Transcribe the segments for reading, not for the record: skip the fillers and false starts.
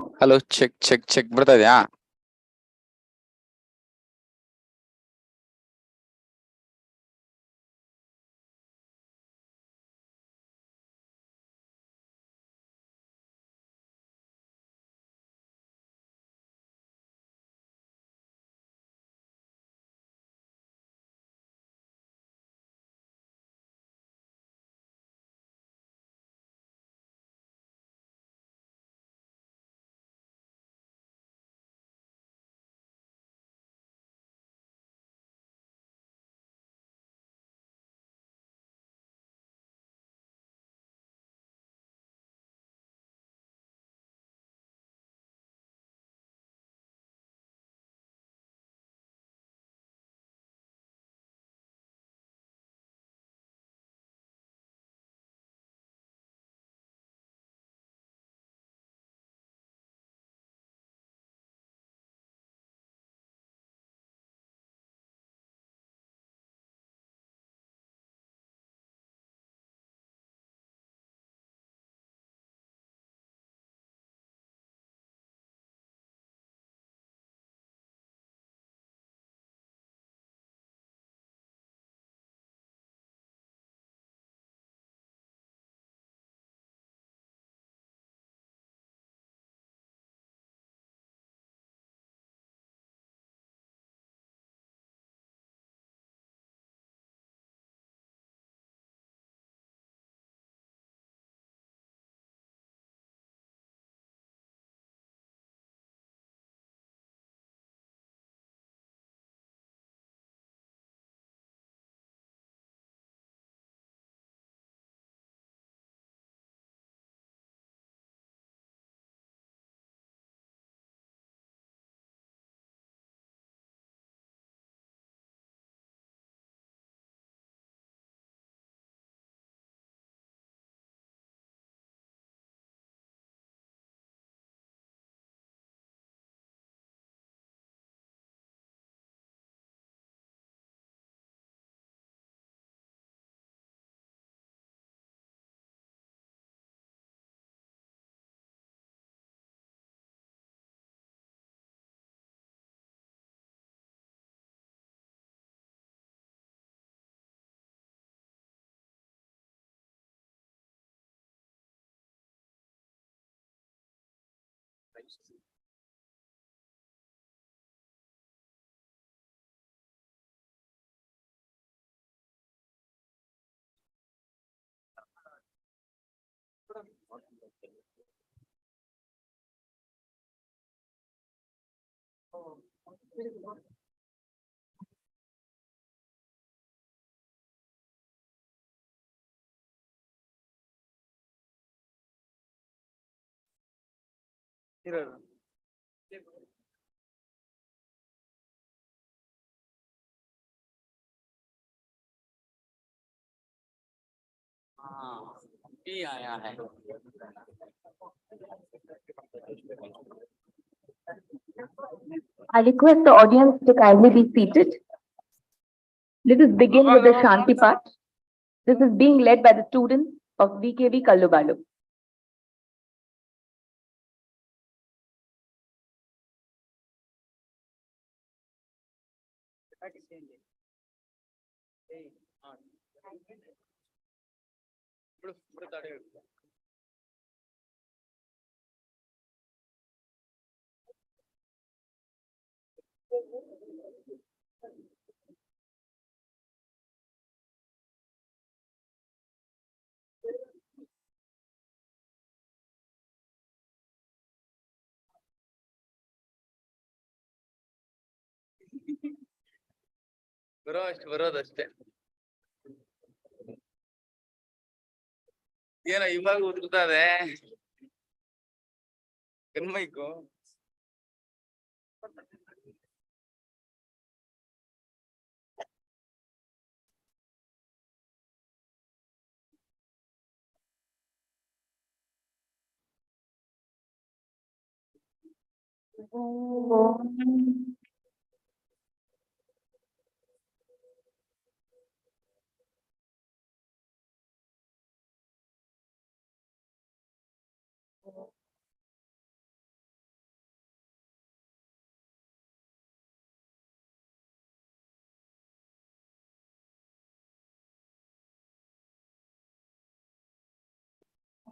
Hello, check. Brother, I request the audience to kindly be seated. Let us begin with the Shanti part. This is being led by the students of VKV Kallubalu. ಬರೋದಷ್ಟೇ ಏನ ಇವಾಗ ಉದುರ್ತದೆ ಕಣ್ಮೈಕು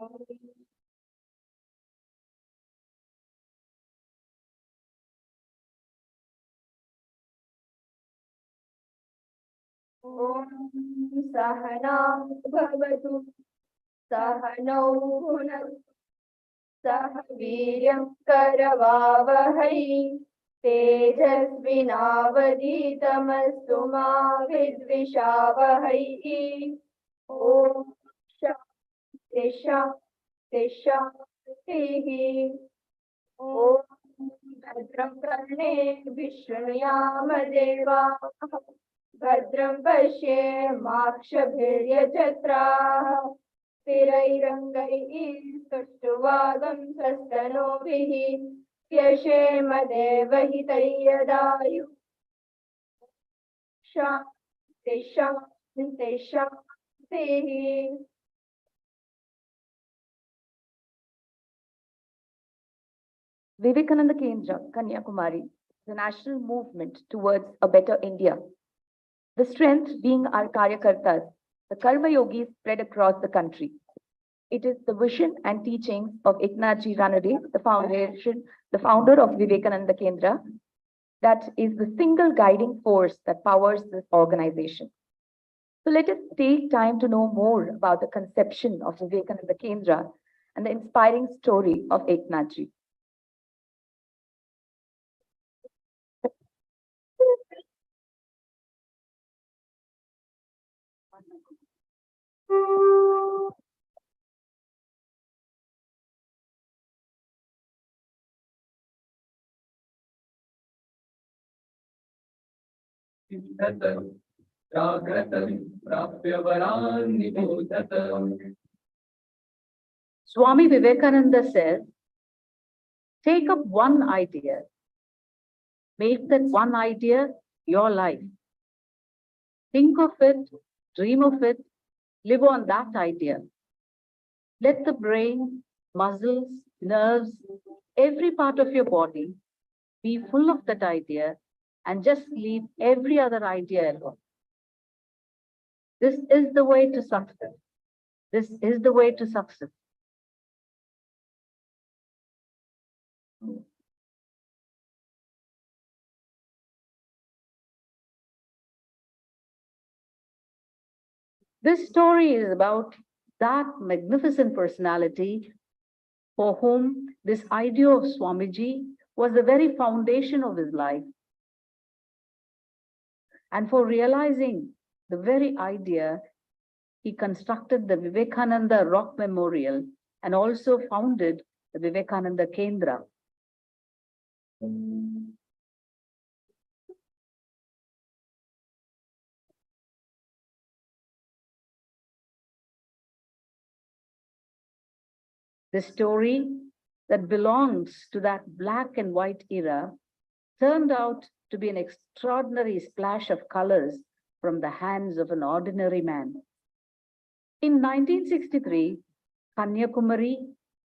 Om Sahana Bhavatu Sahanau Bhunaktu Sah Viryam Karavavahai Tejasvinavaditamastu ma vidvishavahai. Om Shanti Shanti Shanti. Om Bhadram Karne Vishnuyama Deva Bhadram Pashe Makshabhiryajatra Tirairangai Sastuvagam Sastanovihi Yashema Devahitayadayu. Shanti Shanti Shanti. Vivekananda Kendra, Kanyakumari, the national movement towards a better India. The strength being our Karyakartas, the Karma Yogis spread across the country. It is the vision and teachings of Eknathji Ranade, the founder of Vivekananda Kendra, that is the single guiding force that powers this organization. So let us take time to know more about the conception of Vivekananda Kendra and the inspiring story of Eknathji. Swami Vivekananda says, take up one idea, make that one idea your life. Think of it, dream of it, live on that idea. Let the brain, muscles, nerves, every part of your body be full of that idea and just leave every other idea alone. This is the way to success. This is the way to success. This story is about that magnificent personality for whom this idea of Swamiji was the very foundation of his life. And for realizing the very idea, he constructed the Vivekananda Rock Memorial and also founded the Vivekananda Kendra. The story that belongs to that black and white era turned out to be an extraordinary splash of colors from the hands of an ordinary man. In 1963, Kanyakumari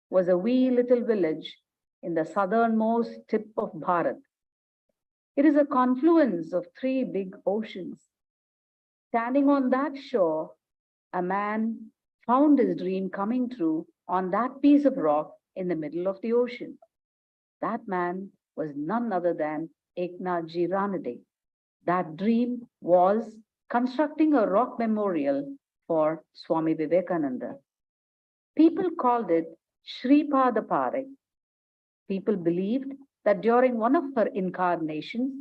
was a wee little village in the southernmost tip of Bharat. It is a confluence of three big oceans. Standing on that shore, a man found his dream coming true on that piece of rock in the middle of the ocean. That man was none other than Eknathji Ranade. That dream was constructing a rock memorial for Swami Vivekananda. People called it Shri. People believed that during one of her incarnations,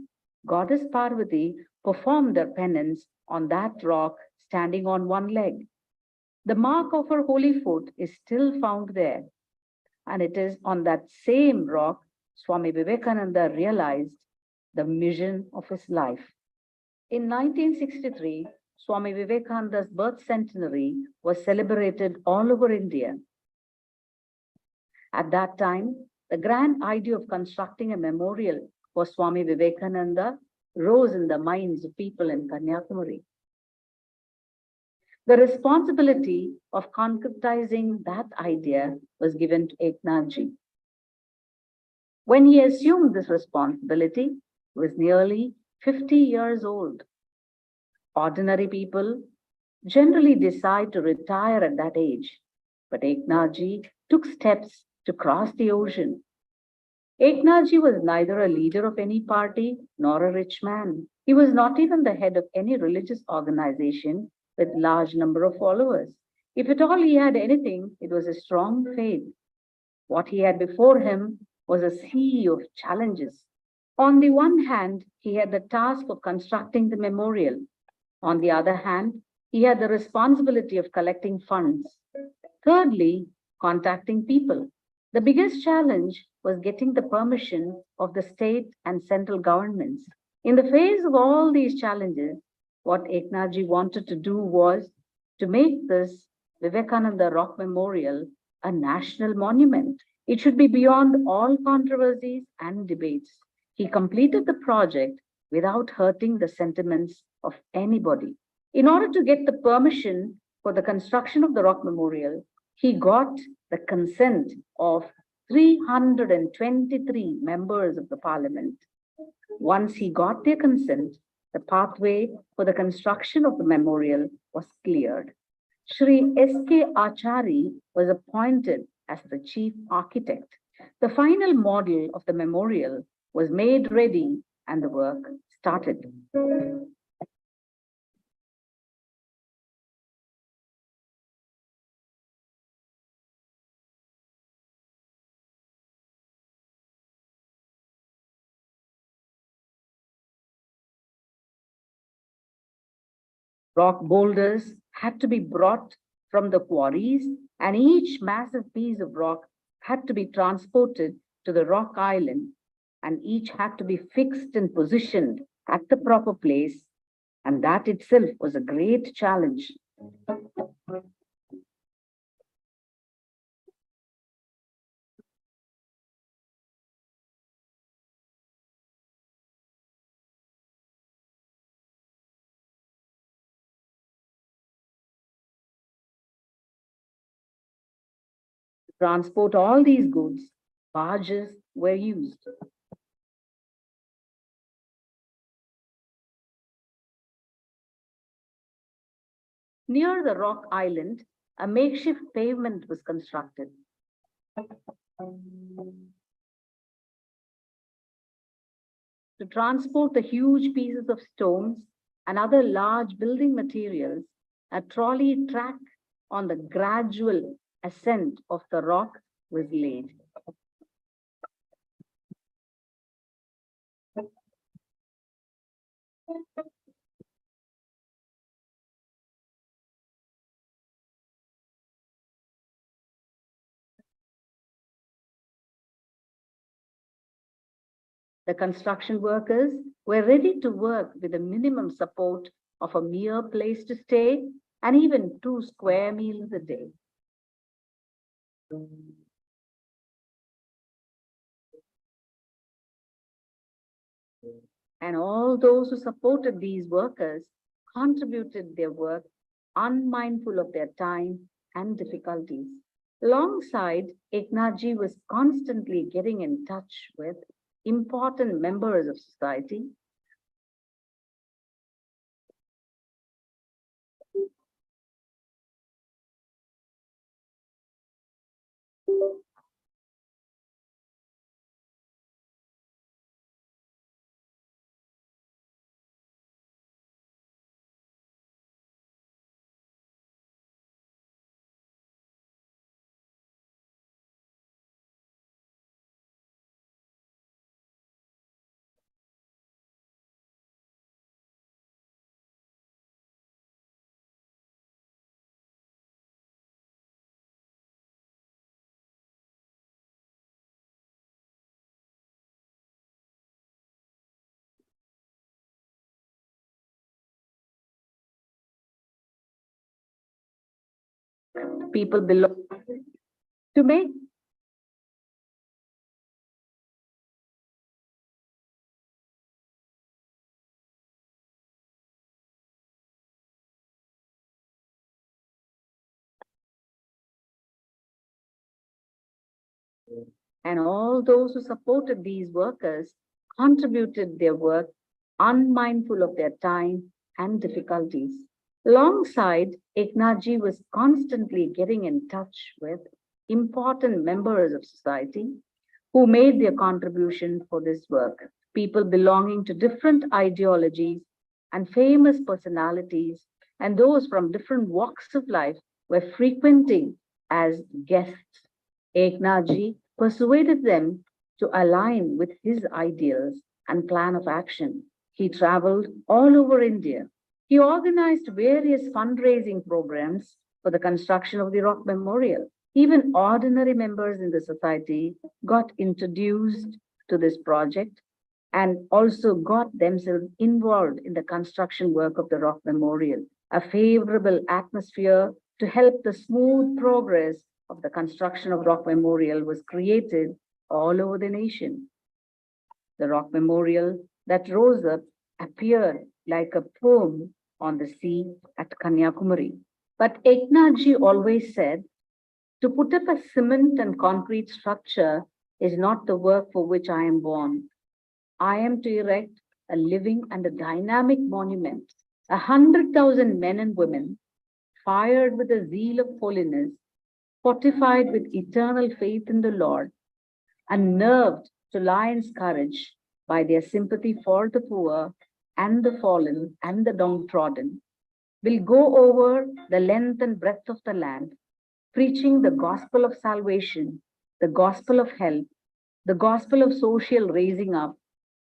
Goddess Parvati performed her penance on that rock standing on one leg. The mark of her holy foot is still found there. And it is on that same rock Swami Vivekananda realized the mission of his life. In 1963, Swami Vivekananda's birth centenary was celebrated all over India. At that time, the grand idea of constructing a memorial for Swami Vivekananda rose in the minds of people in Kanyakumari. The responsibility of concretizing that idea was given to Eknathji. When he assumed this responsibility, he was nearly 50 years old. Ordinary people generally decide to retire at that age, but Eknathji took steps to cross the ocean. Eknathji was neither a leader of any party nor a rich man. He was not even the head of any religious organization with large number of followers. If at all he had anything, it was a strong faith. What he had before him was a sea of challenges. On the one hand, he had the task of constructing the memorial. On the other hand, he had the responsibility of collecting funds. Thirdly, contacting people. The biggest challenge was getting the permission of the state and central governments. In the face of all these challenges, what Eknathji wanted to do was to make this Vivekananda Rock Memorial a national monument. It should be beyond all controversies and debates. He completed the project without hurting the sentiments of anybody. In order to get the permission for the construction of the Rock Memorial, he got the consent of 323 members of the parliament. Once he got their consent, the pathway for the construction of the memorial was cleared. Shri S.K. Achari was appointed as the chief architect. The final model of the memorial was made ready and the work started. Rock boulders had to be brought from the quarries, and each massive piece of rock had to be transported to the rock island, and each had to be fixed and positioned at the proper place, and that itself was a great challenge. To transport all these goods, barges were used. Near the rock island, a makeshift pavement was constructed. To transport the huge pieces of stones and other large building materials, a trolley track on the gradual ascent of the rock was laid. The construction workers were ready to work with a minimum support of a mere place to stay and even 2 square meals a day. And all those who supported these workers contributed their work unmindful of their time and difficulties. Alongside, Eknathji was constantly getting in touch with important members of society. People belong to make and all those who supported these workers contributed their work unmindful of their time and difficulties. Alongside, Eknathji was constantly getting in touch with important members of society who made their contribution for this work. People belonging to different ideologies and famous personalities, and those from different walks of life were frequenting as guests. Eknathji persuaded them to align with his ideals and plan of action. He traveled all over India. He organized various fundraising programs for the construction of the Rock Memorial. Even ordinary members in the society got introduced to this project and also got themselves involved in the construction work of the Rock Memorial. A favorable atmosphere to help the smooth progress of the construction of Rock Memorial was created all over the nation. The Rock Memorial that rose up appeared like a poem on the sea at Kanyakumari. But Eknathji always said, to put up a cement and concrete structure is not the work for which I am born. I am to erect a living and a dynamic monument. 100,000 men and women, fired with the zeal of holiness, fortified with eternal faith in the Lord, unnerved to lion's courage by their sympathy for the poor and the fallen and the downtrodden, will go over the length and breadth of the land, preaching the gospel of salvation, the gospel of help, the gospel of social raising up,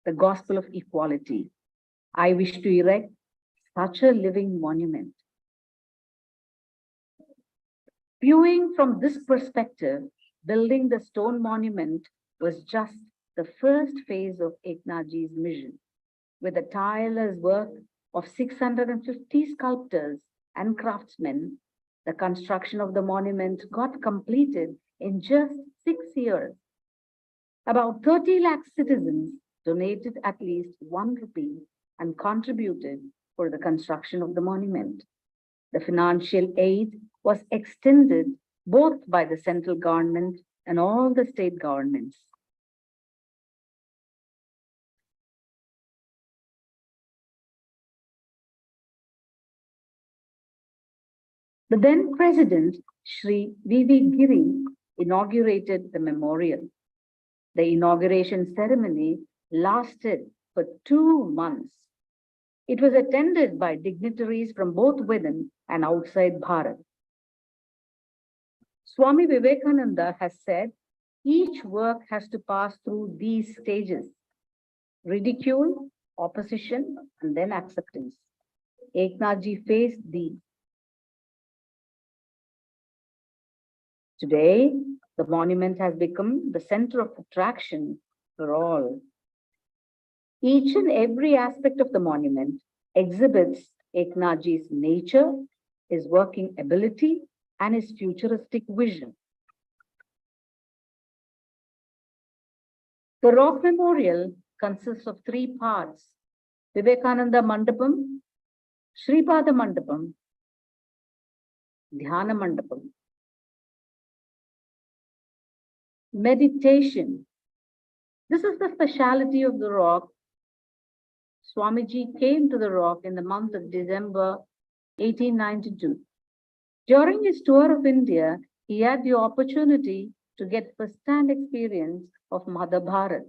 the gospel of equality. I wish to erect such a living monument. Viewing from this perspective, building the stone monument was just the first phase of Eknathji's mission. With the tireless work of 650 sculptors and craftsmen, the construction of the monument got completed in just 6 years. About 30 lakh citizens donated at least 1 rupee and contributed for the construction of the monument. The financial aid was extended both by the central government and all the state governments. The then president, Shri Vibhag, inaugurated the memorial. The inauguration ceremony lasted for 2 months. It was attended by dignitaries from both within and outside Bharat. Swami Vivekananda has said, each work has to pass through these stages: ridicule, opposition, and then acceptance. Eknathji faced these. Today, the monument has become the center of attraction for all. Each and every aspect of the monument exhibits Eknathji's nature, his working ability, and his futuristic vision. The Rock Memorial consists of 3 parts: Vivekananda Mandapam, Sripada Mandapam, Dhyana Mandapam. Meditation. This is the speciality of the rock. Swamiji came to the rock in the month of December 1892. During his tour of India, he had the opportunity to get first-hand experience of Mother Bharat.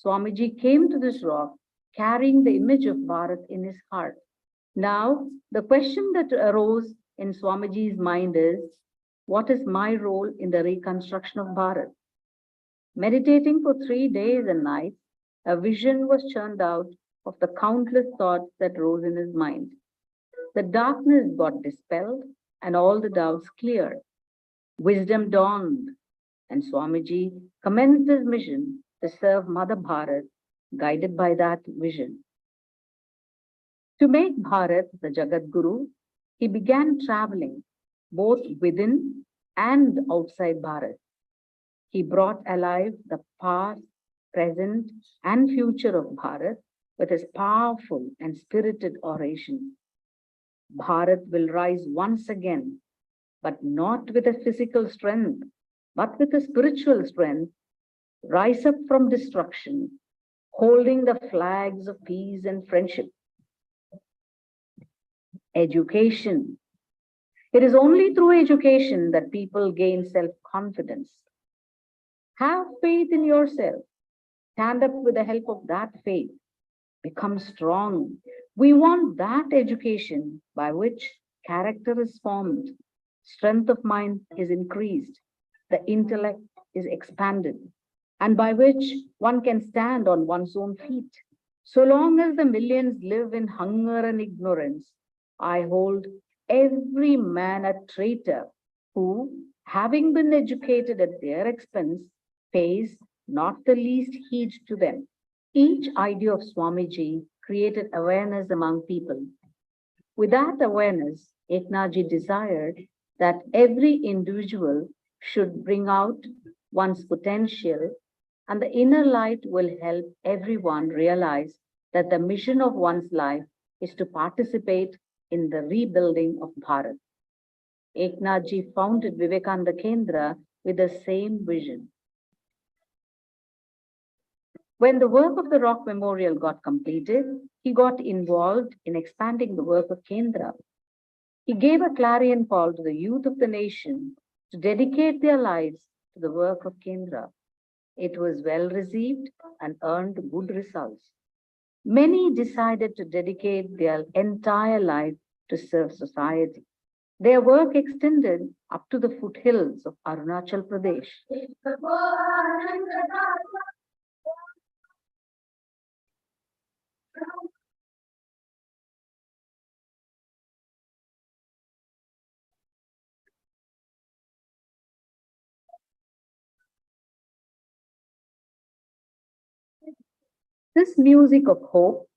Swamiji came to this rock carrying the image of Bharat in his heart. Now, the question that arose in Swamiji's mind is, what is my role in the reconstruction of Bharat? Meditating for 3 days and nights, a vision was churned out of the countless thoughts that rose in his mind. The darkness got dispelled and all the doubts cleared. Wisdom dawned, and Swamiji commenced his mission to serve Mother Bharat, guided by that vision. To make Bharat the Jagat Guru, he began traveling both within and outside Bharat. He brought alive the past, present, and future of Bharat with his powerful and spirited oration. Bharat will rise once again, but not with a physical strength, but with a spiritual strength, rise up from destruction, holding the flags of peace and friendship. Education. It is only through education that people gain self-confidence. Have faith in yourself. Stand up with the help of that faith. Become strong. We want that education by which character is formed, strength of mind is increased, the intellect is expanded, and by which one can stand on one's own feet. So long as the millions live in hunger and ignorance, I hold every man a traitor who, having been educated at their expense, pays not the least heed to them. Each idea of Swamiji created awareness among people. With that awareness, Eknathji desired that every individual should bring out one's potential, and the inner light will help everyone realize that the mission of one's life is to participate in the rebuilding of Bharat. Eknathji founded Vivekananda Kendra with the same vision. When the work of the Rock Memorial got completed, he got involved in expanding the work of Kendra. He gave a clarion call to the youth of the nation to dedicate their lives to the work of Kendra. It was well received and earned good results. Many decided to dedicate their entire life to serve society. Their work extended up to the foothills of Arunachal Pradesh. This music of hope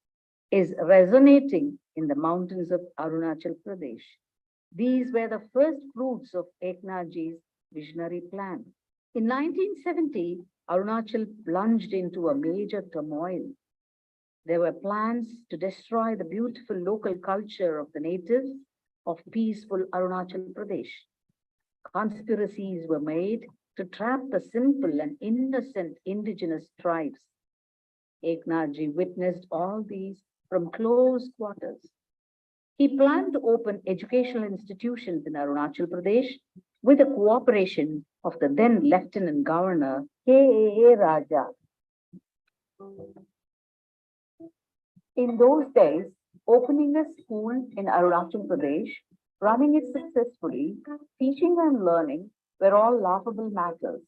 is resonating in the mountains of Arunachal Pradesh. These were the first fruits of Eknathji's visionary plan. In 1970, Arunachal plunged into a major turmoil. There were plans to destroy the beautiful local culture of the natives of peaceful Arunachal Pradesh. Conspiracies were made to trap the simple and innocent indigenous tribes. Eknathji witnessed all these from close quarters. He planned to open educational institutions in Arunachal Pradesh with the cooperation of the then Lieutenant Governor K.A.A. Raja. In those days, opening a school in Arunachal Pradesh, running it successfully, teaching and learning were all laughable matters.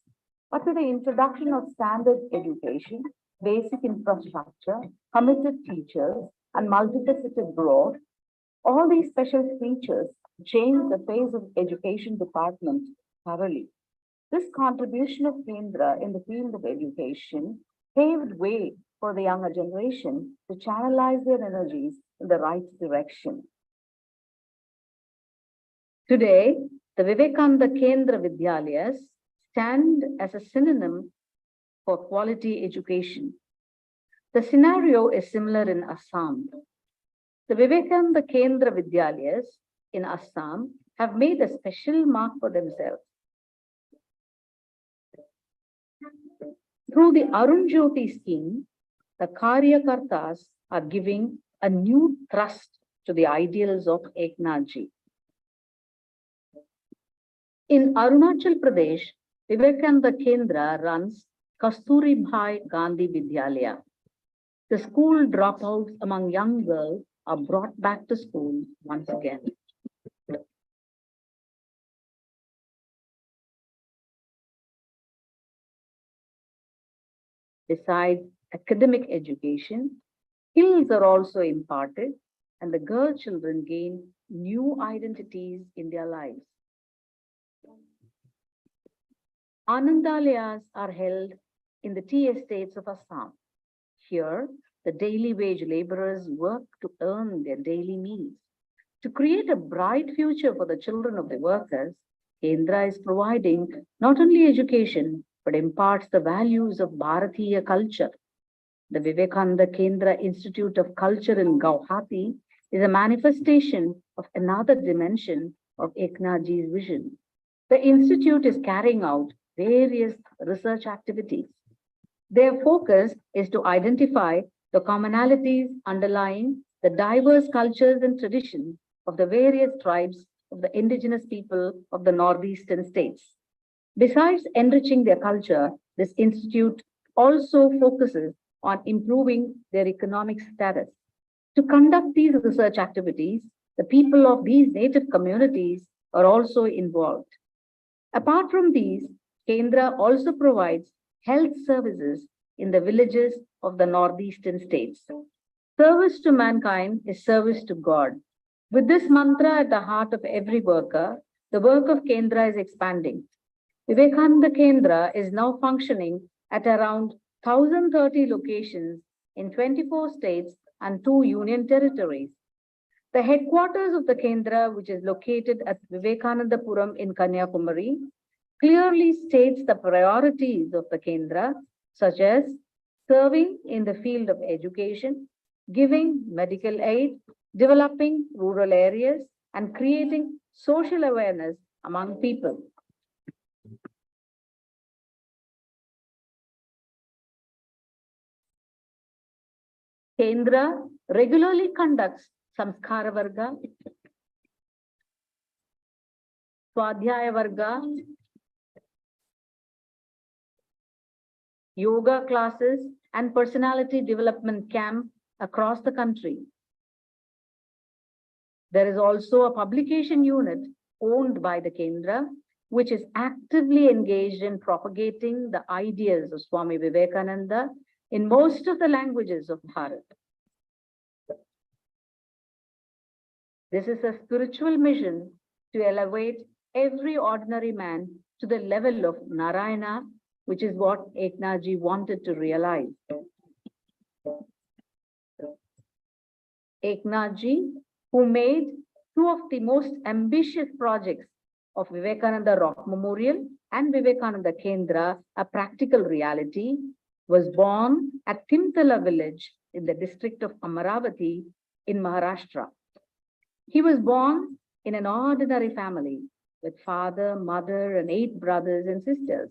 But with the introduction of standard education, basic infrastructure, committed teachers, and multifaceted growth, all these special features changed the face of education department thoroughly. This contribution of Kendra in the field of education paved way for the younger generation to channelize their energies in the right direction. Today, the Vivekananda Kendra Vidyalayas stand as a synonym for quality education. The scenario is similar in Assam. The Vivekananda Kendra Vidyalayas in Assam have made a special mark for themselves. Through the Arun Jyoti scheme, the Karyakartas are giving a new thrust to the ideals of Eknathji. In Arunachal Pradesh, Vivekananda Kendra runs Kasturi Gandhi Vidyalaya. The school dropouts among young girls are brought back to school once again. Besides academic education, skills are also imparted, and the girl children gain new identities in their lives. Anandalayas are held in the tea estates of Assam. Here, the daily wage laborers work to earn their daily meals. To create a bright future for the children of the workers, Kendra is providing not only education, but imparts the values of Bharatiya culture. The Vivekananda Kendra Institute of Culture in Guwahati is a manifestation of another dimension of Eknathji's vision. The institute is carrying out various research activities. Their focus is to identify the commonalities underlying the diverse cultures and traditions of the various tribes of the indigenous people of the northeastern states. Besides enriching their culture, this institute also focuses on improving their economic status. To conduct these research activities, the people of these native communities are also involved. Apart from these, Kendra also provides health services in the villages of the northeastern states. Service to mankind is service to God. With this mantra at the heart of every worker, the work of Kendra is expanding. Vivekananda Kendra is now functioning at around 1,030 locations in 24 states and 2 union territories. The headquarters of the Kendra, which is located at Vivekanandapuram in Kanyakumari, clearly states the priorities of the Kendra, such as serving in the field of education, giving medical aid, developing rural areas, and creating social awareness among people. Kendra regularly conducts Samskara Varga, Swadhyaya Varga, yoga classes, and personality development camp across the country. There is also a publication unit owned by the Kendra, which is actively engaged in propagating the ideas of Swami Vivekananda in most of the languages of Bharat. This is a spiritual mission to elevate every ordinary man to the level of Narayana, which is what Eknathji wanted to realize. Eknathji, who made 2 of the most ambitious projects of Vivekananda Rock Memorial and Vivekananda Kendra a practical reality, was born at Timtala village in the district of Amaravati in Maharashtra. He was born in an ordinary family with father, mother, and 8 brothers and sisters.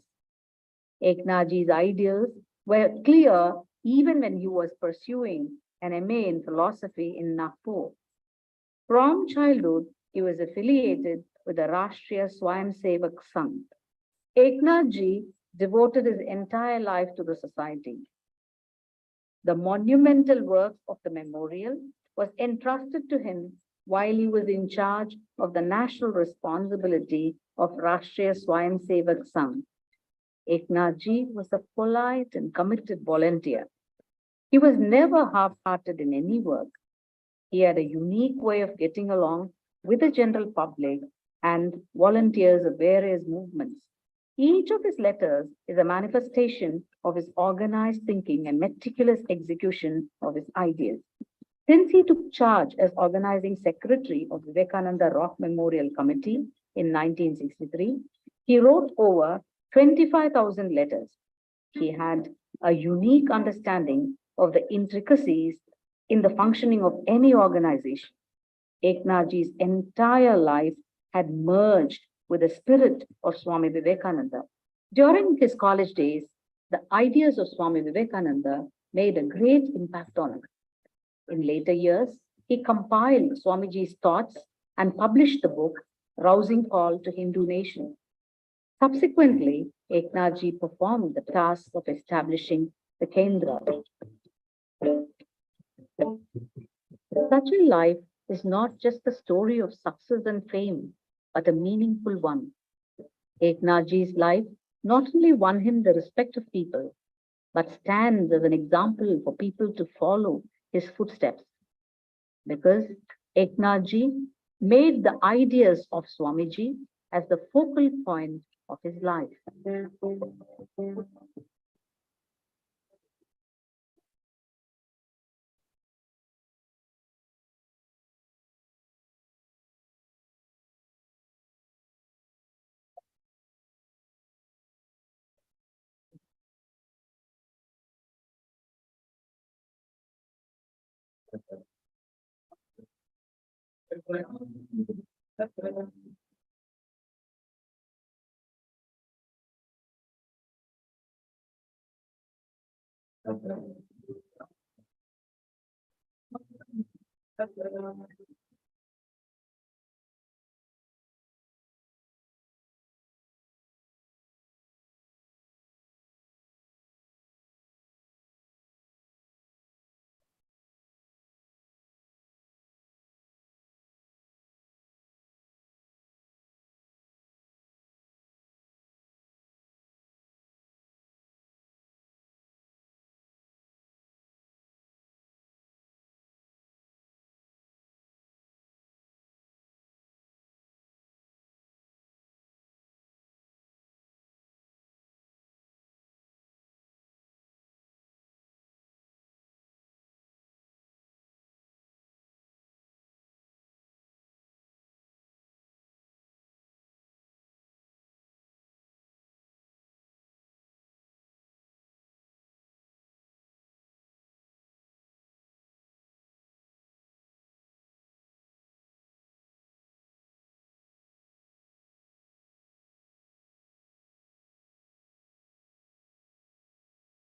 Eknathji's ideals were clear even when he was pursuing an MA in philosophy in Nagpur. From childhood, he was affiliated with the Rashtriya Swayamsevak Sangh. Eknathji devoted his entire life to the society. The monumental work of the memorial was entrusted to him while he was in charge of the national responsibility of Rashtriya Swayamsevak Sangh. Eknathji was a polite and committed volunteer. He was never half-hearted in any work. He had a unique way of getting along with the general public and volunteers of various movements. Each of his letters is a manifestation of his organized thinking and meticulous execution of his ideas. Since he took charge as organizing secretary of Vivekananda Rock Memorial Committee in 1963, he wrote over 25,000 letters. He had a unique understanding of the intricacies in the functioning of any organization. Eknathji's entire life had merged with the spirit of Swami Vivekananda. During his college days, the ideas of Swami Vivekananda made a great impact on him. In later years, he compiled Swamiji's thoughts and published the book, Rousing Call to Hindu Nation. Subsequently, Eknathji performed the task of establishing the Kendra. Such a life is not just the story of success and fame, but a meaningful one. Eknathji's life not only won him the respect of people, but stands as an example for people to follow his footsteps. Because Eknathji made the ideas of Swamiji as the focal point of his life.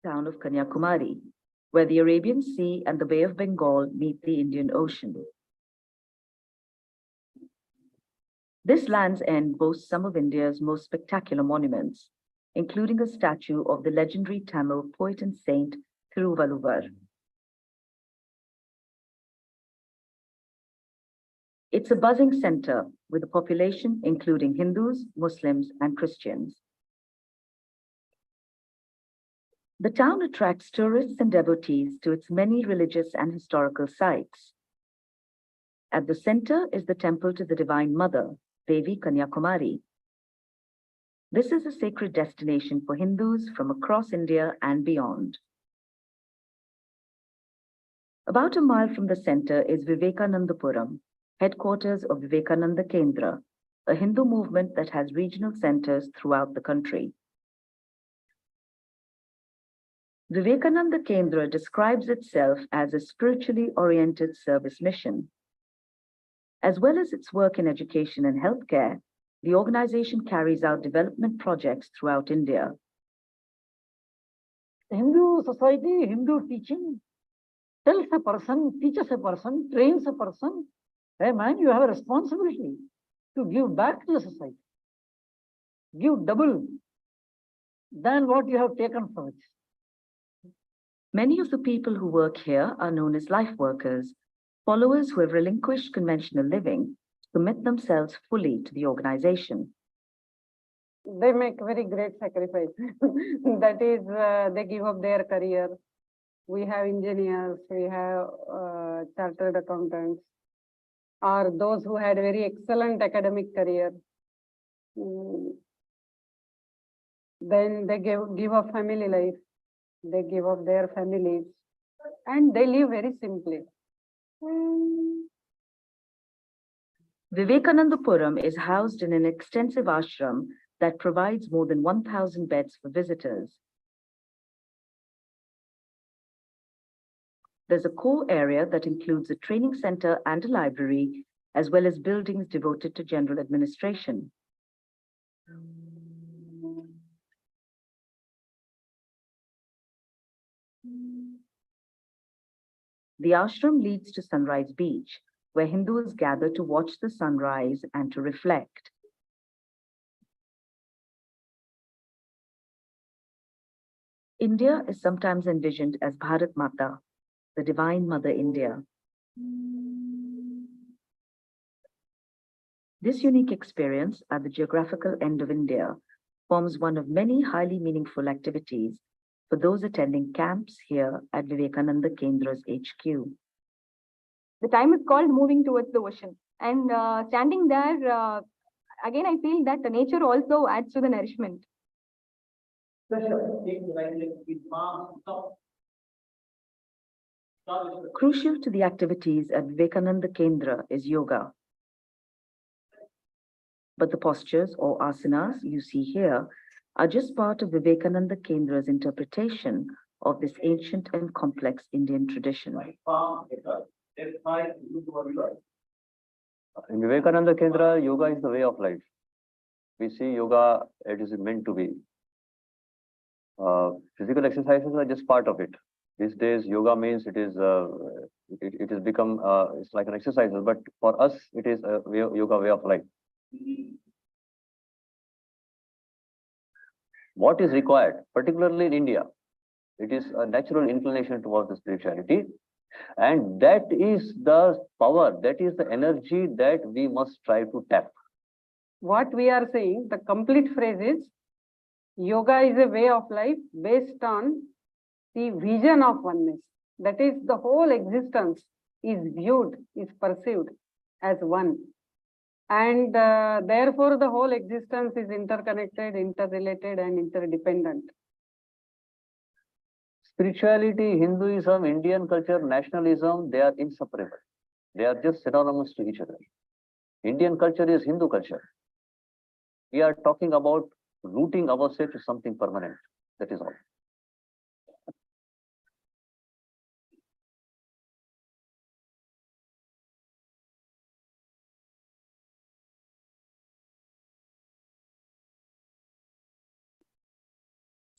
town of Kanyakumari, where the Arabian Sea and the Bay of Bengal meet the Indian Ocean. This land's end boasts some of India's most spectacular monuments, including a statue of the legendary Tamil poet and saint Thiru. It's a buzzing center with a population including Hindus, Muslims, and Christians. The town attracts tourists and devotees to its many religious and historical sites. At the center is the temple to the Divine Mother, Devi Kanyakumari. This is a sacred destination for Hindus from across India and beyond. About a mile from the center is Vivekanandapuram, headquarters of Vivekananda Kendra, a Hindu movement that has regional centers throughout the country. Vivekananda Kendra describes itself as a spiritually oriented service mission. As well as its work in education and healthcare, the organization carries out development projects throughout India. Hindu society, Hindu teaching tells a person, teaches a person, trains a person, hey man, you have a responsibility to give back to the society. Give double than what you have taken from it. Many of the people who work here are known as life workers, followers who have relinquished conventional living, commit themselves fully to the organization. They make very great sacrifice. That is, they give up their career. We have engineers, we have chartered accountants, or those who had very excellent academic career. Then they give up family life. They give up their families and they live very simply. Vivekanandapuram is housed in an extensive ashram that provides more than 1,000 beds for visitors. There's a core area that includes a training center and a library, as well as buildings devoted to general administration. The ashram leads to Sunrise Beach, where Hindus gather to watch the sunrise and to reflect. India is sometimes envisioned as Bharat Mata, the Divine Mother India. This unique experience at the geographical end of India forms one of many highly meaningful activities for those attending camps here at Vivekananda Kendra's HQ. The time is called moving towards the ocean. And standing there, again, I feel that the nature also adds to the nourishment. Crucial to the activities at Vivekananda Kendra is yoga. But the postures or asanas you see here are just part of Vivekananda Kendra's interpretation of this ancient and complex Indian tradition. In Vivekananda Kendra, yoga is the way of life. We see yoga, it is meant to be. Physical exercises are just part of it. These days, yoga means it is it has become it's like an exercise, but for us, it is a yoga way of life. What is required, particularly in India, it is a natural inclination towards the spirituality, and that is the power, that is the energy that we must try to tap. What we are saying, the complete phrase is, yoga is a way of life based on the vision of oneness. That is, the whole existence is viewed, is perceived as one. And therefore, the whole existence is interconnected, interrelated, and interdependent. Spirituality, Hinduism, Indian culture, nationalism, they are inseparable. They are just synonymous to each other. Indian culture is Hindu culture. We are talking about rooting ourselves to something permanent. That is all.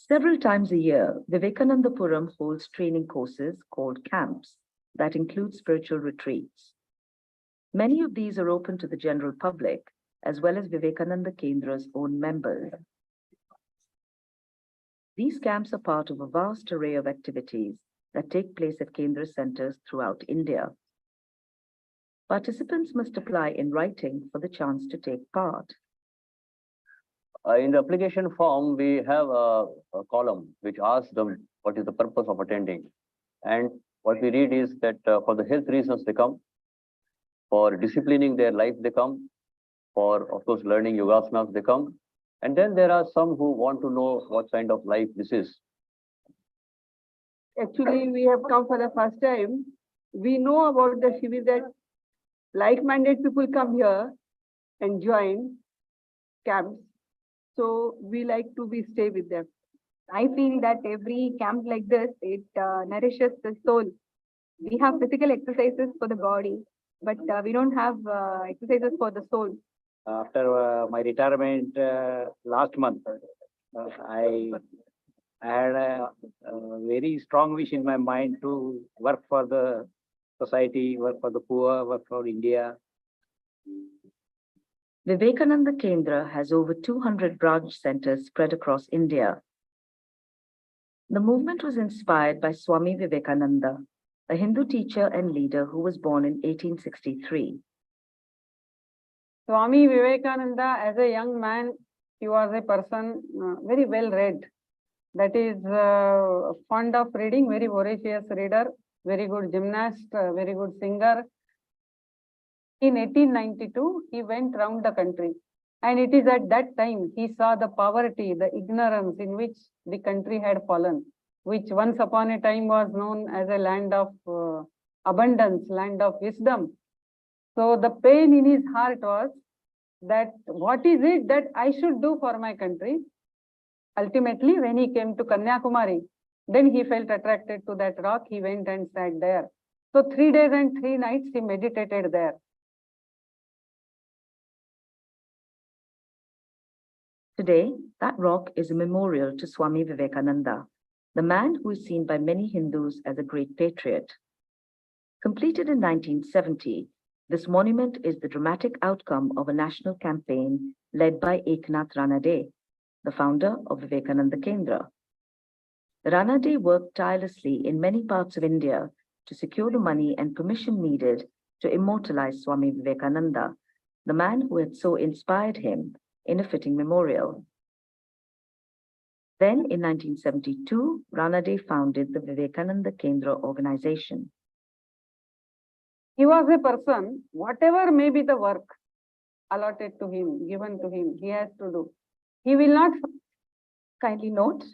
Several times a year, Vivekanandapuram holds training courses called camps that include spiritual retreats. Many of these are open to the general public, as well as Vivekananda Kendra's own members. These camps are part of a vast array of activities that take place at Kendra centers throughout India. Participants must apply in writing for the chance to take part. In the application form, we have a column which asks them what is the purpose of attending. And what we read is that for the health reasons they come, for disciplining their life they come, for, of course, learning yogasanas they come. And then there are some who want to know what kind of life this is. Actually, we have come for the first time. We know about the Shri that like-minded people come here and join camps. So we like to stay with them. I feel that every camp like this, it nourishes the soul. We have physical exercises for the body, but we don't have exercises for the soul. After my retirement last month, I had a very strong wish in my mind to work for the society, work for the poor, work for India. Vivekananda Kendra has over 200 branch centers spread across India. The movement was inspired by Swami Vivekananda, a Hindu teacher and leader who was born in 1863. Swami Vivekananda, as a young man, he was a person very well read. That is fond of reading, very voracious reader, very good gymnast, very good singer. In 1892, he went round the country. And it is at that time he saw the poverty, the ignorance in which the country had fallen, which once upon a time was known as a land of abundance, land of wisdom. So the pain in his heart was that what is it that I should do for my country? Ultimately, when he came to Kanyakumari, then he felt attracted to that rock. He went and sat there. So 3 days and 3 nights he meditated there. Today, that rock is a memorial to Swami Vivekananda, the man who is seen by many Hindus as a great patriot. Completed in 1970, this monument is the dramatic outcome of a national campaign led by Eknath Ranade, the founder of Vivekananda Kendra. Ranade worked tirelessly in many parts of India to secure the money and permission needed to immortalize Swami Vivekananda, the man who had so inspired him, in a fitting memorial. Then in 1972, Ranade founded the Vivekananda Kendra organization. He was a person, whatever may be the work allotted to him, given to him, he has to do. He will not. Kindly note,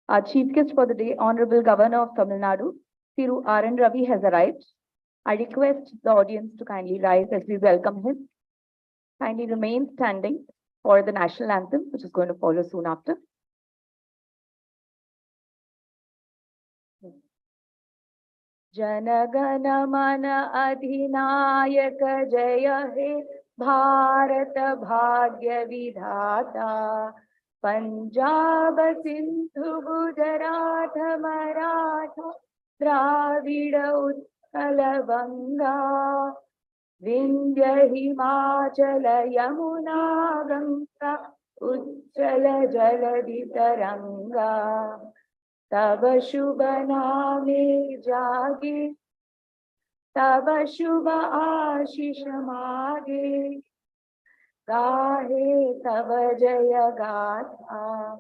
our chief guest for the day, Honourable Governor of Tamil Nadu, Thiru Ravi has arrived. I request the audience to kindly rise as we welcome him. Kindly remain standing for the national anthem, which is going to follow soon after. Janagana mana adhinayaka jaya he Bharata bhagya vidhata Punjab Sindhu Gujarat Maratha Dravida Utkala Vanga Vindhya Himachala Yamuna Ganga Ujjala Jaladi Taranga Tava Shubha Name Jage Tava Shubha Ashish Mage Gahe Tava Jaya Gatha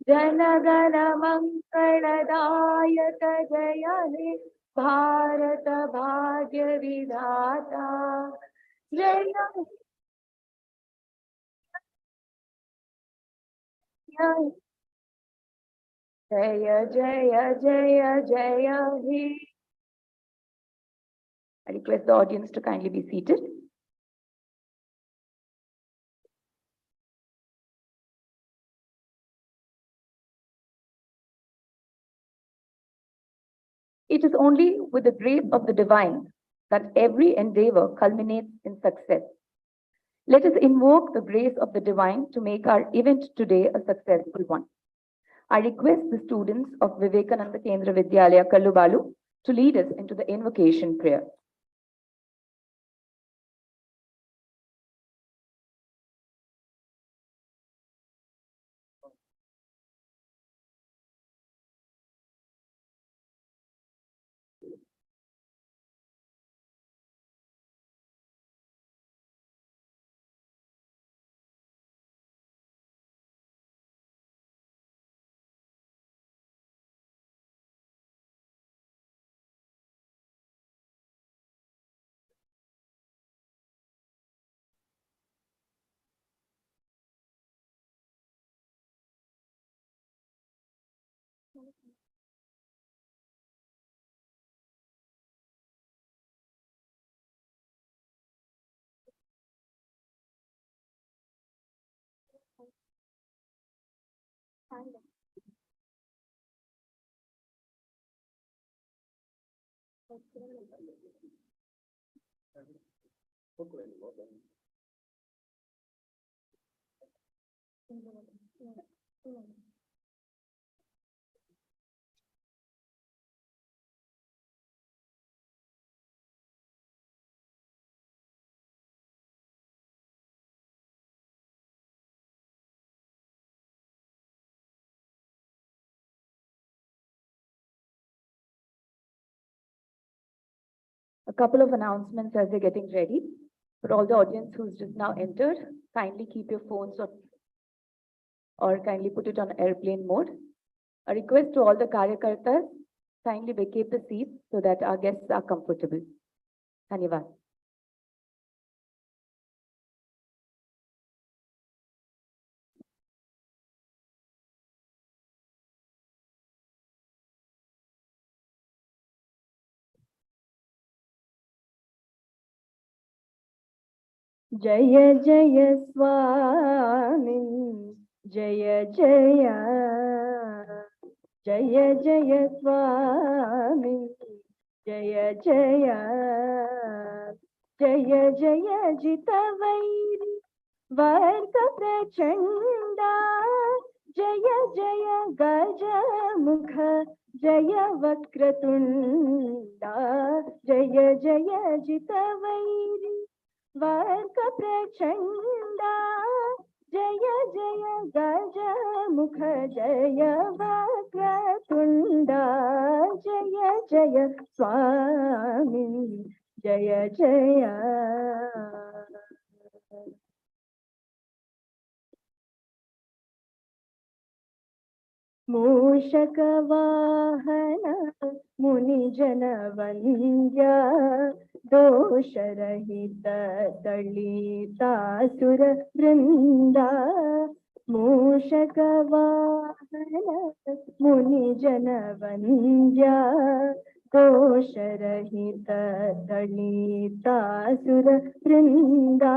Janagana Mangala Dayaka Jaya He Bharata Bhagya Vidhata Jaya Jaya Jaya Jaya Jaya He. I request the audience to kindly be seated. It is only with the grace of the divine that every endeavor culminates in success. Let us invoke the grace of the divine to make our event today a successful one. I request the students of Vivekananda Kendra Vidyalaya Kallubalu to lead us into the invocation prayer. A couple of announcements as they're getting ready. For all the audience who's just now entered, kindly keep your phones or kindly put it on airplane mode. A request to all the Karyakartas, kindly vacate the seats so that our guests are comfortable. Dhanyavad. Jaya Jaya Swami, Jaya Jaya, Jaya Jaya Swami, Jaya Jaya, Jaya Jaya Jitavairi, Varga Prachanda, Jaya Jaya Gaja Mukha, Jaya Vakratunda, Jaya Jaya Jitavairi, Varga Prachanda, Jaya Jaya Gaja Mukha, Jaya Vakratunda, Jaya Jaya Swami, Jaya Jaya. Mushakavahana Munijana Vandya Dosharahita Dalita Sura Vrinda Mushakavahana Munijana Vandya Dosharahita Dalita Sura Vrinda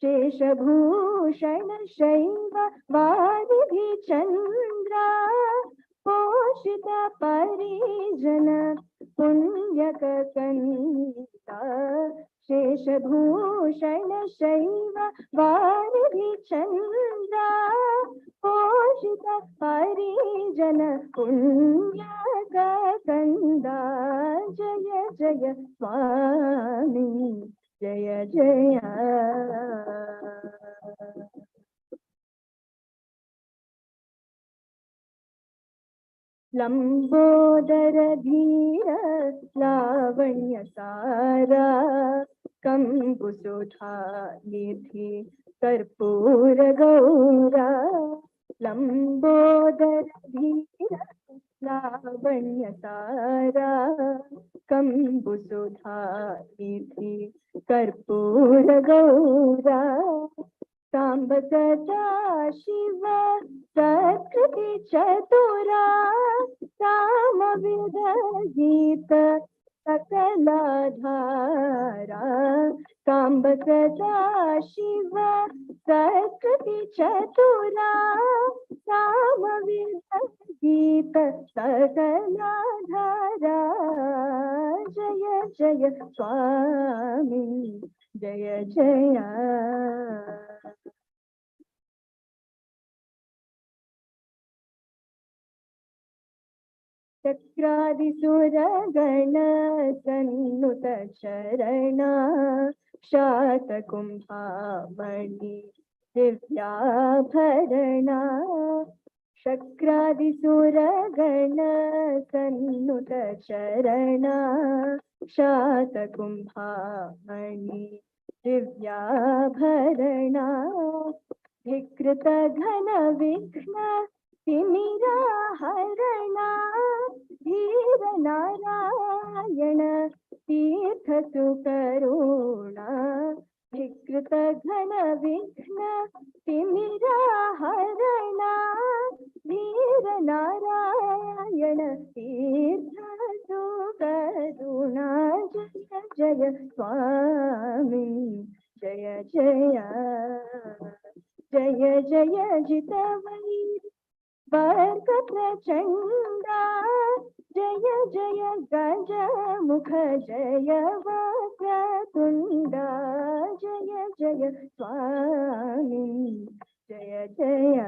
Sheshabhushan Shaiva Vadibhi Chandra Poshita Parijana Punyaka Kanta Sheshabhushan Shaiva Vadibhi Chandra Poshita Parijana Punyaka Kanta Jaya Jaya Swami Jaya Jaya. Lambodara Dhira Lavanya Sara Kambusudha Nidhi Karpura Gaura Lambodara Dhira Lavanya Sara Kambusudha Nidhi Karpura Gaura Samba Sada Shiva Sakriti Chatura Sama Vidagita Sakala Dhara Samba Sada Shiva Sakriti Chatura Sama Vidagita Sakala Dhara Jaya Jaya Swami Jaya Jaya. चक्रादिसुरगण सन्नुत चरण शातकुम्भामणि दिव्याभरण चक्रादिसुरगण सन्नुत चरण शातकुम्भामणि दिव्याभरण विकृत घन विघ्न तिमिराहरण धीर नारायण तीर्थ सुकरुणा विकृत घन विघ्न तिमिराहरण धीर नारायण तीर्थ सुकरुणा जय जय स्वामी जय जय जय जय जितवैर वर्ग प्रचंडा जय जय गज मुख जय वक्रतुंडा जय जय स्वामी जय जय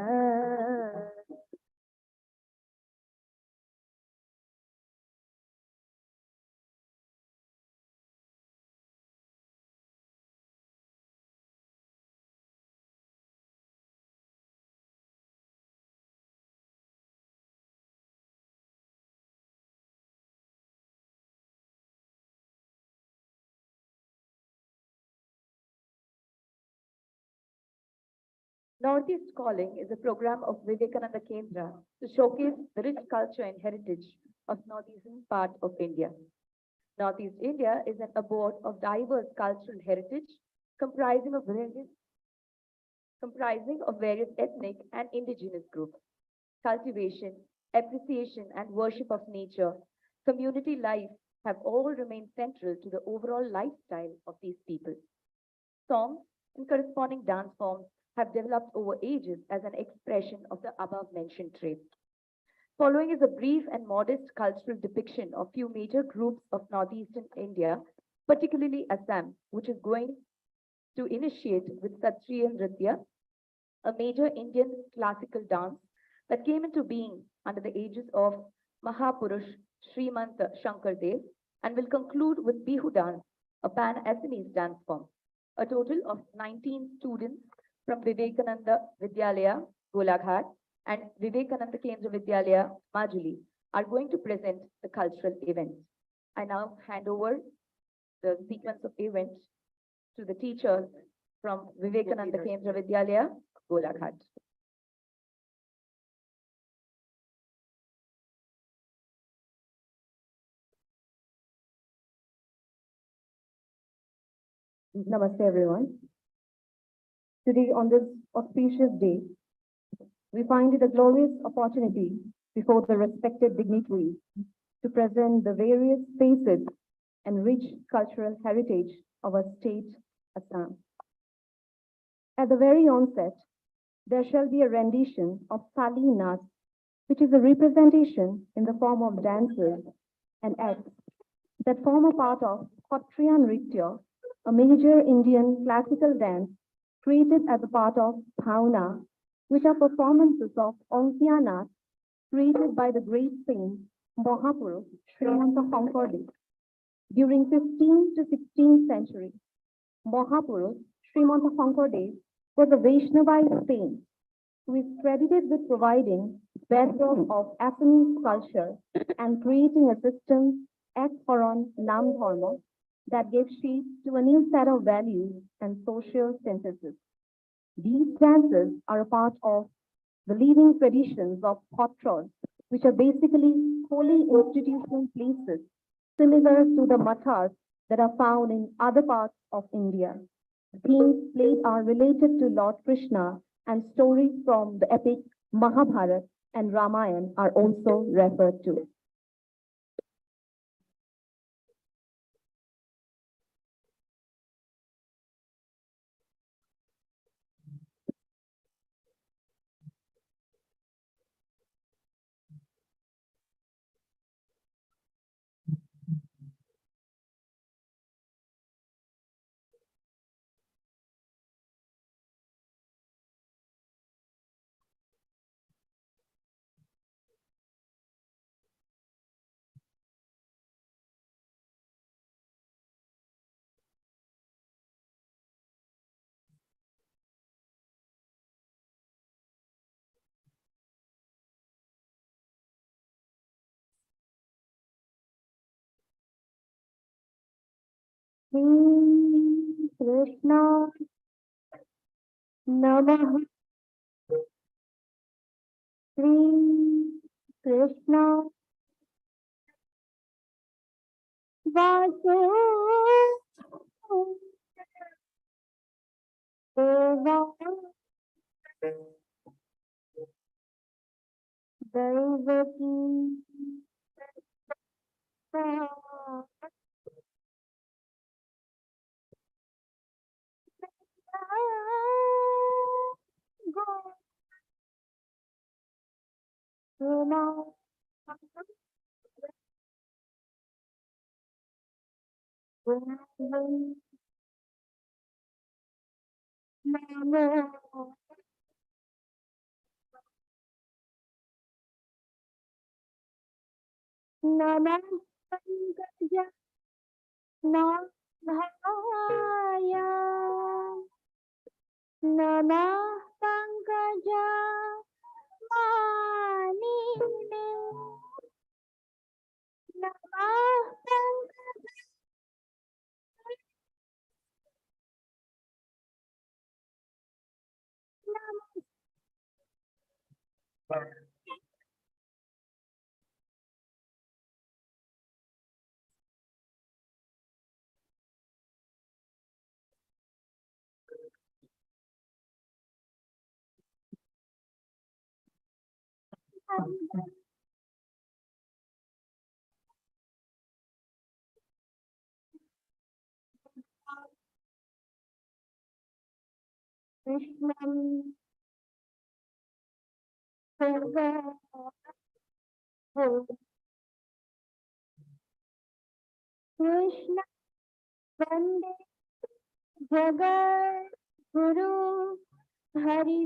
Northeast Calling is a program of Vivekananda Kendra to showcase the rich culture and heritage of northeastern part of India. Northeast India is an abode of diverse cultural heritage comprising of various ethnic and indigenous groups. Cultivation, appreciation, and worship of nature, community life have all remained central to the overall lifestyle of these people. Songs and corresponding dance forms have developed over ages as an expression of the above-mentioned traits. Following is a brief and modest cultural depiction of few major groups of northeastern India, particularly Assam, which is going to initiate with Satriya Nritya, a major Indian classical dance that came into being under the aegis of Mahapurush Srimanta Shankardev and will conclude with Bihu dance, a pan-Assamese dance form. A total of 19 students from Vivekananda Vidyalaya, Golaghat, and Vivekananda Kendra Vidyalaya, Majuli, are going to present the cultural event. I now hand over the sequence of events to the teachers from Vivekananda Kendra Vidyalaya, Golaghat. Namaste everyone. Today on this auspicious day, we find it a glorious opportunity before the respected dignitaries to present the various facets and rich cultural heritage of our state, Assam. At the very onset, there shall be a rendition of Sali Nath, which is a representation in the form of dances and acts that form a part of Kshatriya Nritya, a major Indian classical dance created as a part of Bhavna, which are performances of Onkya Nath created by the great saint Mahapurush Srimanta during 15th to 16th century. Mahapurush Srimanta was a Vaishnavite saint who is credited with providing bedrock of Assamese culture and creating a system as Paran Nam Dharma that gave shape to a new set of values and social synthesis. These dances are a part of the leading traditions of Kotras, which are basically holy institutional places similar to the mathas that are found in other parts of India. The themes played are related to Lord Krishna, and stories from the epic Mahabharata and Ramayana are also referred to. Shri Krishna Namaha. Shri Krishna Vasudeva Devaki Gopala Namo Namah Pankaj Namahaya Namah Pankaja Manine Namah Pankaja Krishnam Sarva Krishna Vande Jagat Guru Hari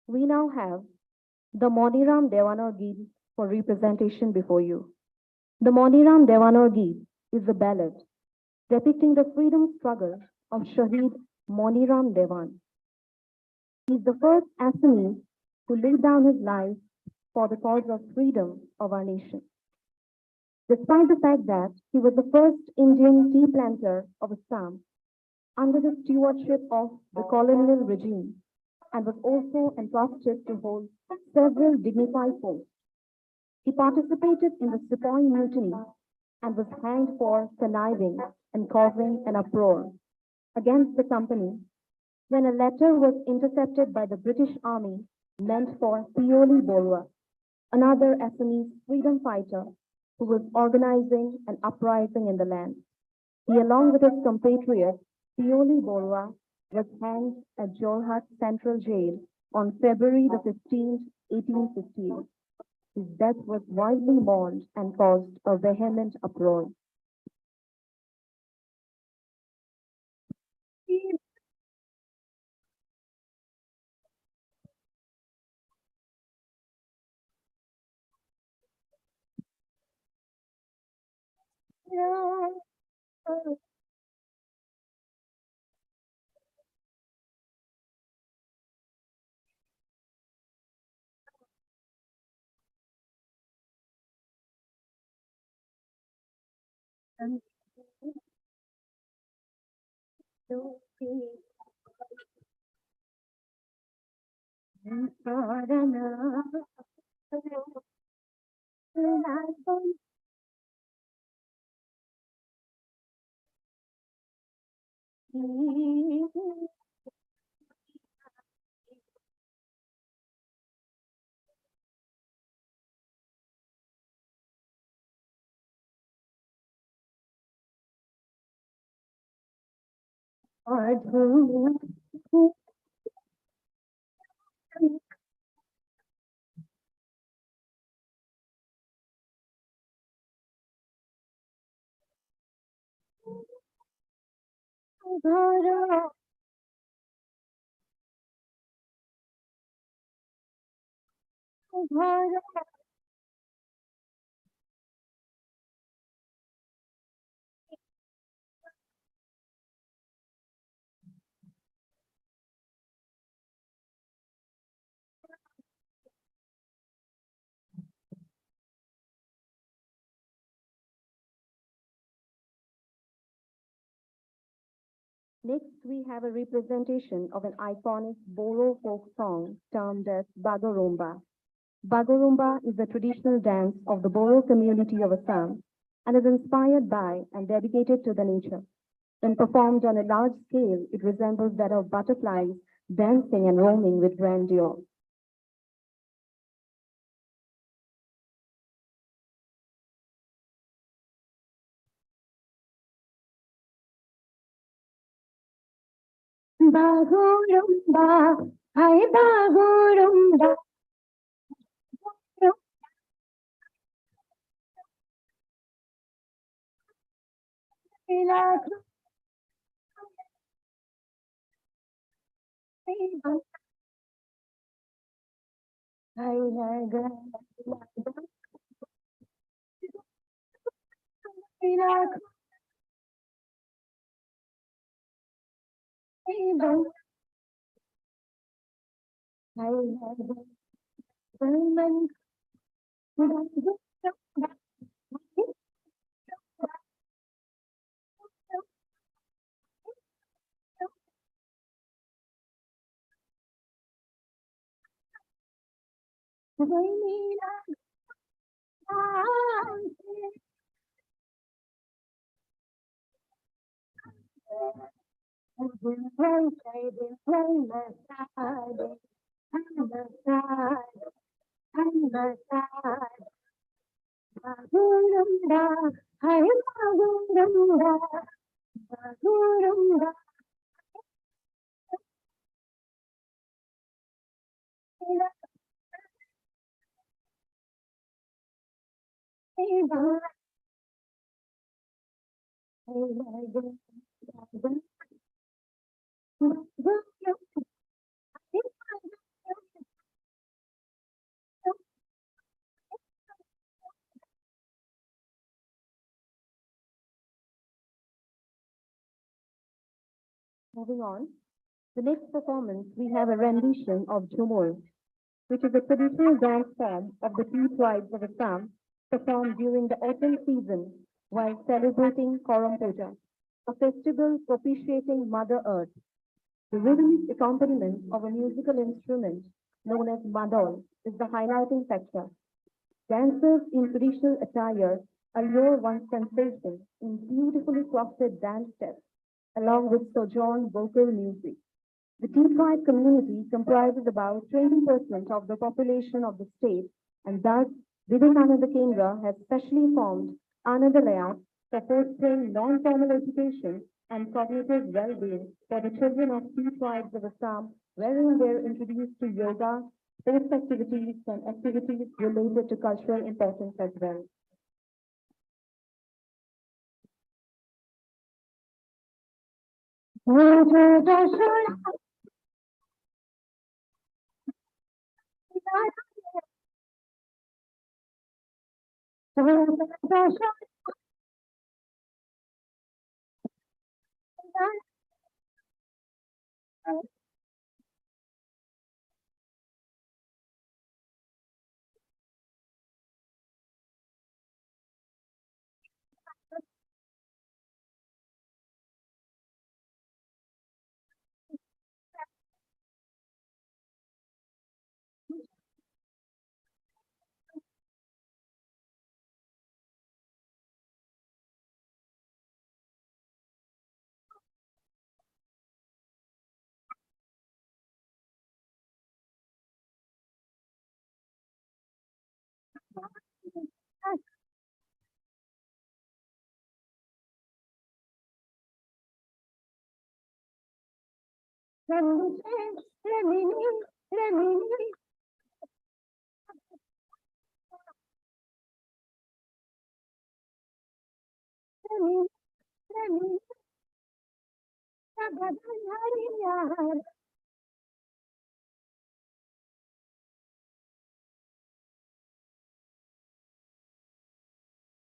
We now have the Moniram Devanur Geet for representation before you. The Moniram Devanur Geet is a ballad depicting the freedom struggle of Shahid Moniram Devan. He is the first Assamese who laid down his life for the cause of freedom of our nation. Despite the fact that he was the first Indian tea planter of Assam under the stewardship of the colonial regime and was also entrusted to hold several dignified posts, he participated in the Sepoy Mutiny and was hanged for conniving and causing an uproar against the company when a letter was intercepted by the British Army meant for Pioli Borua, another Assamese freedom fighter who was organizing an uprising in the land. He, along with his compatriot Pioli Borua, was hanged at Jorhat Central Jail on February the 15th, 1858. His death was widely mourned and caused a vehement uproar. Next, we have a representation of an iconic Boro folk song termed as Bagorumba. Bagorumba is a traditional dance of the Boro community of Assam and is inspired by and dedicated to the nature. When performed on a large scale, it resembles that of butterflies dancing and roaming with grandeur. Bagorumba, hi Bagorumba. Moving on, the next performance, we have a rendition of Jhumur, which is a traditional dance form of the tea tribes of Assam, performed during the autumn season while celebrating Koram Puja, a festival propitiating Mother Earth. The rhythmic accompaniment of a musical instrument known as madol is the highlighting factor. Dancers in traditional attire allure one's sensation in beautifully crafted dance steps, along with sojourn vocal music. The tea tribe community comprises about 20% of the population of the state, and thus Vivekananda Kendra has specially formed Anandalaya for fostering non-formal education and cognitive well-being for the children of tea tribes of Assam, wherein they are introduced to yoga, sports activities, and activities related to cultural importance as well.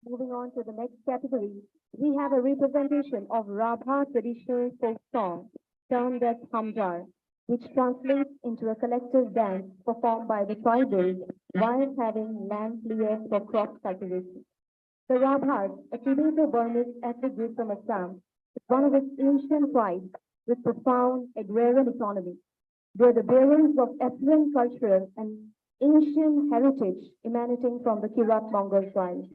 Moving on to the next category, we have a representation of Rabha traditional folk song termed as Hamdar, which translates into a collective dance performed by the tribals while having land cleared for crop cultivation. The Rabhas, a Tibeto-Burmese ethnic group from Assam, is one of its ancient tribes with profound agrarian economy. They are the bearers of affluent cultural and ancient heritage emanating from the Kirat Mongol tribe.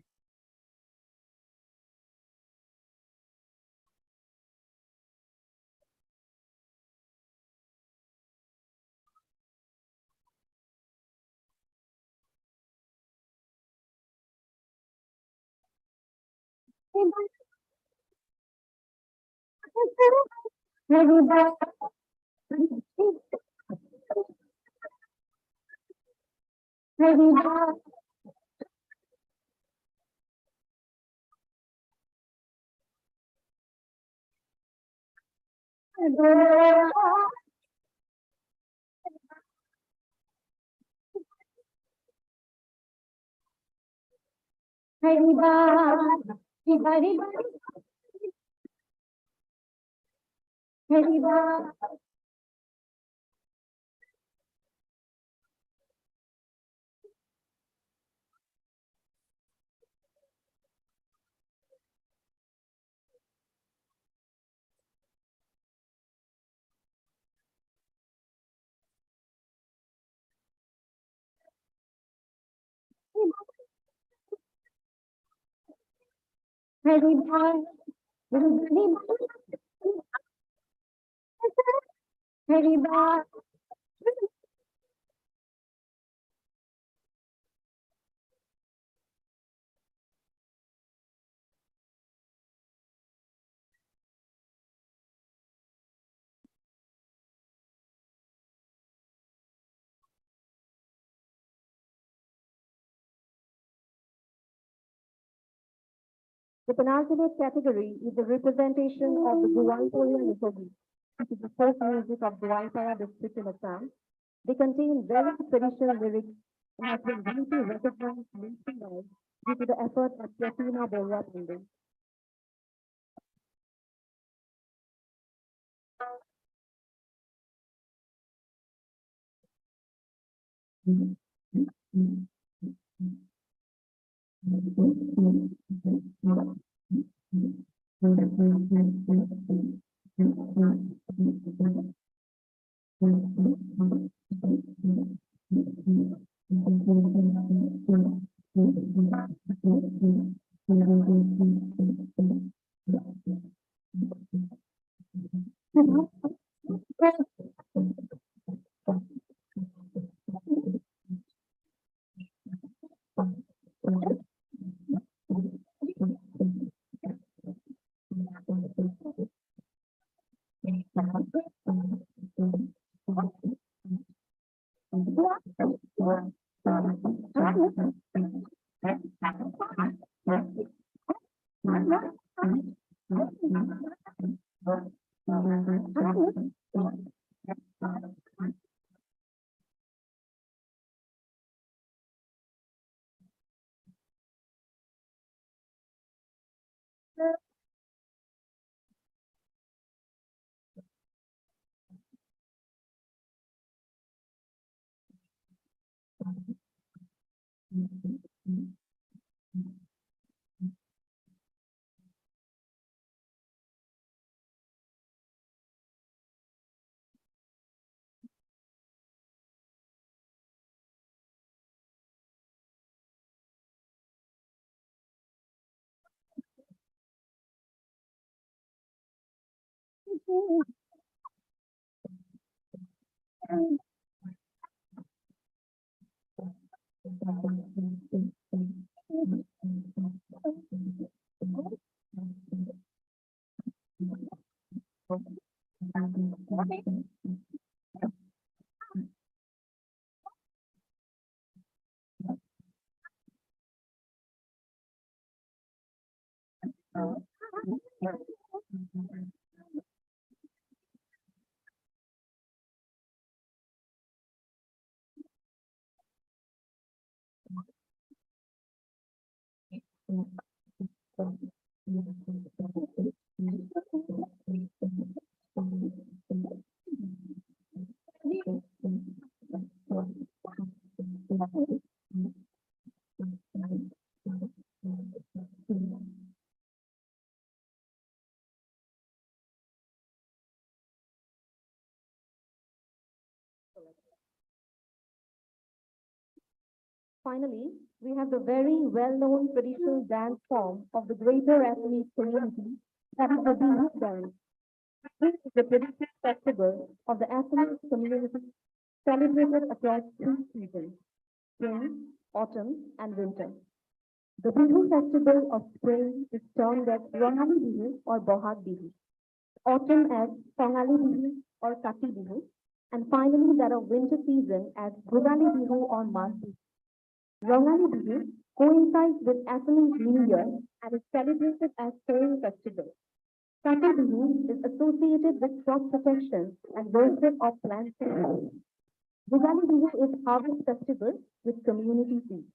The penultimate category is the representation of the Guwaipoya Republic, which is the folk music of Guwaipara district in Assam. They contain very traditional lyrics and have been deeply recognized nationwide due to the effort of Pratima Borwa Pandey. Finally, we have the very well-known traditional dance form of the greater Assamese community, that is the Bihu dance. This is the traditional festival of the Assamese community celebrated across three seasons: spring, autumn, and winter. The Bihu festival of spring is termed as Rangali Bihu or Bohag Bihu, autumn as Tongali Bihu or Kati Bihu, and finally that of winter season as Bhugali Bihu or Mag Bihu. Rangali Bihu coincides with Assamese New Year and is celebrated as Sowing Festival. Kati Bihu is associated with crop protection and worship of plants and animals. Bhugali Bihu is harvest festival with community feast.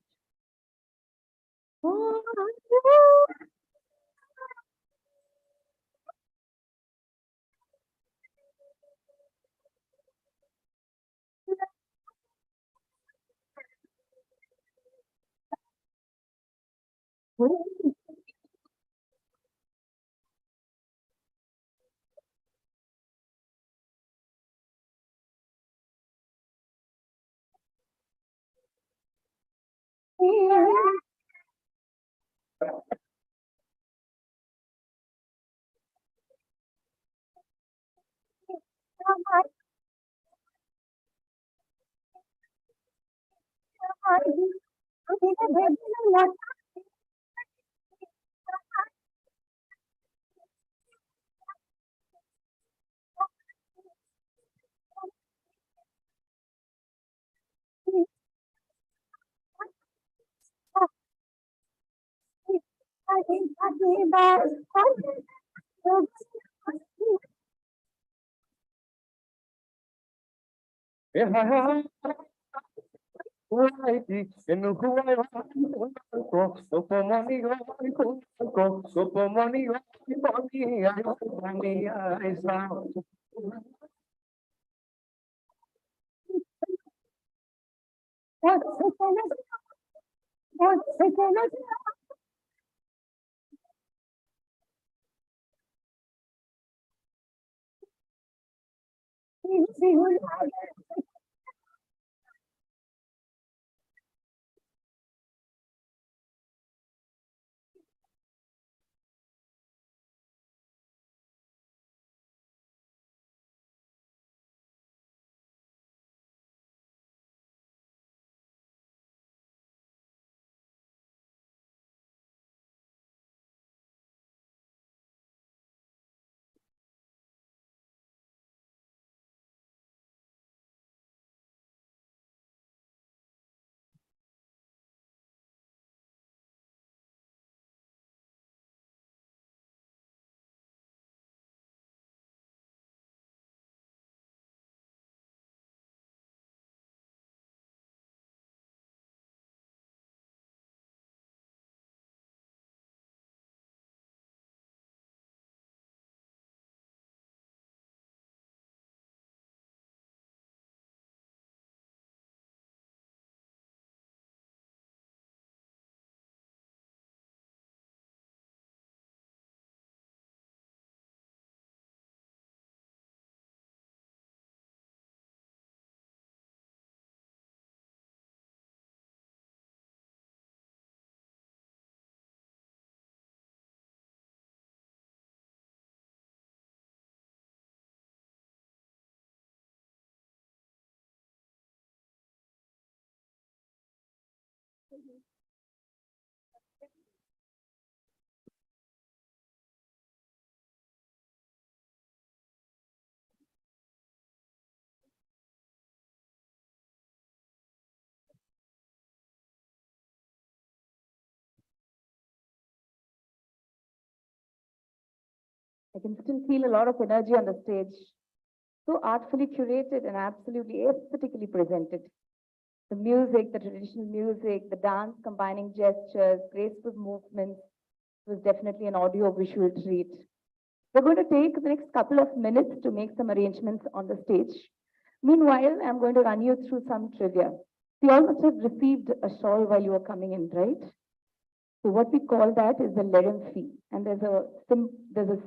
I can still feel a lot of energy on the stage. So artfully curated and absolutely aesthetically presented. The music, the traditional music, the dance combining gestures, graceful movements was definitely an audio-visual treat. We're going to take the next couple of minutes to make some arrangements on the stage. Meanwhile, I'm going to run you through some trivia. You all must have received a shawl while you were coming in, right? So what we call that is the lerim fee, and there's a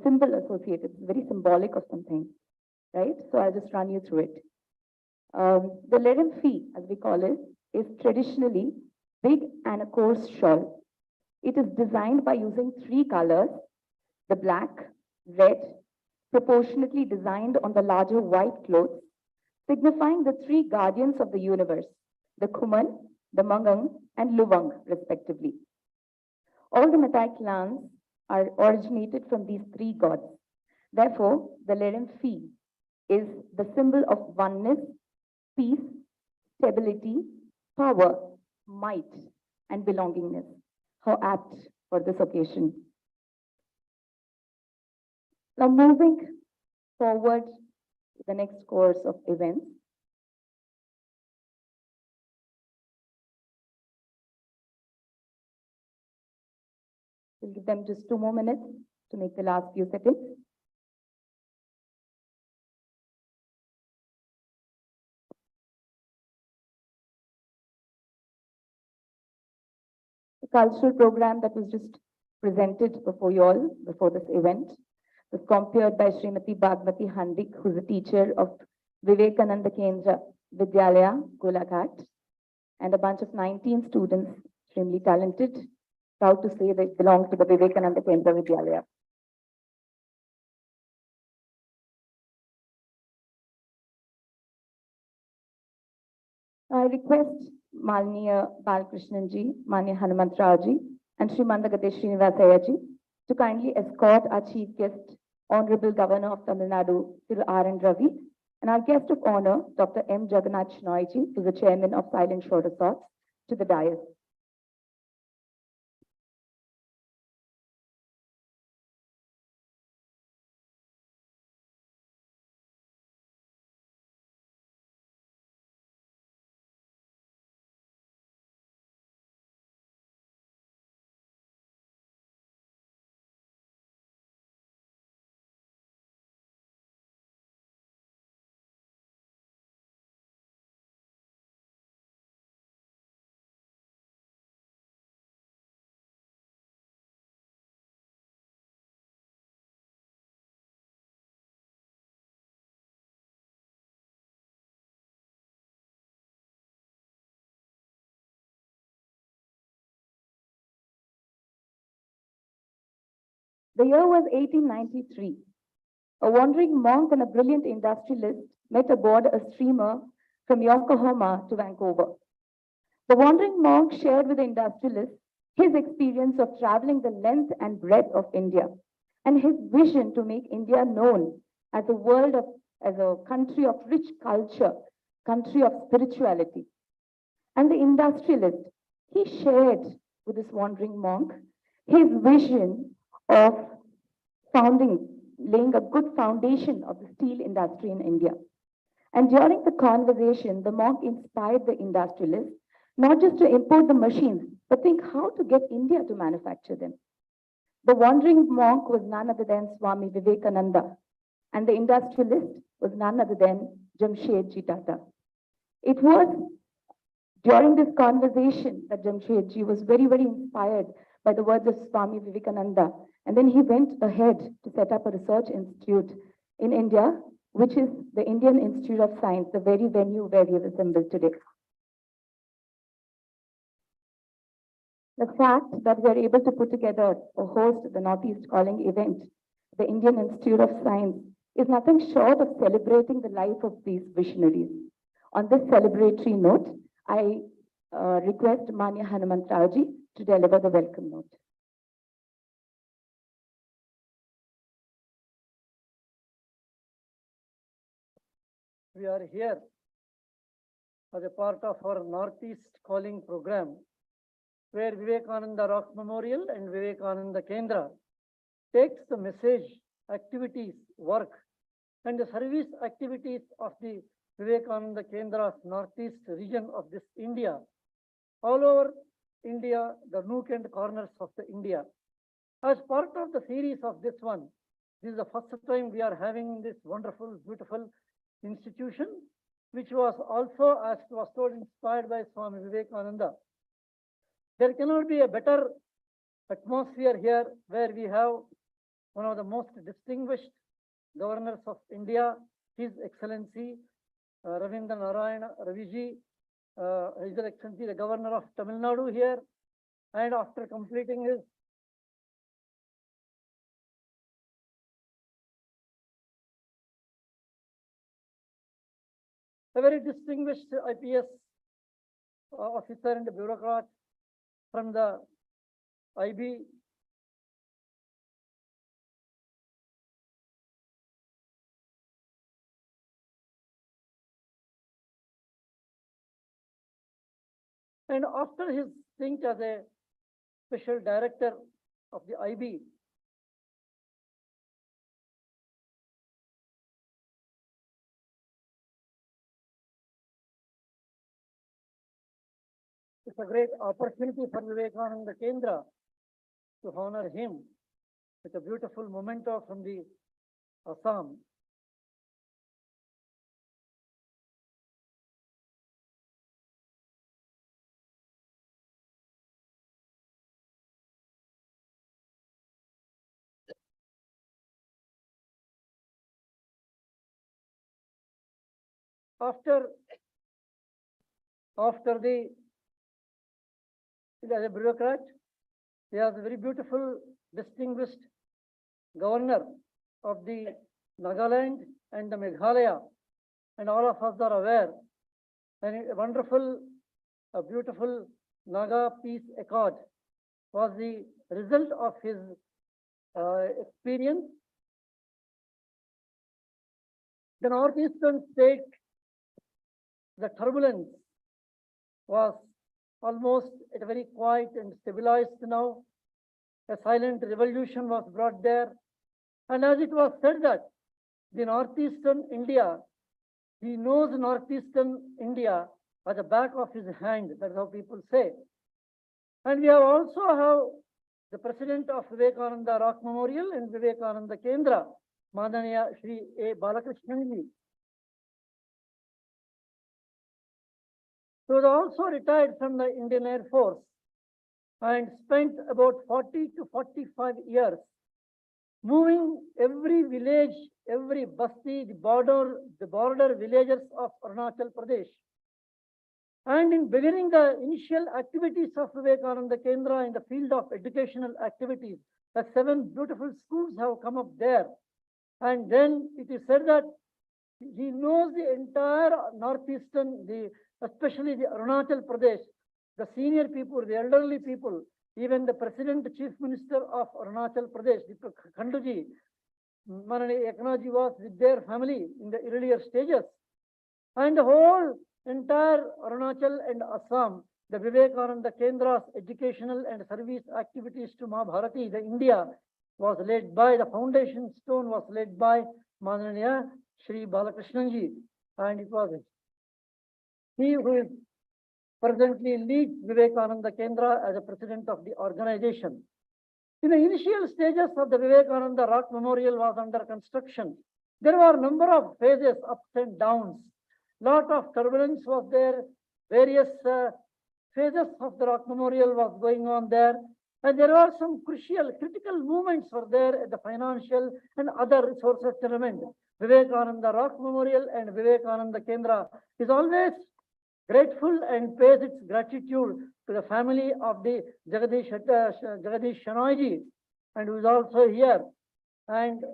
symbol associated, very symbolic of something, right? So I'll just run you through it. The lerim fee, as we call it, is traditionally big and a coarse shawl. It is designed by using three colors, the black, red, proportionately designed on the larger white clothes, signifying the three guardians of the universe, the Kuman, the Mangang, and Luvang, respectively. All the Matai clans are originated from these three gods. Therefore, the lerim fee is the symbol of oneness, peace, stability, power, might, and belongingness. How apt for this occasion. Now, moving forward to the next course of events. We'll give them just 2 more minutes to make the last few settings. The cultural program that was just presented before you all, before this event, was compared by Srimati Bhagmati Handik, who's a teacher of Vivekananda Kendra Vidyalaya, Golaghat, and a bunch of 19 students, extremely talented, proud to say they belong to the Vivekananda Kendra Vidyalaya. I request Malniya Balakrishan ji, Manya Hanumantarao ji, and Shri Mandagadde Srinivasiah ji to kindly escort our chief guest, Honourable Governor of Tamil Nadu, Thiru Ravi, and our guest of honor, Dr. M. Jagannatha Shenoy ji, who is the chairman of Silent Shore Resorts, to the dais. The year was 1893. A wandering monk and a brilliant industrialist met aboard a steamer from Yokohama to Vancouver. The wandering monk shared with the industrialist his experience of traveling the length and breadth of India and his vision to make India known as as a country of rich culture, country of spirituality. And the industrialist, he shared with this wandering monk his vision of laying a good foundation of the steel industry in India. And during the conversation, the monk inspired the industrialist not just to import the machines, but think how to get India to manufacture them. The wandering monk was none other than Swami Vivekananda, and the industrialist was none other than Jamshedji Tata. It was during this conversation that Jamshedji was very, very inspired by the words of Swami Vivekananda. And then he went ahead to set up a research institute in India, which is the Indian Institute of Science, the very venue where we have assembled today. The fact that we are able to put together or host the Northeast Calling event, the Indian Institute of Science, is nothing short of celebrating the life of these visionaries. On this celebratory note, I request Manya Hanumantarao to deliver the welcome note. We are here as a part of our Northeast Calling program, where Vivekananda Rock Memorial and Vivekananda Kendra takes the message, activities, work, and the service activities of the Vivekananda Kendra's Northeast region of this India, all over India, the nook and corners of the India. As part of the series of this one, this is the first time we are having this wonderful, beautiful institution, which was also, as was told, inspired by Swami Vivekananda. There cannot be a better atmosphere here, where we have one of the most distinguished governors of India, His Excellency Ravindra Narayana Raviji, His Excellency the Governor of Tamil Nadu here, and after completing his a very distinguished IPS officer and bureaucrat from the IB. And after his stint as a special director of the IB, it's a great opportunity for Vivekananda Kendra to honor him with a beautiful memento from the Assam. After as a bureaucrat, he was a very beautiful, distinguished governor of the Nagaland and the Meghalaya, and all of us are aware. And a wonderful, a beautiful Naga Peace Accord was the result of his experience. The northeastern state, the turbulence was almost at a very quiet and stabilized now. A silent revolution was brought there. And as it was said that the northeastern India, he knows northeastern India at the back of his hand. That's how people say. And we have also have the president of Vivekananda Rock Memorial and Vivekananda Kendra, Madaniya Shri A. Balakrishan. He was also retired from the Indian Air Force and spent about 40 to 45 years moving every village, every basti, the border villages of Arunachal Pradesh. And in beginning the initial activities of Vivekananda Kendra in the field of educational activities, The 7 beautiful schools have come up there. And then it is said that he knows the entire northeastern, especially the Arunachal Pradesh, the senior people, the elderly people, even the President, the Chief Minister of Arunachal Pradesh, the Khanduji, Manani Eknaji was with their family in the earlier stages. And the whole entire Arunachal and Assam, the Vivekananda Kendra's educational and service activities to Ma Bharati, the India, was led by, the foundation stone was led by Mananiya Shri Balakrishanji, and it was he who is presently leads Vivekananda Kendra as a president of the organization. In the initial stages of the Vivekananda Rock Memorial was under construction. There were a number of phases, ups and downs. Lot of turbulence was there. Various phases of the Rock Memorial was going on there. And there were some critical movements were there at the financial and other resources element. Vivekananda Rock Memorial and Vivekananda Kendra is always grateful and pays its gratitude to the family of the Jagadish Shenoy, and who is also here. And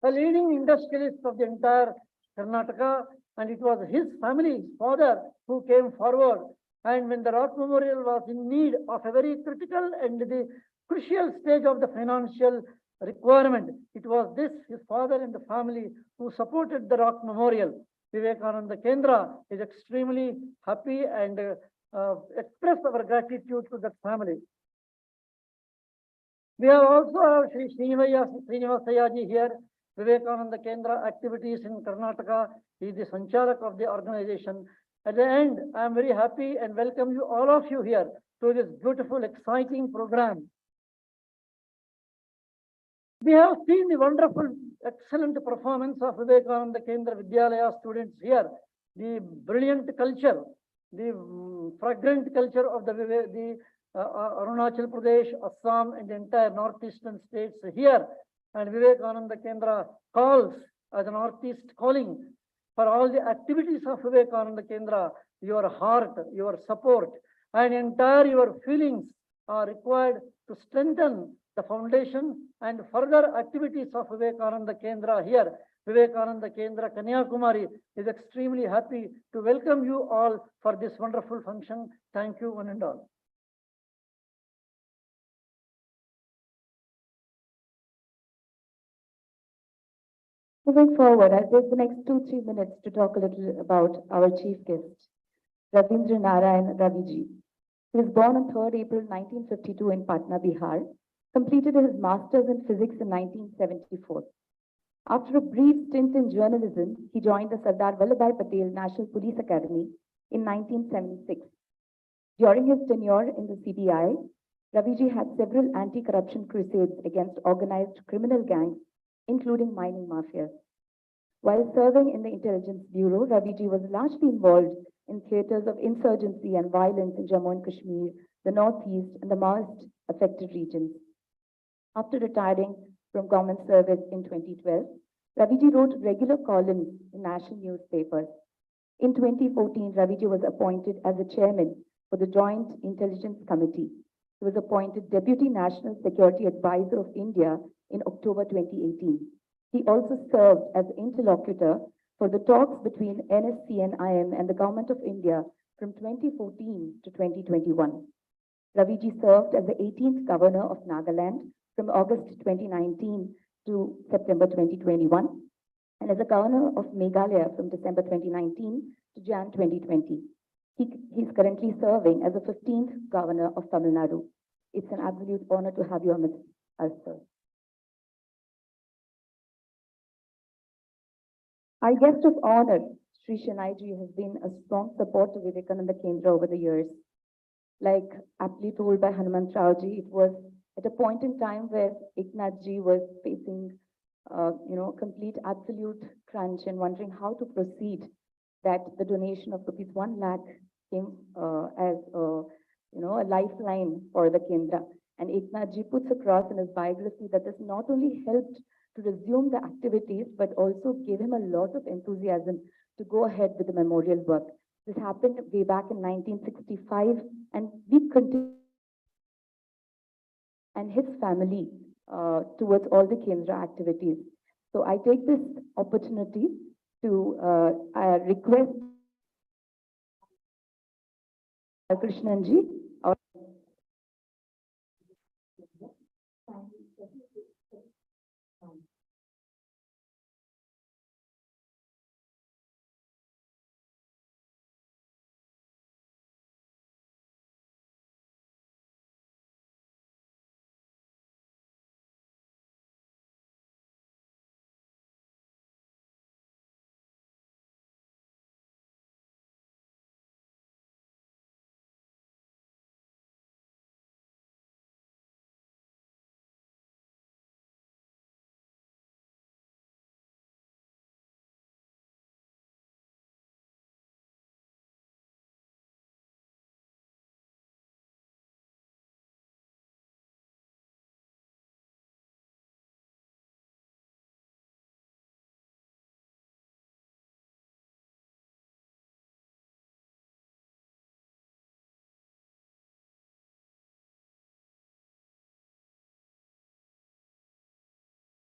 a leading industrialist of the entire Karnataka, and it was his family, his father, who came forward. And when the Rock Memorial was in need of a very critical and the crucial stage of the financial requirement, it was this, his father and the family, who supported the Rock Memorial. Vivekananda Kendra is extremely happy and express our gratitude to that family. We have also Shri Srinivasiah here. Vivekananda Kendra activities in Karnataka. He is the Sanchalak of the organization. At the end, I am very happy and welcome you, all of you here, to this beautiful, exciting program. We have seen the wonderful, excellent performance of Vivekananda Kendra Vidyalaya students here. The brilliant culture, the fragrant culture of the Arunachal Pradesh, Assam, and the entire northeastern states here. And Vivekananda Kendra calls as a northeast calling for all the activities of Vivekananda Kendra. Your heart, your support, and entire your feelings are required to strengthen the foundation and further activities of Vivekananda Kendra here. Vivekananda Kendra Kanyakumari is extremely happy to welcome you all for this wonderful function. Thank you, one and all. Moving forward, I'll take the next 2-3 minutes to talk a little about our chief guest, Ravindra Narayan Raviji. He was born on 3rd April 1952 in Patna, Bihar, completed his master's in physics in 1974. After a brief stint in journalism, he joined the Sardar Vallabhbhai Patel National Police Academy in 1976. During his tenure in the CBI, Raviji had several anti-corruption crusades against organized criminal gangs, including mining mafias. While serving in the Intelligence Bureau, Raviji was largely involved in theaters of insurgency and violence in Jammu and Kashmir, the Northeast, and the Maoist-affected regions. After retiring from government service in 2012, Raviji wrote regular columns in national newspapers. In 2014, Raviji was appointed as the chairman for the Joint Intelligence Committee. He was appointed Deputy National Security Advisor of India in October 2018. He also served as interlocutor for the talks between NSCN-IM and the Government of India from 2014 to 2021. Raviji served as the 18th Governor of Nagaland from August 2019 to September 2021, and as the Governor of Meghalaya from December 2019 to Jan 2020. He's currently serving as the 15th Governor of Tamil Nadu. It's an absolute honor to have you amidst us, sir. Our guest of honor, Shri Shenoy has been a strong support to Vivekananda Kendra over the years. Like aptly told by Hanumantarao, it was at a point in time where Eknathji was facing, complete absolute crunch and wondering how to proceed, that the donation of ₹1 lakh came as a lifeline for the Kendra. And Eknathji puts across in his biography that this not only helped to resume the activities, but also gave him a lot of enthusiasm to go ahead with the memorial work. This happened way back in 1965, and we continue and his family towards all the Kendra activities. So I take this opportunity to request Balakrishan ji, our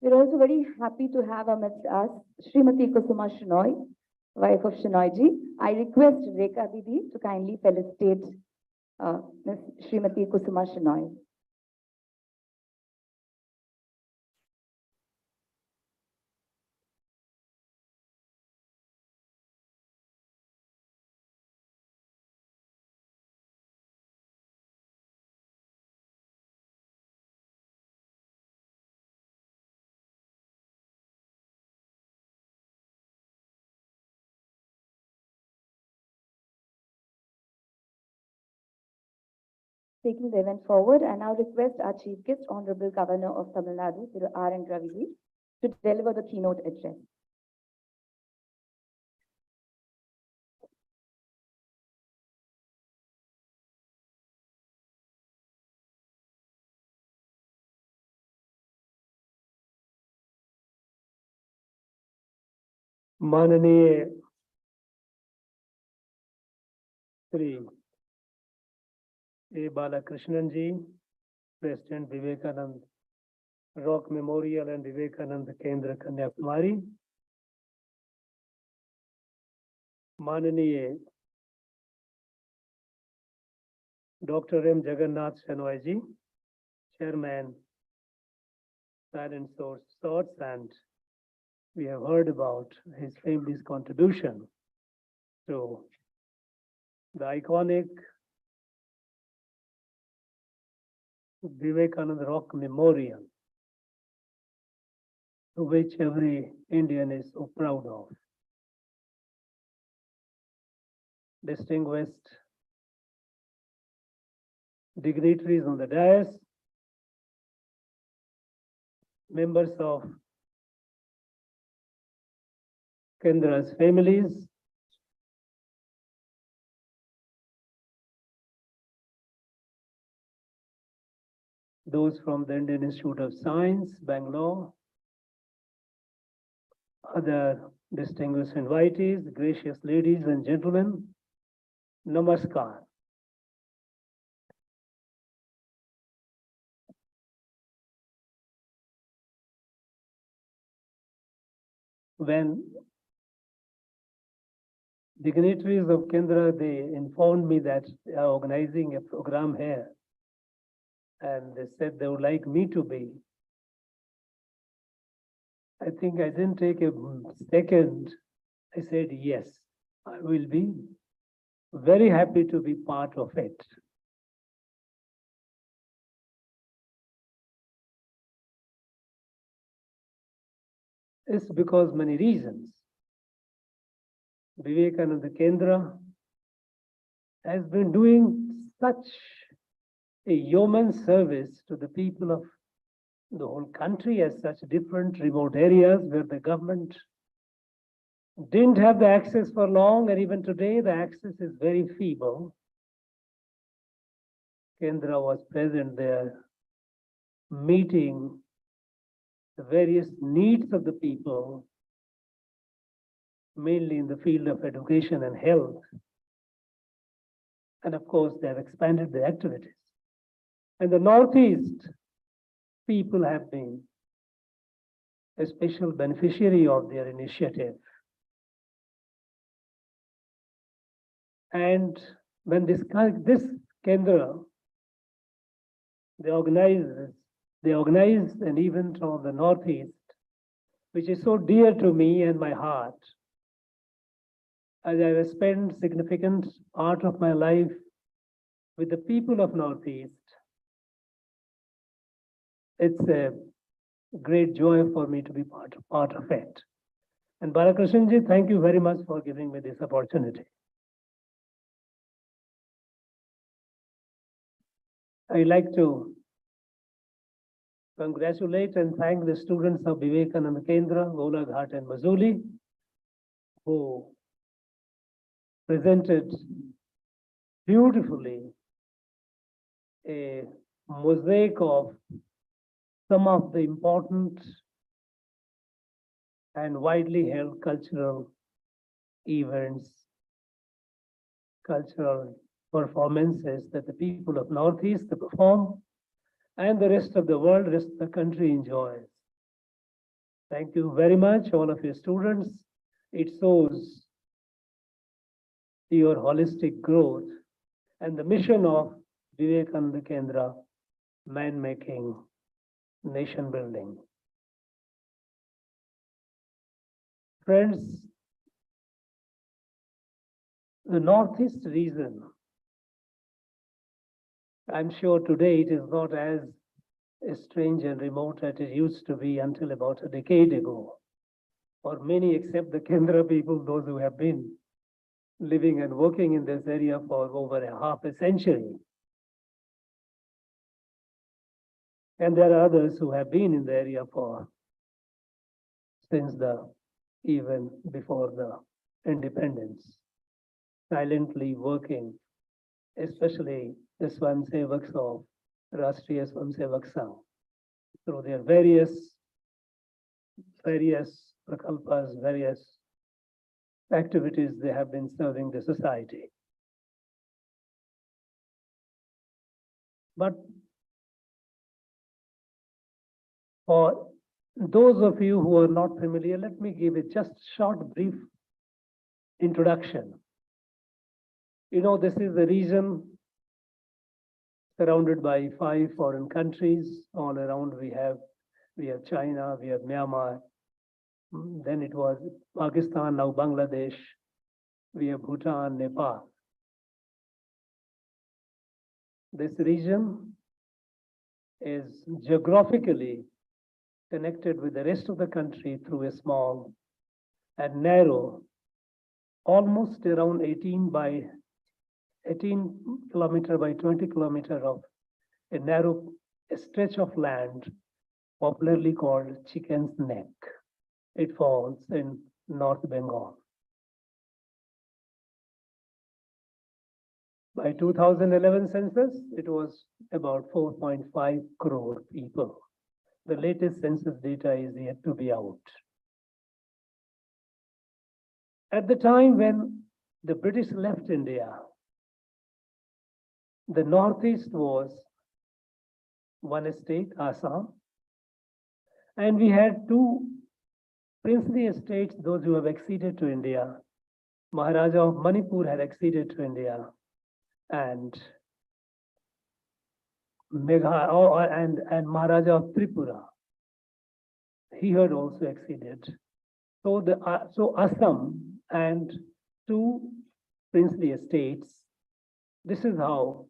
we're also very happy to have amidst us Srimati Kusuma Shenoy, wife of Shenoy ji. I request Rekha Didi to kindly felicitate Ms. Srimati Kusuma Shenoy. Taking the event forward, I now request our Chief Guest, Honourable Governor of Tamil Nadu, Thiru Ravi, to deliver the keynote address. माननीय Shri A. Balakrishan ji, President Vivekananda Rock Memorial and Vivekananda Kendra, Kanyakumari. माननीय Dr. M. Jagannatha Shenoy ji, Chairman, Silent Source Thoughts, and we have heard about his family's contribution to the iconic Vivekananda Rock Memorial, to which every Indian is so proud of. Distinguished dignitaries on the dais, members of Kendra's families, those from the Indian Institute of Science, Bangalore, other distinguished invitees, gracious ladies and gentlemen, namaskar. When dignitaries of Kendra, they informed me that they are organizing a program here, and they said they would like me to be. I think I didn't take a second. I said, yes, I will be very happy to be part of it. It's because many reasons. Vivekananda Kendra has been doing such a yeoman service to the people of the whole country, as such different remote areas where the government didn't have the access for long, and even today the access is very feeble. Kendra was present there, meeting the various needs of the people, mainly in the field of education and health. And of course, they have expanded their activities. And the Northeast people have been a special beneficiary of their initiative. And when this Kendra, they organized an event on the Northeast, which is so dear to me and my heart, as I have spent significant part of my life with the people of Northeast. It's a great joy for me to be part of it. And Balakrishan, thank you very much for giving me this opportunity. I'd like to congratulate and thank the students of Vivekananda Kendra, Golaghat and Mazuli, who presented beautifully a mosaic of some of the important and widely held cultural events, cultural performances that the people of Northeast perform and the rest of the world, rest of the country enjoys. Thank you very much, all of your students. It shows your holistic growth and the mission of Vivekananda Kendra, man-making, nation building. Friends, the Northeast region, I'm sure today it is not as strange and remote as it used to be until about a decade ago. For many, except the Kendra people, those who have been living and working in this area for over half a century. And there are others who have been in the area since even before the independence, silently working, especially the Swayamsevaks of Rashtriya Swayamsevak Sangh, through their various prakalpas, various activities they have been serving the society. But for those of you who are not familiar, let me give a just short, brief introduction. You know, this is a region surrounded by 5 foreign countries. All around we have China, we have Myanmar, then it was Pakistan, now Bangladesh, we have Bhutan, Nepal. This region is geographically connected with the rest of the country through a small and narrow, almost around 18 kilometer by 20 kilometer of a narrow stretch of land, popularly called Chicken's Neck. It falls in North Bengal. By 2011 census, it was about 4.5 crore people. The latest census data is yet to be out. At the time when the British left India, the Northeast was one state, Assam, and we had 2 princely estates, those who have acceded to India. Maharaja of Manipur had acceded to India, and Maharaja of Tripura, he had also acceded. So Assam and 2 princely estates, this is how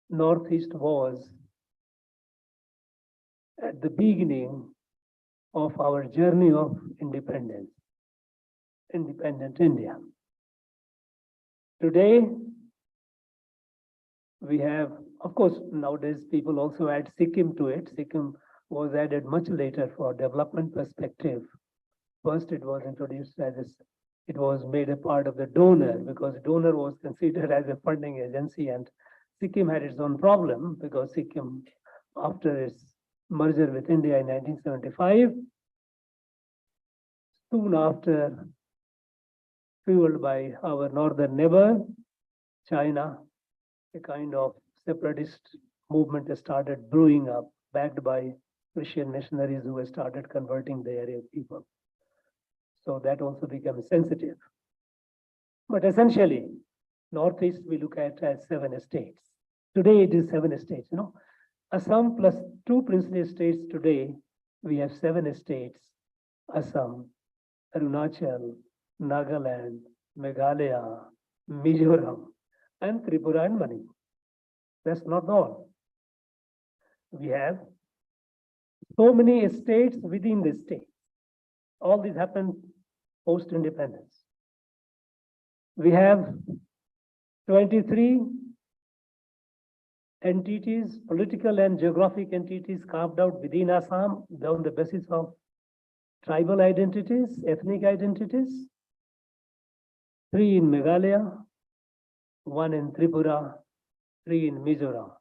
Northeast was at the beginning of our journey of independent India. Today, we have, of course, nowadays people also add Sikkim to it. Sikkim was added much later for development perspective. First, it was introduced it was made a part of the donor, because donor was considered as a funding agency, and Sikkim had its own problem because Sikkim, after its merger with India in 1975, soon after, fueled by our northern neighbor, China, a kind of separatist movement has started brewing up, backed by Christian missionaries who have started converting the area people. So that also becomes sensitive. But essentially, Northeast we look at as 7 states. Today it is 7 states, Assam plus 2 princely states today, we have 7 states. Assam, Arunachal, Nagaland, Meghalaya, Mizoram, and Tripura and Manipur. That's not all. We have so many states within the state. All this happened post-independence. We have 23 entities, political and geographic entities carved out within Assam on the basis of tribal identities, ethnic identities. 3 in Meghalaya, 1 in Tripura, 3 in Mizoram.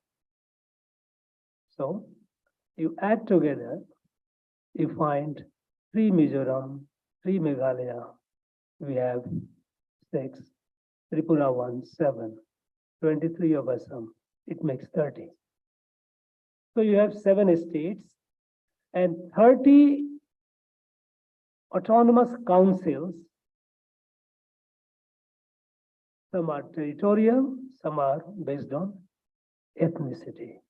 So you add together, you find 3 Mizoram, 3 Meghalaya, we have 6, Tripura 1, 7, 23 of Assam, it makes 30. So you have 7 states and 30 autonomous councils. Some are territorial, some are based on ethnicity.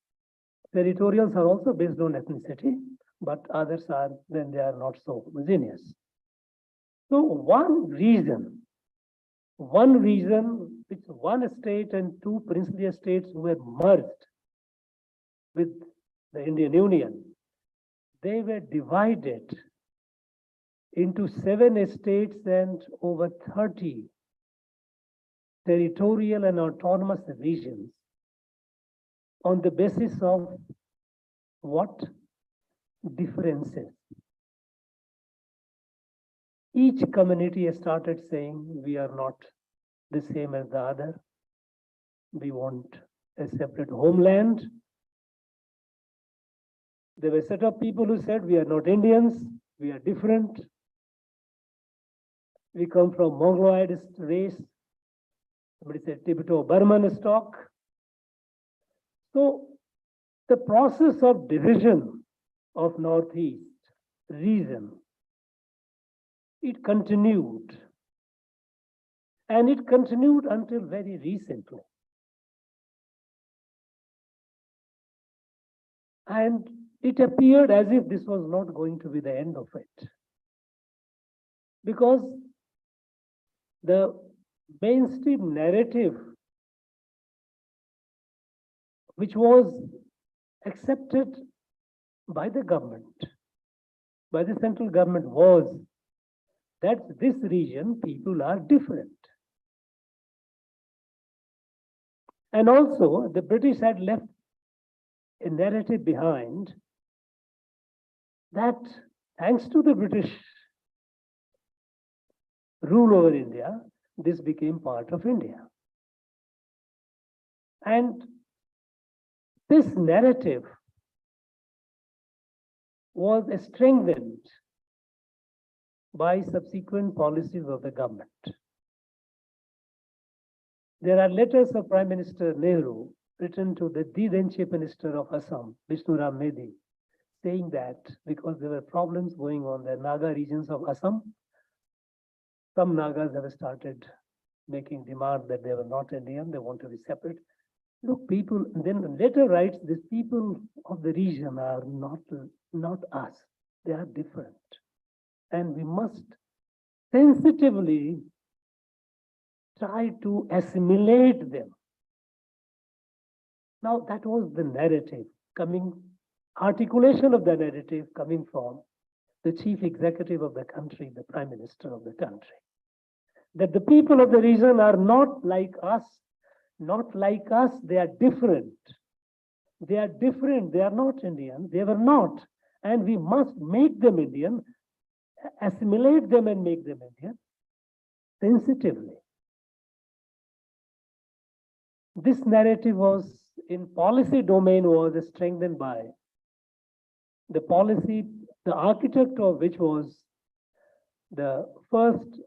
Territorials are also based on ethnicity, but others are, then they are not so homogeneous. So one reason which 1 state and 2 princely states were merged with the Indian Union, they were divided into 7 states and over 30 territorial and autonomous regions on the basis of what? Differences. Each community has started saying we are not the same as the other. We want a separate homeland. There were a set of people who said we are not Indians, we are different. We come from Mongoloid race. Somebody said Tibeto-Burman stock. So the process of division of Northeast region, it continued. And it continued until very recently. And it appeared as if this was not going to be the end of it. Because the mainstream narrative, which was accepted by the government, by the central government, was that this region people are different. And also the British had left a narrative behind that thanks to the British rule over India, this became part of India. And this narrative was strengthened by subsequent policies of the government. There are letters of Prime Minister Nehru written to the then Chief Minister of Assam, Vishnuram Medi, saying that because there were problems going on in the Naga regions of Assam, some Nagas have started making demand that they were not Indian, they want to be separate. Look, people, and then the letter writes, these people of the region are not us, they are different. And we must sensitively try to assimilate them. Now that was the narrative articulation of the narrative coming from the chief executive of the country, the prime minister of the country. That the people of the region are not like us, they are different. They are different, they are not Indian, they were not. And we must make them Indian, assimilate them and make them Indian sensitively. This narrative was in policy domain was strengthened by the policy, the architect of which was the first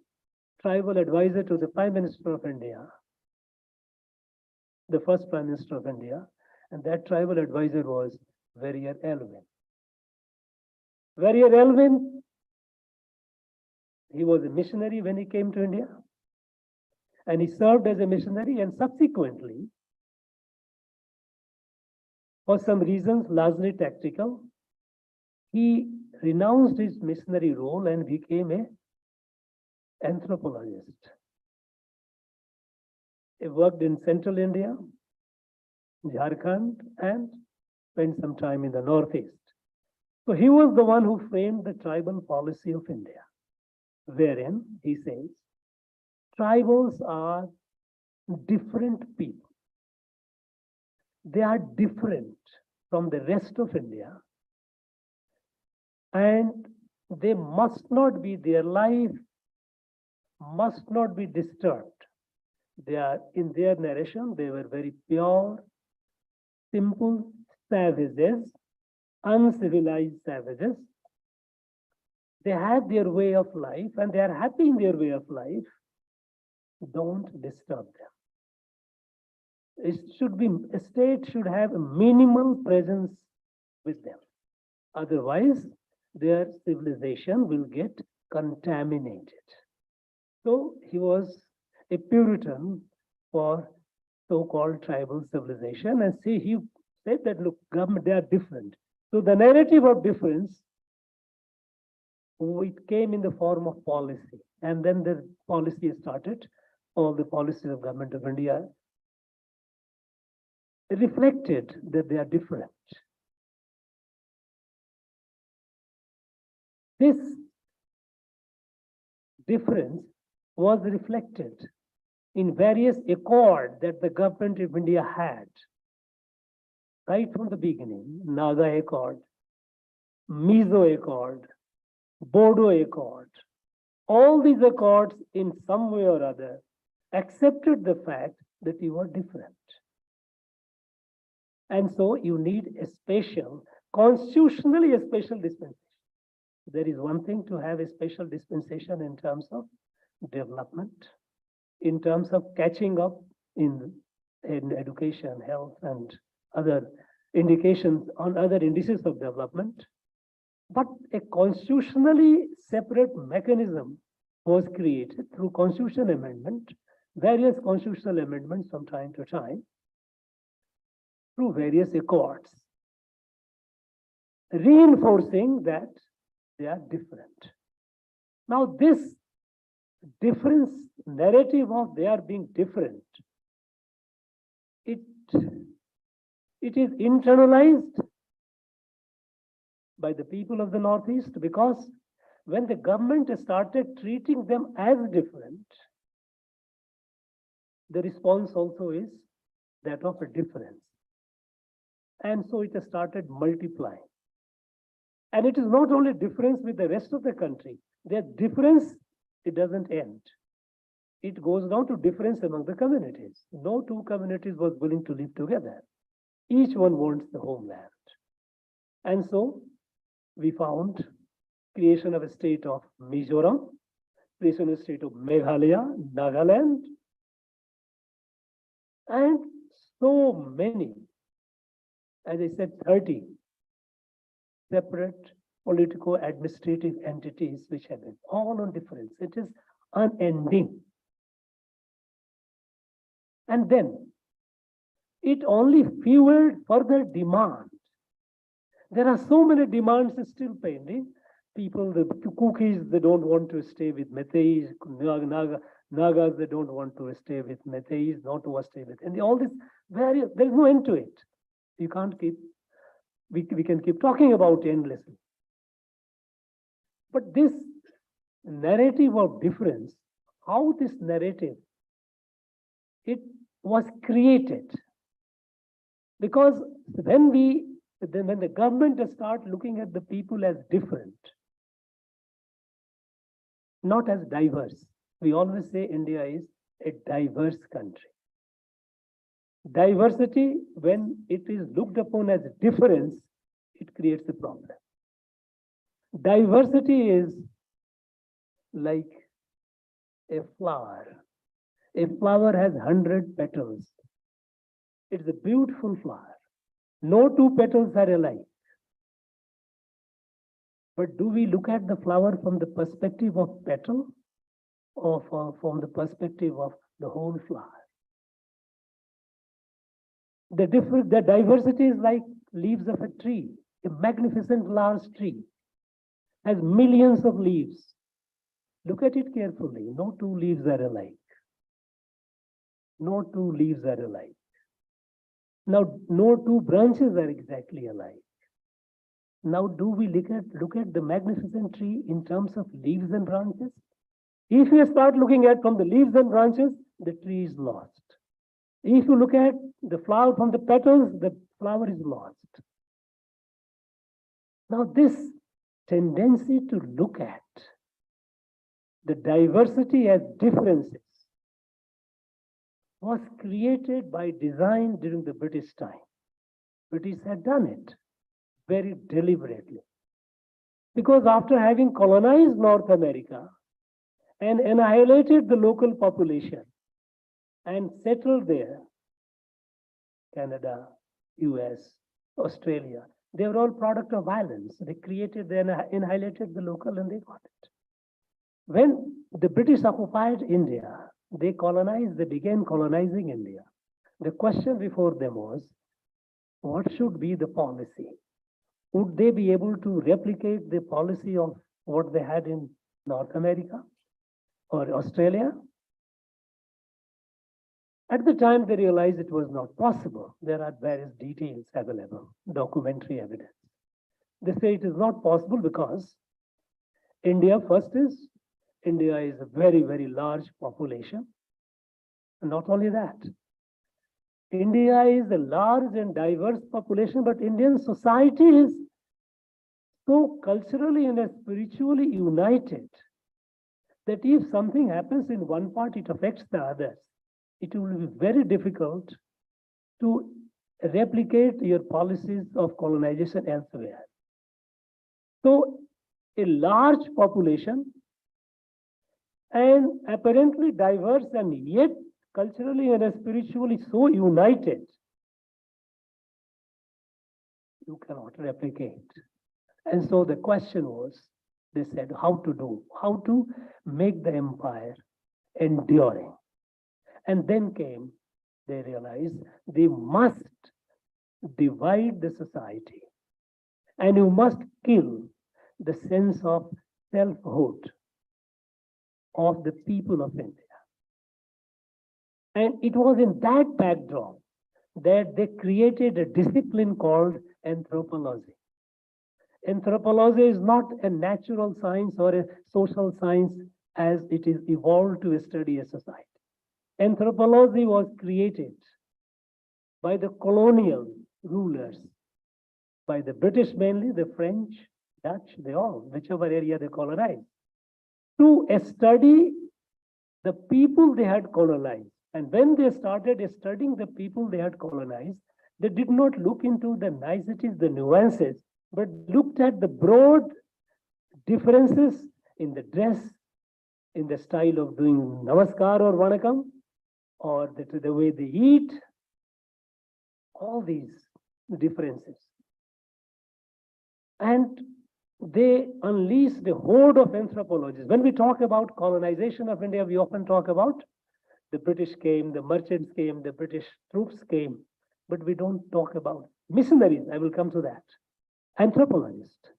tribal advisor to the Prime Minister of India, the first Prime Minister of India, and that tribal advisor was Warrior Elwin. Warrior Elwin, he was a missionary when he came to India, and he served as a missionary, and subsequently, for some reasons largely tactical, he renounced his missionary role and became an anthropologist. He worked in central India, Jharkhand, and spent some time in the northeast. So he was the one who framed the tribal policy of India, wherein he says, tribals are different people. They are different from the rest of India, and they must not be, their life must not be disturbed. They are, in their narration, they were very pure, simple savages, uncivilized savages. They have their way of life and they are happy in their way of life. Don't disturb them. It should be, a state should have a minimal presence with them. Otherwise, their civilization will get contaminated. So he was a Puritan for so-called tribal civilization, and see, he said that, look, government, they are different. So the narrative of difference, it came in the form of policy, and then the policy started. All the policies of Government of India reflected that they are different. This difference was reflected in various accords that the Government of India had right from the beginning. Naga Accord, Mizo Accord, Bodo Accord. All these accords in some way or other accepted the fact that you are different. And so you need a special, constitutionally a special dispensation. There is one thing to have a special dispensation in terms of development, in terms of catching up in education, health, and other indications on other indices of development. But a constitutionally separate mechanism was created through constitution amendment, various constitutional amendments from time to time, through various accords, reinforcing that they are different. Now, this difference narrative of they are being different, it is internalized by the people of the Northeast, because when the government started treating them as different, the response also is that of a difference. And so it has started multiplying. And it is not only difference with the rest of the country. Their difference, it doesn't end. It goes down to difference among the communities. No two communities was willing to live together. Each one wants the homeland. And so we found creation of a state of Mizoram, creation of a state of Meghalaya, Nagaland, and so many, as I said, 30 separate politico-administrative entities which have been all on difference. It is unending. And then it only fueled further demand. There are so many demands still pending. People, the Kukis, they don't want to stay with Meiteis, Nagas, they don't want to stay with Meiteis, not to stay with, and all this various, there's no end to it. You can't keep, we can keep talking about endlessly. But this narrative of difference, how this narrative, it was created. Because when the government start looking at the people as different, not as diverse. We always say India is a diverse country. Diversity, when it is looked upon as difference, it creates a problem. Diversity is like a flower. A flower has 100 petals. It's a beautiful flower. No two petals are alike. But do we look at the flower from the perspective of petal or from the perspective of the whole flower? The diversity is like leaves of a tree. A magnificent large tree has millions of leaves. Look at it carefully. No two leaves are alike. No two leaves are alike. Now, no two branches are exactly alike. Now, do we look at the magnificent tree in terms of leaves and branches? If you start looking at from the leaves and branches, the tree is lost. If you look at the flower from the petals, the flower is lost. Now, this tendency to look at the diversity as differences was created by design during the British time. British had done it very deliberately. Because after having colonized North America and annihilated the local population and settled there, Canada, US, Australia, they were all product of violence. They annihilated the local and they got it. When the British occupied India, they began colonizing India. The question before them was, what should be the policy? Would they be able to replicate the policy of what they had in North America or Australia? At the time, they realized it was not possible. There are various details available, documentary evidence. They say it is not possible because India is a very, very large population. And not only that, India is a large and diverse population, but Indian society is so culturally and spiritually united that if something happens in one part, it affects the others. It will be very difficult to replicate your policies of colonization elsewhere. So a large population and apparently diverse and yet culturally and spiritually so united, you cannot replicate. And so the question was, they said, how to make the empire enduring. And then they realized they must divide the society and you must kill the sense of selfhood of the people of India. And it was in that backdrop that they created a discipline called anthropology. Anthropology is not a natural science or a social science as it is evolved to study a society. Anthropology was created by the colonial rulers, by the British mainly, the French, Dutch, they all, whichever area they colonized, to study the people they had colonized. And when they started studying the people they had colonized, they did not look into the niceties, the nuances, but looked at the broad differences in the dress, in the style of doing namaskar or vanakam, or the way they eat, all these differences. And they unleashed a horde of anthropologists. When we talk about colonization of India, we often talk about the British came, the merchants came, the British troops came, but we don't talk about missionaries. I will come to that. Anthropologists.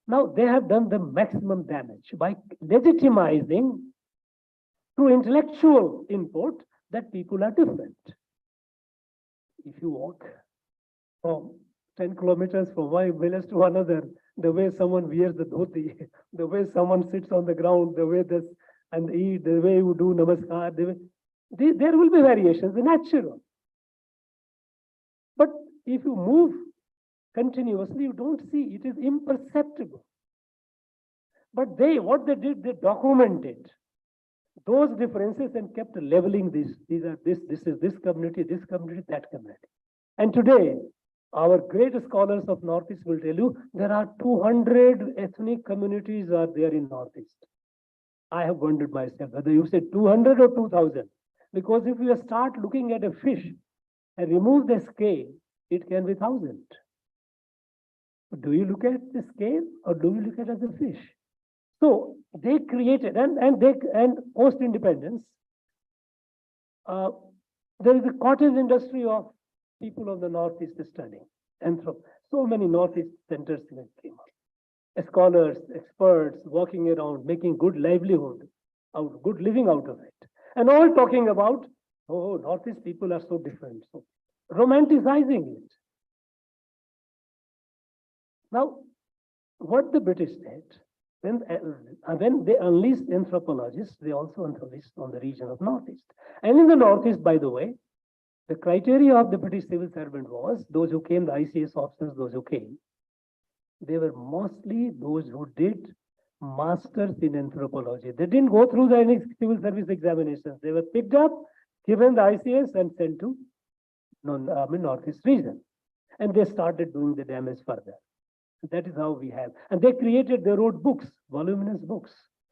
Now, they have done the maximum damage by legitimizing through intellectual input that people are different. If you walk from 10 kilometers from one village to another, the way someone wears the dhoti, the way someone sits on the ground, the way this and eat, the way you do namaskar, there will be variations, natural. But if you move continuously, you don't see, it is imperceptible. But what they did, they documented those differences and kept leveling this. This is this community, that community. And today, our great scholars of Northeast will tell you, there are 200 ethnic communities are there in Northeast. I have wondered myself whether you said 200 or 2000. Because if you start looking at a fish and remove the scale, it can be 1,000. Do you look at the scale or do you look at it as a fish? So they created, and post-independence, there is a cottage industry of people of the Northeast studying. And so many Northeast centers came up. Scholars, experts walking around, making good livelihood, good living out of it. And all talking about, oh, Northeast people are so different. So romanticizing it. Now, what the British did, when they unleashed anthropologists, they also unleashed on the region of Northeast. And in the Northeast, by the way, the criteria of the British civil servant was those who came, the ICS officers, those who came, they were mostly those who did masters in anthropology. They didn't go through any civil service examinations. They were picked up, given the ICS and sent to Northeast region. And they started doing the damage further. That is how we have. And they wrote books, voluminous books,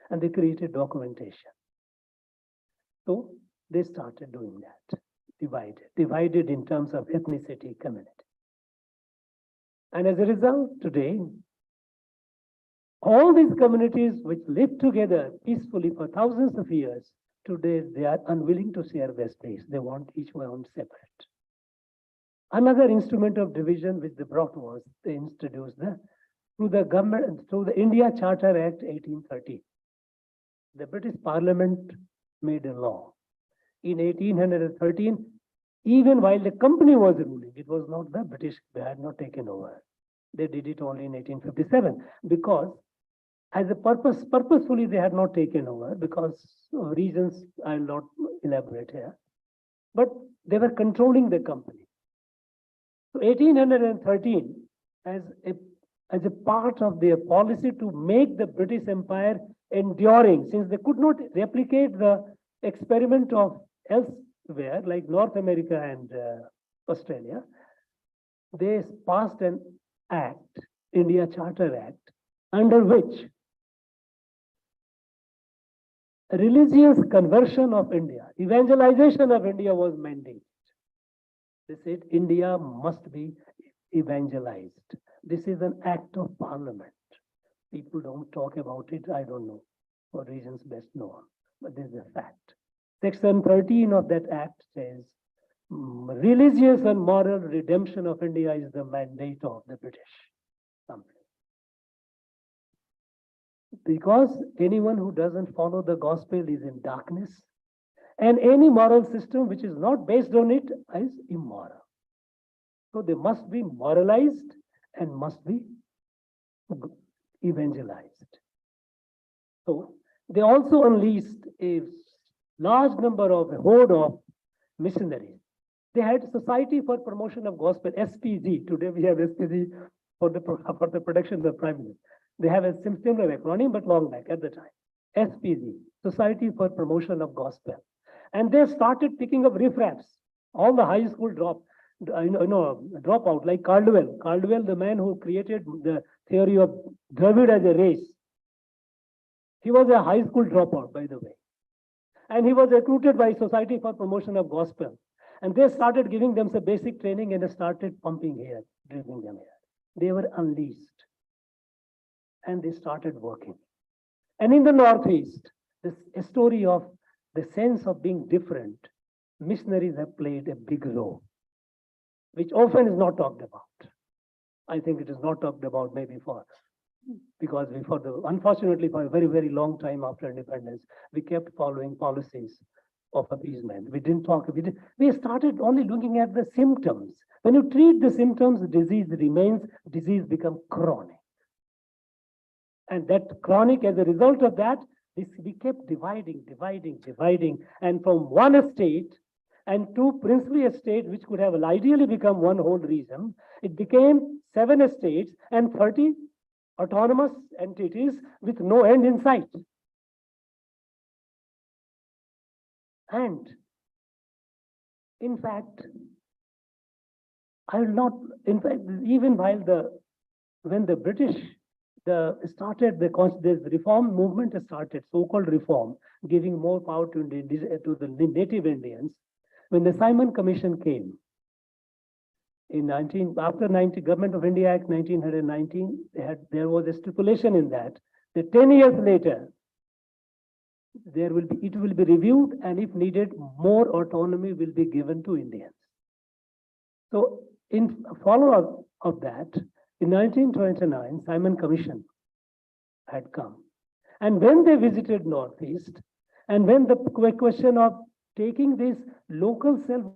and they created documentation. So they started doing that, divided in terms of ethnicity, community. And as a result, today, all these communities which lived together peacefully for thousands of years, today they are unwilling to share their space. They want each one separate. Another instrument of division which they brought was they introduced through the India Charter Act 1830. The British Parliament made a law. In 1813, even while the company was ruling, it was not the British, they had not taken over. They did it only in 1857 because as a purposefully they had not taken over because of reasons I'll not elaborate here. But they were controlling the company. So 1813, as a part of their policy to make the British Empire enduring, since they could not replicate the experiment of elsewhere, like North America and Australia, they passed an act, India Charter Act, under which religious conversion of India, evangelization of India was mandated. They said India must be evangelized. This is an act of parliament. People don't talk about it, I don't know, for reasons best known, but this is a fact. Section 13 of that act says, religious and moral redemption of India is the mandate of the British company. Because anyone who doesn't follow the gospel is in darkness, and any moral system which is not based on it is immoral. So they must be moralized and must be evangelized. So they also unleashed a large number of a horde of missionaries. They had Society for Promotion of Gospel, SPG. Today we have SPG for the production of the Prime Minister. They have a similar acronym, but long back at the time. SPG, Society for Promotion of Gospel. And they started picking up riffraffs, all the high school dropout, like Caldwell. Caldwell, the man who created the theory of Dravid as a race. He was a high school dropout, by the way. And he was recruited by Society for Promotion of Gospel. And they started giving them some basic training and they started pumping here, drinking them here. They were unleashed. And they started working. And in the Northeast, this story of the sense of being different, missionaries have played a big role, which often is not talked about. I think it is not talked about maybe because unfortunately for a very, very long time after independence, we kept following policies of appeasement. We didn't talk, we started only looking at the symptoms. When you treat the symptoms, the disease remains, disease becomes chronic. And that chronic, as a result of that, we kept dividing. And from one state and two princely estates, which could have ideally become one whole region, it became 7 states and 30 autonomous entities with no end in sight. And in fact, even when the British started this reform movement started, so-called reform, giving more power to the native Indians. When the Simon Commission came, After Government of India Act 1919, there was a stipulation in that 10 years later, it will be reviewed, and if needed, more autonomy will be given to Indians. So in follow-up of that, in 1929, Simon Commission had come. And when they visited Northeast, and when the question of taking this local self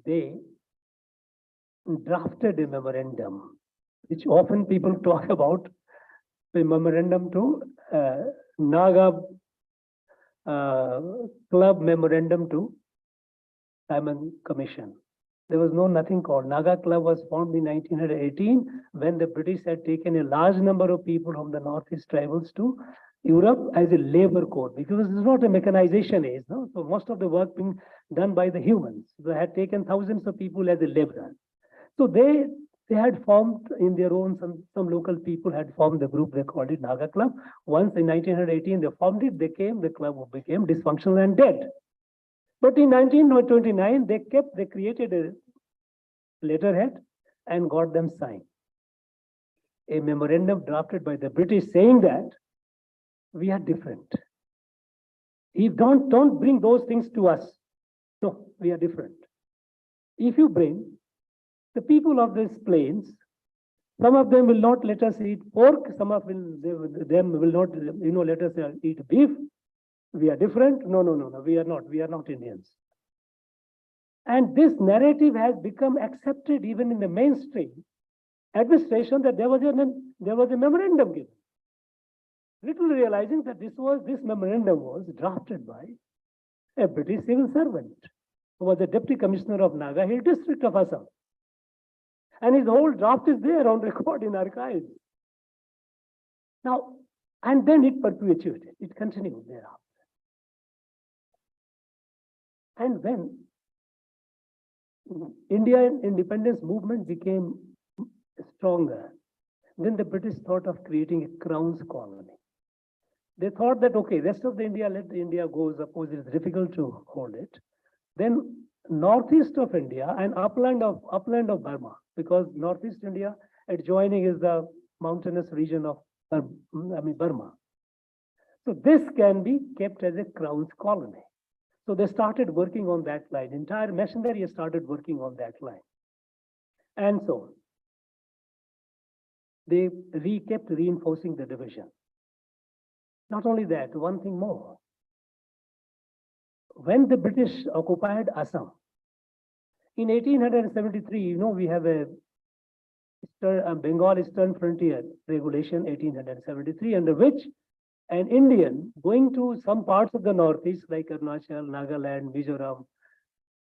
they drafted a memorandum, which often people talk about, the memorandum to Naga Club memorandum to Simon Commission. There was nothing called. Naga Club was formed in 1918 when the British had taken a large number of people from the Northeast tribals to Europe as a labor code, because it's not a mechanization age, no? So most of the work being done by the humans. They had taken thousands of people as a laborer. So they had formed in their own, some local people had formed the group, they called it Naga Club. Once in 1918 they formed it, the club became dysfunctional and dead. But in 1929, they created a letterhead and got them signed. A memorandum drafted by the British saying that we are different. If don't bring those things to us. No, we are different. If you bring the people of these plains, some of them will not let us eat pork, some of them will not, let us eat beef. We are different. No, we are not. We are not Indians. And this narrative has become accepted even in the mainstream administration, that there was a memorandum given. Little realizing that this memorandum was drafted by a British civil servant who was the Deputy Commissioner of Naga Hill District of Assam. And his whole draft is there on record in archives. Now, and then it perpetuated, it continued thereafter. And when Indian independence movement became stronger, then the British thought of creating a Crown's colony. They thought that, okay, rest of the India, let the India go, suppose it is difficult to hold it. Then northeast of India and upland of Burma, because northeast India adjoining is the mountainous region of Burma. So this can be kept as a Crown's colony. So they started working on that line. Entire machinery started working on that line. And so they kept reinforcing the division. Not only that, one thing more. When the British occupied Assam, in 1873, we have a Bengal Eastern Frontier Regulation 1873, under which an Indian going to some parts of the Northeast like Arunachal, Nagaland, Mizoram,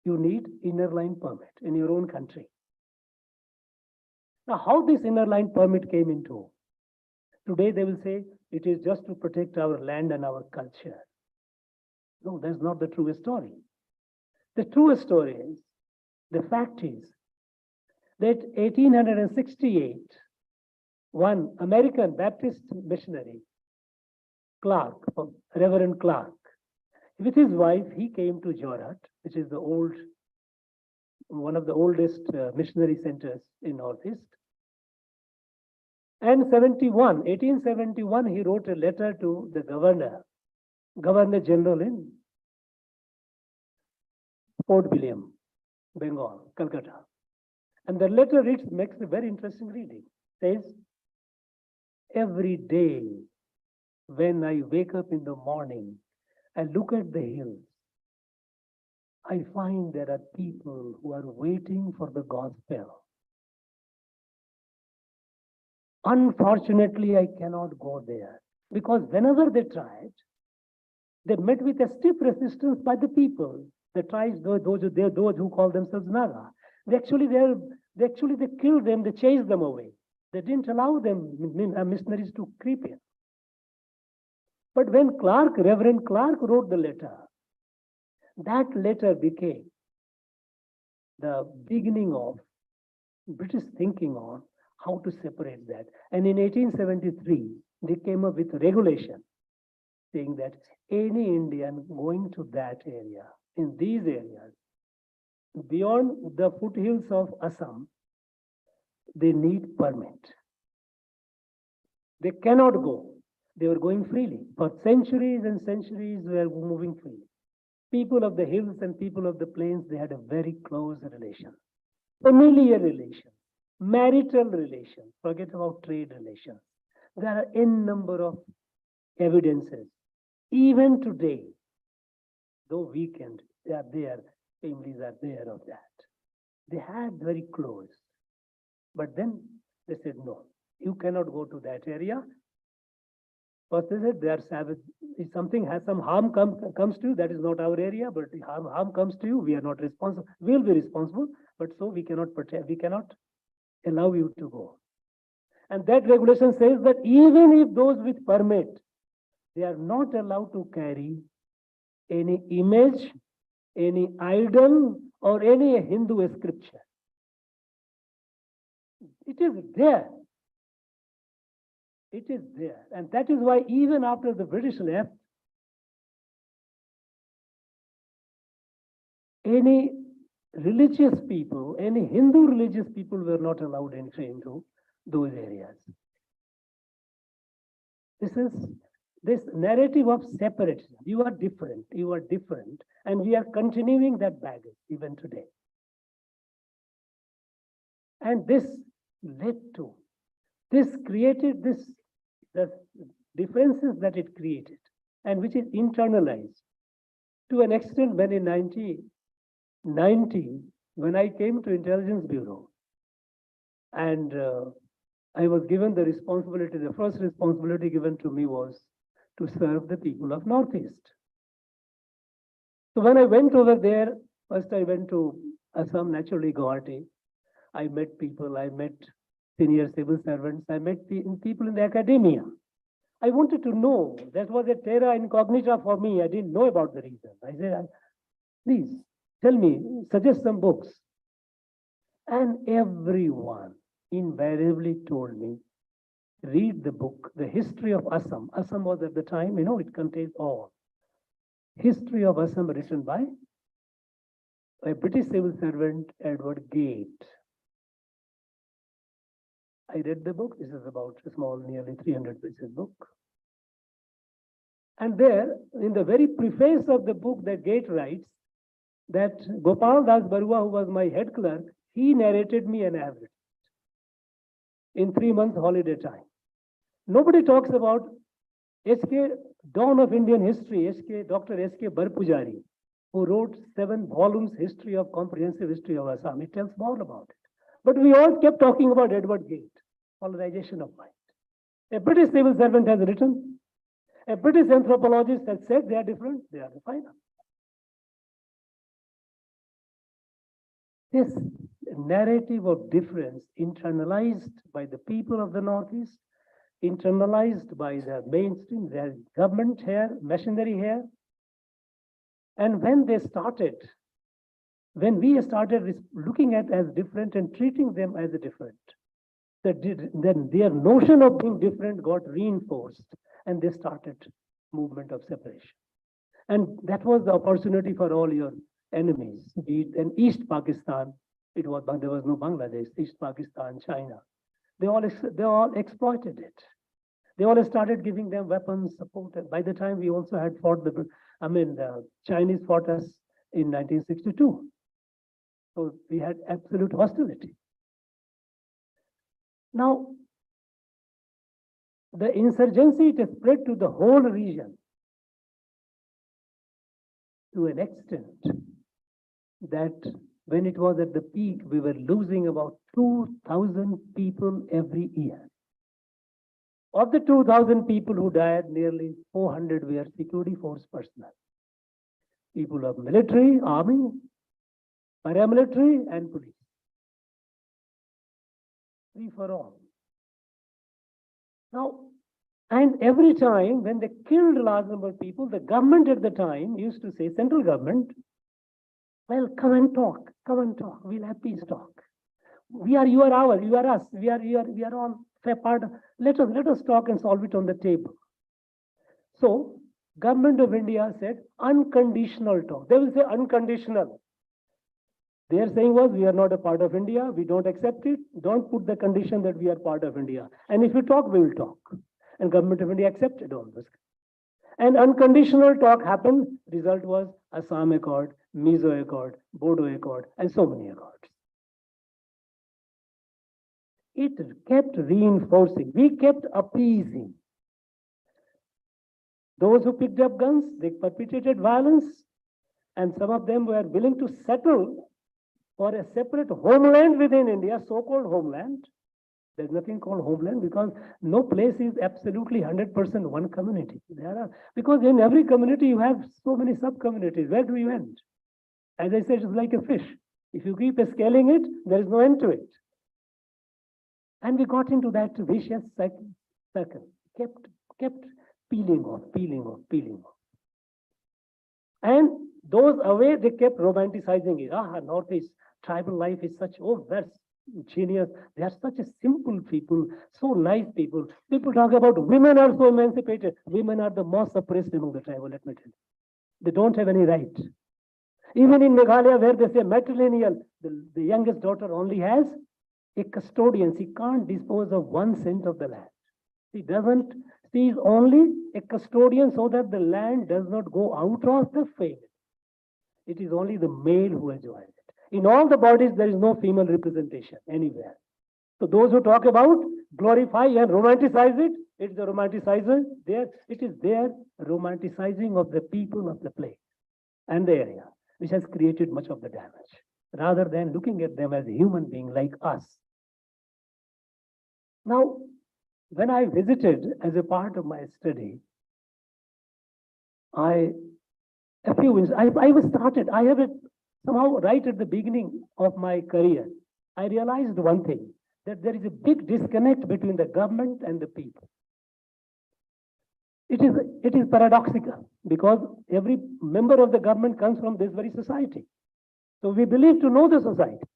you need inner line permit in your own country. Now, how this inner line permit came into? Today they will say it is just to protect our land and our culture. No, that's not the true story. The true story is, the fact is that 1868, one American Baptist missionary, Clark, Reverend Clark, with his wife, he came to Jorhat, which is one of the oldest missionary centers in Northeast. And 1871, he wrote a letter to the Governor General in Fort William, Bengal, Calcutta. And the letter makes a very interesting reading. It says, every day when I wake up in the morning and look at the hills, I find there are people who are waiting for the gospel. Unfortunately, I cannot go there because whenever they tried, they met with a stiff resistance by the people. The tribes, those who call themselves Naga, they killed them, they chased them away. They didn't allow them, missionaries, to creep in. But when Reverend Clark wrote the letter, that letter became the beginning of British thinking on how to separate that. And in 1873, they came up with a regulation saying that any Indian going to that area, in these areas, beyond the foothills of Assam, they need permit. They cannot go. They were going freely. For centuries and centuries, they were moving freely. People of the hills and people of the plains, they had a very close relation. Familiar relation, marital relation, forget about trade relations. There are n number of evidences. Even today, though weakened, they are there, families are there of that. They had very close. But then they said, no, you cannot go to that area. First they said, they are savage. If something has some harm comes to you, that is not our area, but if harm comes to you, we are not responsible. We will be responsible, but so we cannot protect, we cannot allow you to go. And that regulation says that even if those with permit, they are not allowed to carry any image, any idol, or any Hindu scripture. It is there. It is there. And that is why even after the British left, any religious people, any Hindu religious people were not allowed entry into those areas. This narrative of separation. You are different, and we are continuing that baggage even today. And this led to, this created the differences that it created, and which is internalized to an extent when in 1990, when I came to Intelligence Bureau, and I was given the responsibility, the first responsibility given to me was to serve the people of Northeast. So when I went over there, first I went to Assam, naturally Guwahati. I met people, I met senior civil servants, I met people in the academia. I wanted to know, that was a terra incognita for me. I didn't know about the reason. I said, please tell me, suggest some books. And everyone invariably told me, read the book, The History of Assam. Assam was at the time, it contains all. History of Assam written by a British civil servant, Edward Gate. I read the book. This is about a small, nearly 300 pages book. And there, in the very preface of the book, that Gate writes that Gopal Das Barua, who was my head clerk, he narrated me an average in 3 months holiday time. Nobody talks about SK, Dawn of Indian History, Dr. SK Barpujari, who wrote 7 volumes comprehensive history of Assam. It tells more about it. But we all kept talking about Edward Gate, polarization of mind. A British civil servant has written, a British anthropologist has said they are different, they are the final. This narrative of difference internalized by the people of the Northeast, internalized by the mainstream, their government here, machinery here. And when we started looking at as different and treating them as different, then their notion of being different got reinforced, and they started movement of separation. And that was the opportunity for all your enemies, be it in East Pakistan. There was no Bangladesh, East Pakistan, China. They all exploited it. They all started giving them weapons, support. By the time we also had fought the Chinese fought us in 1962. So we had absolute hostility. Now, the insurgency, it has spread to the whole region to an extent that when it was at the peak, we were losing about 2,000 people every year. Of the 2,000 people who died, nearly 400 were security force personnel. People of military, army, paramilitary, and police. Free for all. Now, and every time when they killed a large number of people, the government at the time used to say, central government, well, come and talk, we'll have peace talk. you are ours, you are us, we are all fair part. Let us talk and solve it on the table. So, Government of India said unconditional talk. They will say unconditional. Their saying was, we are not a part of India, we don't accept it, don't put the condition that we are part of India. And if you talk, we will talk. And Government of India accepted all this. And unconditional talk happened, result was Assam Accord, Mizo Accord, Bodo Accord, and so many accords. It kept reinforcing, we kept appeasing. Those who picked up guns, they perpetrated violence, and some of them were willing to settle for a separate homeland within India, so-called homeland. There's nothing called homeland because no place is absolutely 100% one community. Because in every community you have so many sub-communities. Where do you end? As I said, it's like a fish. If you keep scaling it, there is no end to it. And we got into that vicious cycle, kept peeling off. And those away, they kept romanticizing it. Northeast tribal life is such, that's genius. They are such a simple people, so nice people. People talk about women are so emancipated. Women are the most suppressed among the tribal, let me tell you. They don't have any right. Even in Meghalaya, where they say matrilineal, the youngest daughter only has a custodian. She can't dispose of 1 cent of the land. She is only a custodian so that the land does not go out of the family. It is only the male who enjoys it. In all the bodies, there is no female representation anywhere. So those who talk about glorify and romanticize it, it's the romanticizer there. It is their romanticizing of the people of the place and the area, which has created much of the damage, rather than looking at them as a human being like us. Now, when I visited as a part of my study, I have somehow right at the beginning of my career, I realized one thing, that there is a big disconnect between the government and the people. It is paradoxical because every member of the government comes from this very society. So we believe to know the society,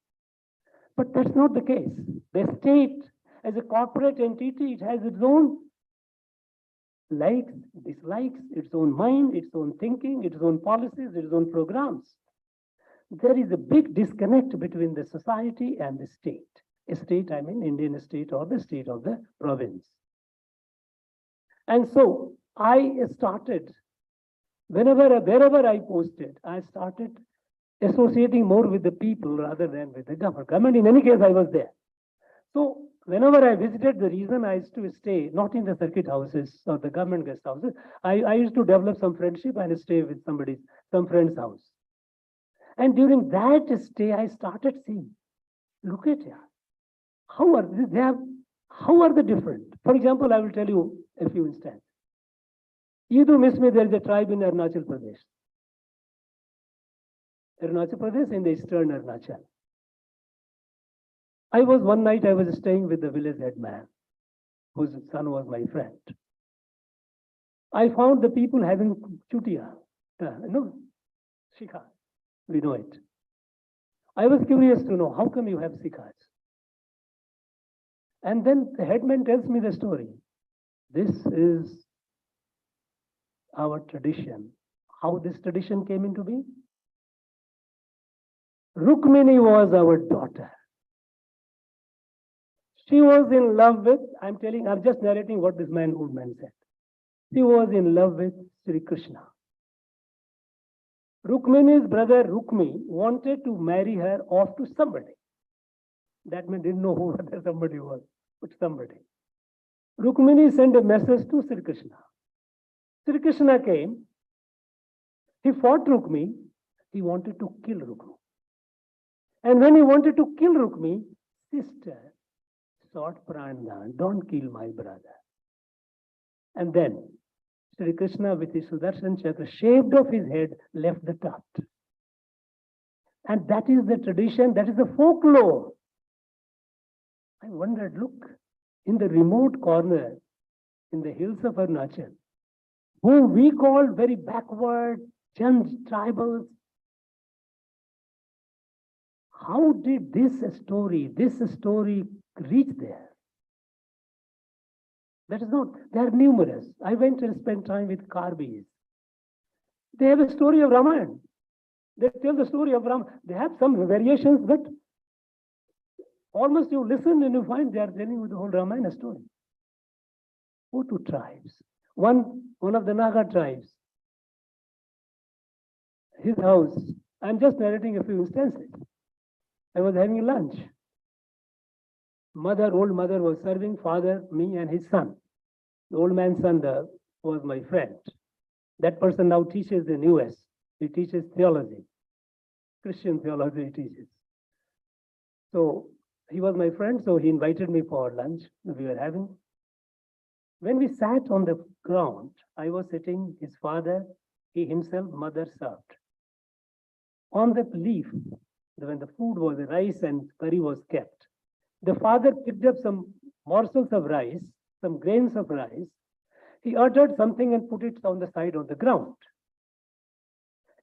but that's not the case. The state, as a corporate entity, it has its own likes, dislikes, its own mind, its own thinking, its own policies, its own programs. There is a big disconnect between the society and the state. A state, I mean Indian state or the state of the province. And so I started, wherever I posted, I started associating more with the people rather than with the government. Government, in any case, I was there. So whenever I visited, the reason I used to stay, not in the circuit houses or the government guest houses, I used to develop some friendship and stay with some friend's house. And during that stay, I started seeing, look at here, how are they different? For example, I will tell you a few instances. You do miss me, there is a tribe in Arunachal Pradesh. Arunachal Pradesh in the eastern Arunachal. One night I was staying with the village head man, whose son was my friend. I found the people having chutia, shikha, we know it. I was curious to know, how come you have sikhas? And then the headman tells me the story. This is our tradition. How this tradition came into being? Rukmini was our daughter. She was in love with, I'm just narrating what this old man said. She was in love with Sri Krishna. Rukmini's brother Rukmi wanted to marry her off to somebody. That man didn't know who that somebody was, but somebody. Rukmini sent a message to Sri Krishna. Sri Krishna came, he fought Rukmi, he wanted to kill Rukmi. And when he wanted to kill Rukmi, sister sought Prandan, don't kill my brother. And then Sri Krishna with his Sudarshan Chakra shaved off his head, left the tuft. And that is the tradition, that is the folklore. I wondered, look, in the remote corner, in the hills of Arunachal, whom we call very backward, Chand tribals, how did this story reach there? That is not, they are numerous. I went and spent time with Karbis. They have a story of Ramayana. They tell the story of Ram. They have some variations, but almost you listen and you find they are telling you the whole Ramayana story. Go to tribes. One of the Naga tribes, his house, I'm just narrating a few instances. I was having lunch. Old mother was serving father, me and his son. The old man's son was my friend. That person now teaches in US. He teaches theology. Christian theology he teaches. So he was my friend, so he invited me for lunch we were having. When we sat on the ground, I was sitting, his father, he himself, mother served. On the leaf, when the food was rice and curry was kept, the father picked up some morsels of rice, some grains of rice. He uttered something and put it on the side of the ground.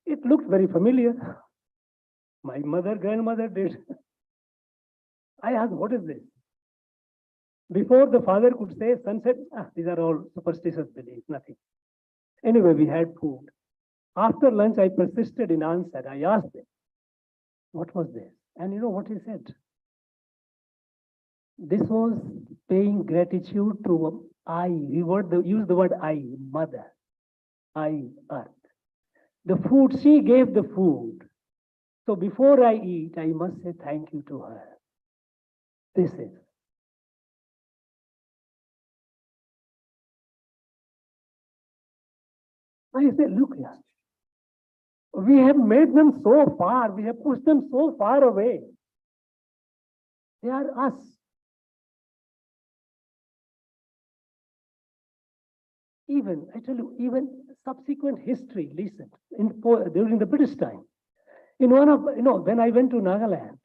It looked very familiar. My grandmother did. I asked, what is this? Before the father could say, son said, these are all superstitious beliefs, nothing. Anyway, we had food. After lunch, I persisted in answer. I asked him, what was this? And you know what he said? This was paying gratitude to I. He used the word I, mother, I, earth. The food, she gave the food. So before I eat, I must say thank you to her. This is. I said, look here. We have made them so far. We have pushed them so far away. They are us. Even, I tell you, even subsequent history, listen, during the British time. In one of, when I went to Nagaland,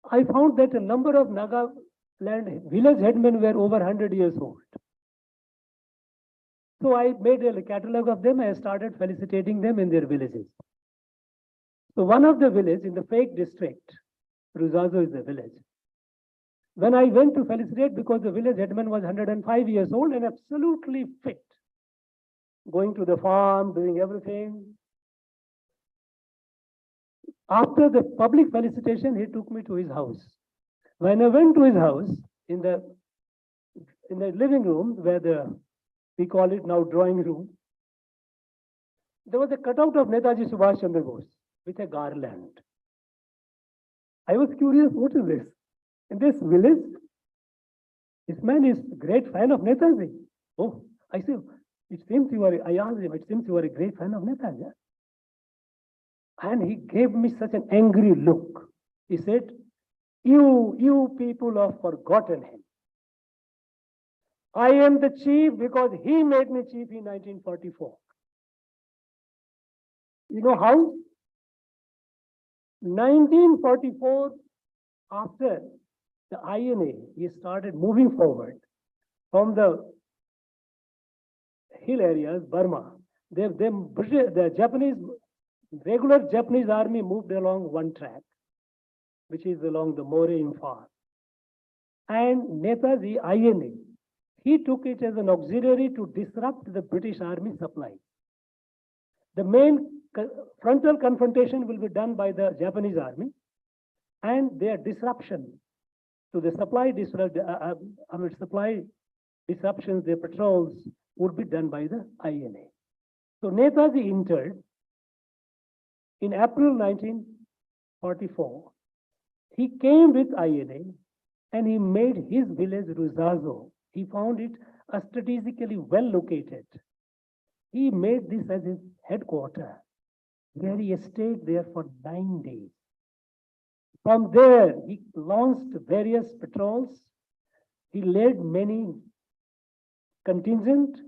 I found that a number of Nagaland village headmen were over 100 years old. So I made a catalogue of them and started felicitating them in their villages. So one of the villages in the fake district, Ruzazo is the village. When I went to felicitate, because the village headman was 105 years old and absolutely fit, going to the farm, doing everything. After the public felicitation, he took me to his house. When I went to his house, in the living room, where we call it now drawing room, there was a cutout of Netaji Subhash Chandra Bose with a garland. I was curious, what is this? In this village, this man is a great fan of Netaji. Oh, I said, I asked him, it seems you are a great fan of Netaji. And he gave me such an angry look. He said, you people have forgotten him. I am the chief because he made me chief in 1944. You know how? 1944, after the INA, he started moving forward from the hill areas, Burma. The Japanese, regular Japanese army moved along one track, which is along the More Imphal. And Netaji, INA, he took it as an auxiliary to disrupt the British Army supply. The main frontal confrontation will be done by the Japanese army, and their disruption to the supply disruptions, their patrols would be done by the INA. So Netaji entered in April 1944. He came with INA and he made his village Ruzazo. He found it strategically well located. He made this as his headquarters, where he stayed there for 9 days. From there, he launched various patrols. He led many contingents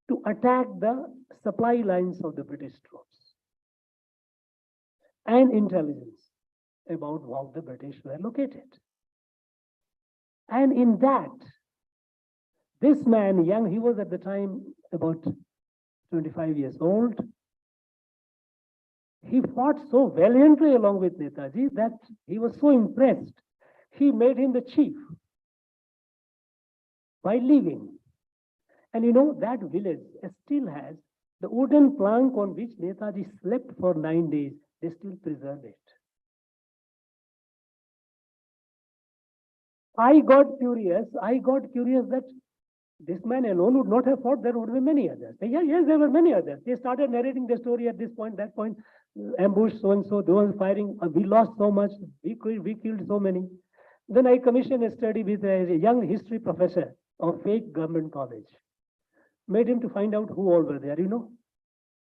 to attack the supply lines of the British troops and intelligence about how the British were located. And in that, this man, young, he was at the time about 25 years old. He fought so valiantly along with Netaji that he was so impressed. He made him the chief by leaving. And you know, that village still has the wooden plank on which Netaji slept for 9 days. They still preserve it. I got curious that this man alone would not have fought, there would be many others. Yes, there were many others. They started narrating the story at this point, that point, ambush, so and so, those firing, we lost so much, we killed so many. Then I commissioned a study with a young history professor of fake government college. Made him to find out who all were there,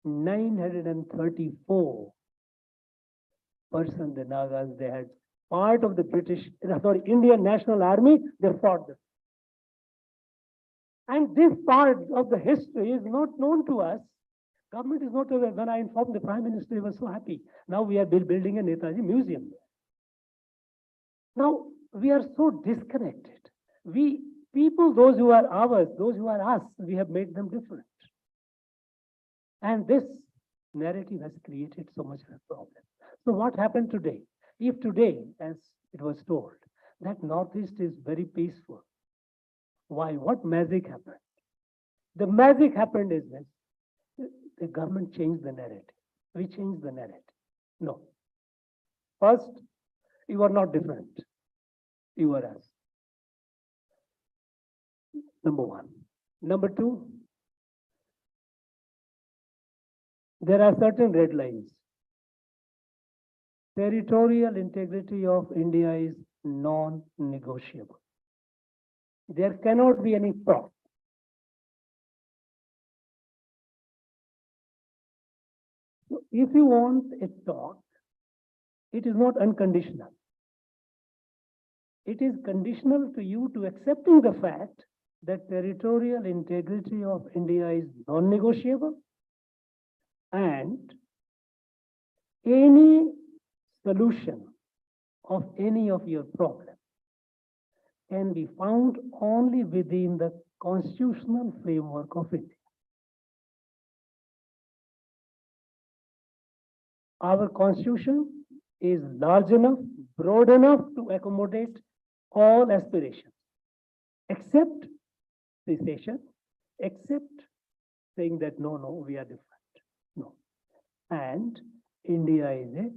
934 persons, the Nagas, they had part of the Indian National Army, they fought them. And this part of the history is not known to us. Government is not aware. When I informed the Prime Minister, he was so happy. Now we are building a Netaji museum. Now we are so disconnected. People, those who are ours, those who are us, we have made them different. And this narrative has created so much of a problem. So what happened today? If today, as it was told, that Northeast is very peaceful, why? What magic happened? The magic happened is that the government changed the narrative. We changed the narrative. No. First, you are not different. You are us. Number one. Number two, there are certain red lines. Territorial integrity of India is non-negotiable. There cannot be any talk. So if you want a talk, it is not unconditional. It is conditional to you to accepting the fact that territorial integrity of India is non-negotiable, and any solution of any of your problems can be found only within the constitutional framework of India. Our constitution is large enough, broad enough to accommodate all aspirations, except secession, except saying that no, we are different. No. And India is a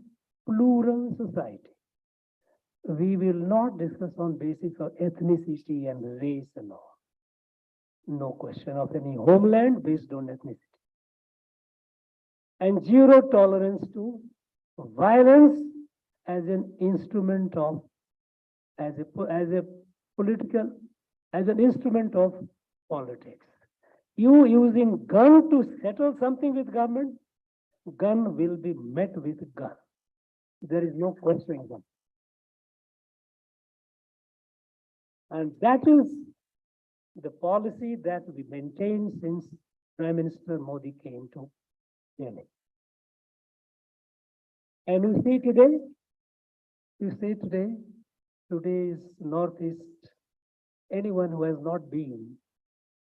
plural society. We will not discuss on basis of ethnicity and race and all. No question of any homeland based on ethnicity. And zero tolerance to violence as an instrument of, as an instrument of politics. You using gun to settle something with government, gun will be met with gun. There is no questioning them. And that is the policy that we maintain since Prime Minister Modi came to Delhi. And you see today, today's Northeast, anyone who has not been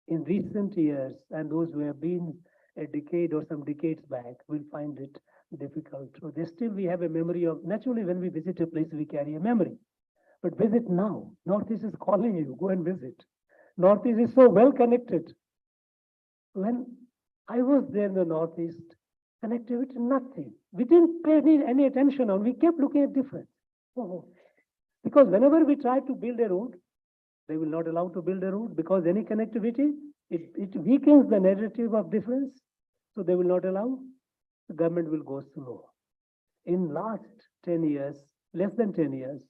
in recent years and those who have been a decade or some decades back will find it difficult. So we have a memory of, naturally when we visit a place, we carry a memory. But visit now. Northeast is calling you, go and visit. Northeast is so well connected. When I was there in the Northeast, connectivity, nothing. We didn't pay any attention on, we kept looking at difference. Oh. Because whenever we try to build a road, they will not allow to build a road because any connectivity, it weakens the narrative of difference. So they will not allow, the government will go slow. In last 10 years, less than 10 years,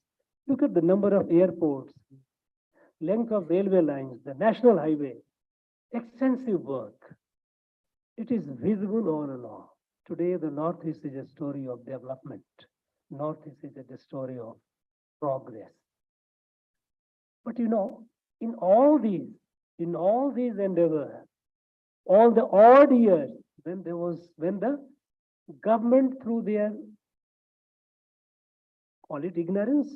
look at the number of airports, length of railway lines, the national highway, extensive work. It is visible all along. Today, the Northeast is a story of development. Northeast is a story of progress. But in all these endeavors, all the odd years, when the government through their, call it ignorance,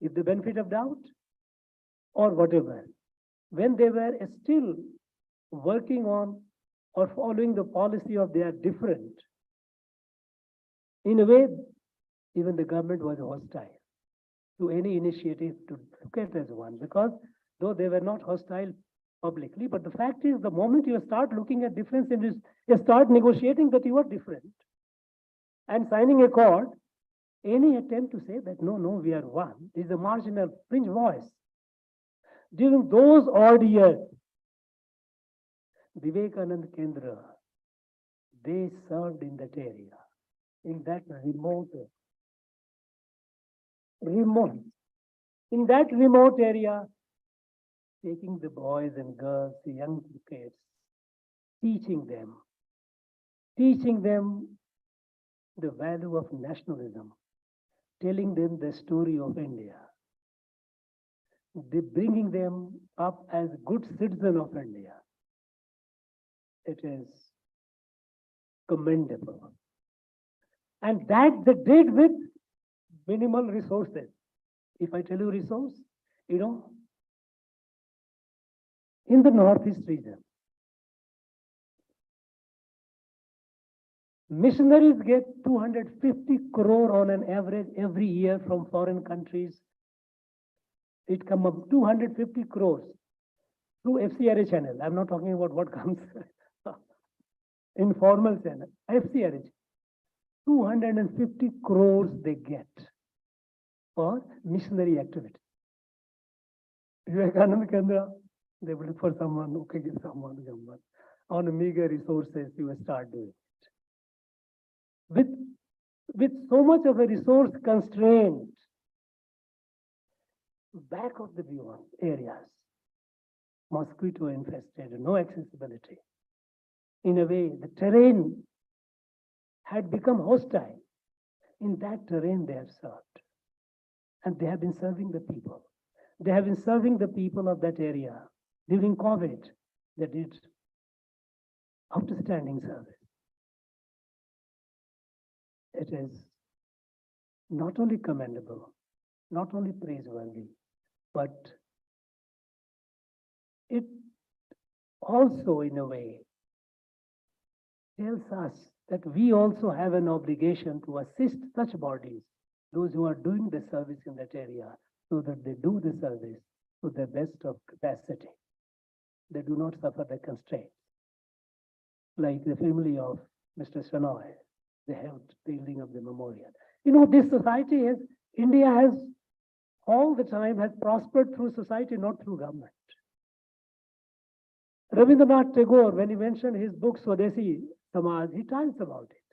if the benefit of doubt, or whatever, when they were still working on or following the policy of they are different, In a way, even the government was hostile to any initiative to look at as one, because though they were not hostile publicly, but the fact is, the moment you start looking at difference in this, you start negotiating that you are different and signing a accord, any attempt to say that no, we are one is a marginal fringe voice. During those odd years, Vivekananda Kendra, they served in that area, in that remote area, taking the boys and girls, the young kids, teaching them the value of nationalism, telling them the story of India, bringing them up as good citizens of India. It is commendable. And that they did with minimal resources. If I tell you resource, in the Northeast region, missionaries get 250 crore on an average every year from foreign countries. It comes up 250 crores through FCRA channel. I'm not talking about what comes informal channel. FCRA, 250 crores they get for missionary activity. Vivekananda Kendra, they will look for someone, okay, give someone. On meager resources, you will start doing it. With so much of a resource constraint, back of the beyond areas, mosquito infested, no accessibility. In a way, the terrain had become hostile. In that terrain, they have served. And they have been serving the people. They have been serving the people of that area. During COVID, they did outstanding service. It is not only commendable, not only praiseworthy, but it also, in a way, tells us that we also have an obligation to assist such bodies, those who are doing the service in that area, so that they do the service to the best of capacity. They do not suffer the constraints. Like the family of Mr. Shenoy, they helped building of the memorial. This society India has all the time has prospered through society, not through government. Rabindranath Tagore, when he mentioned his book Swadeshi Samaj, he tells about it.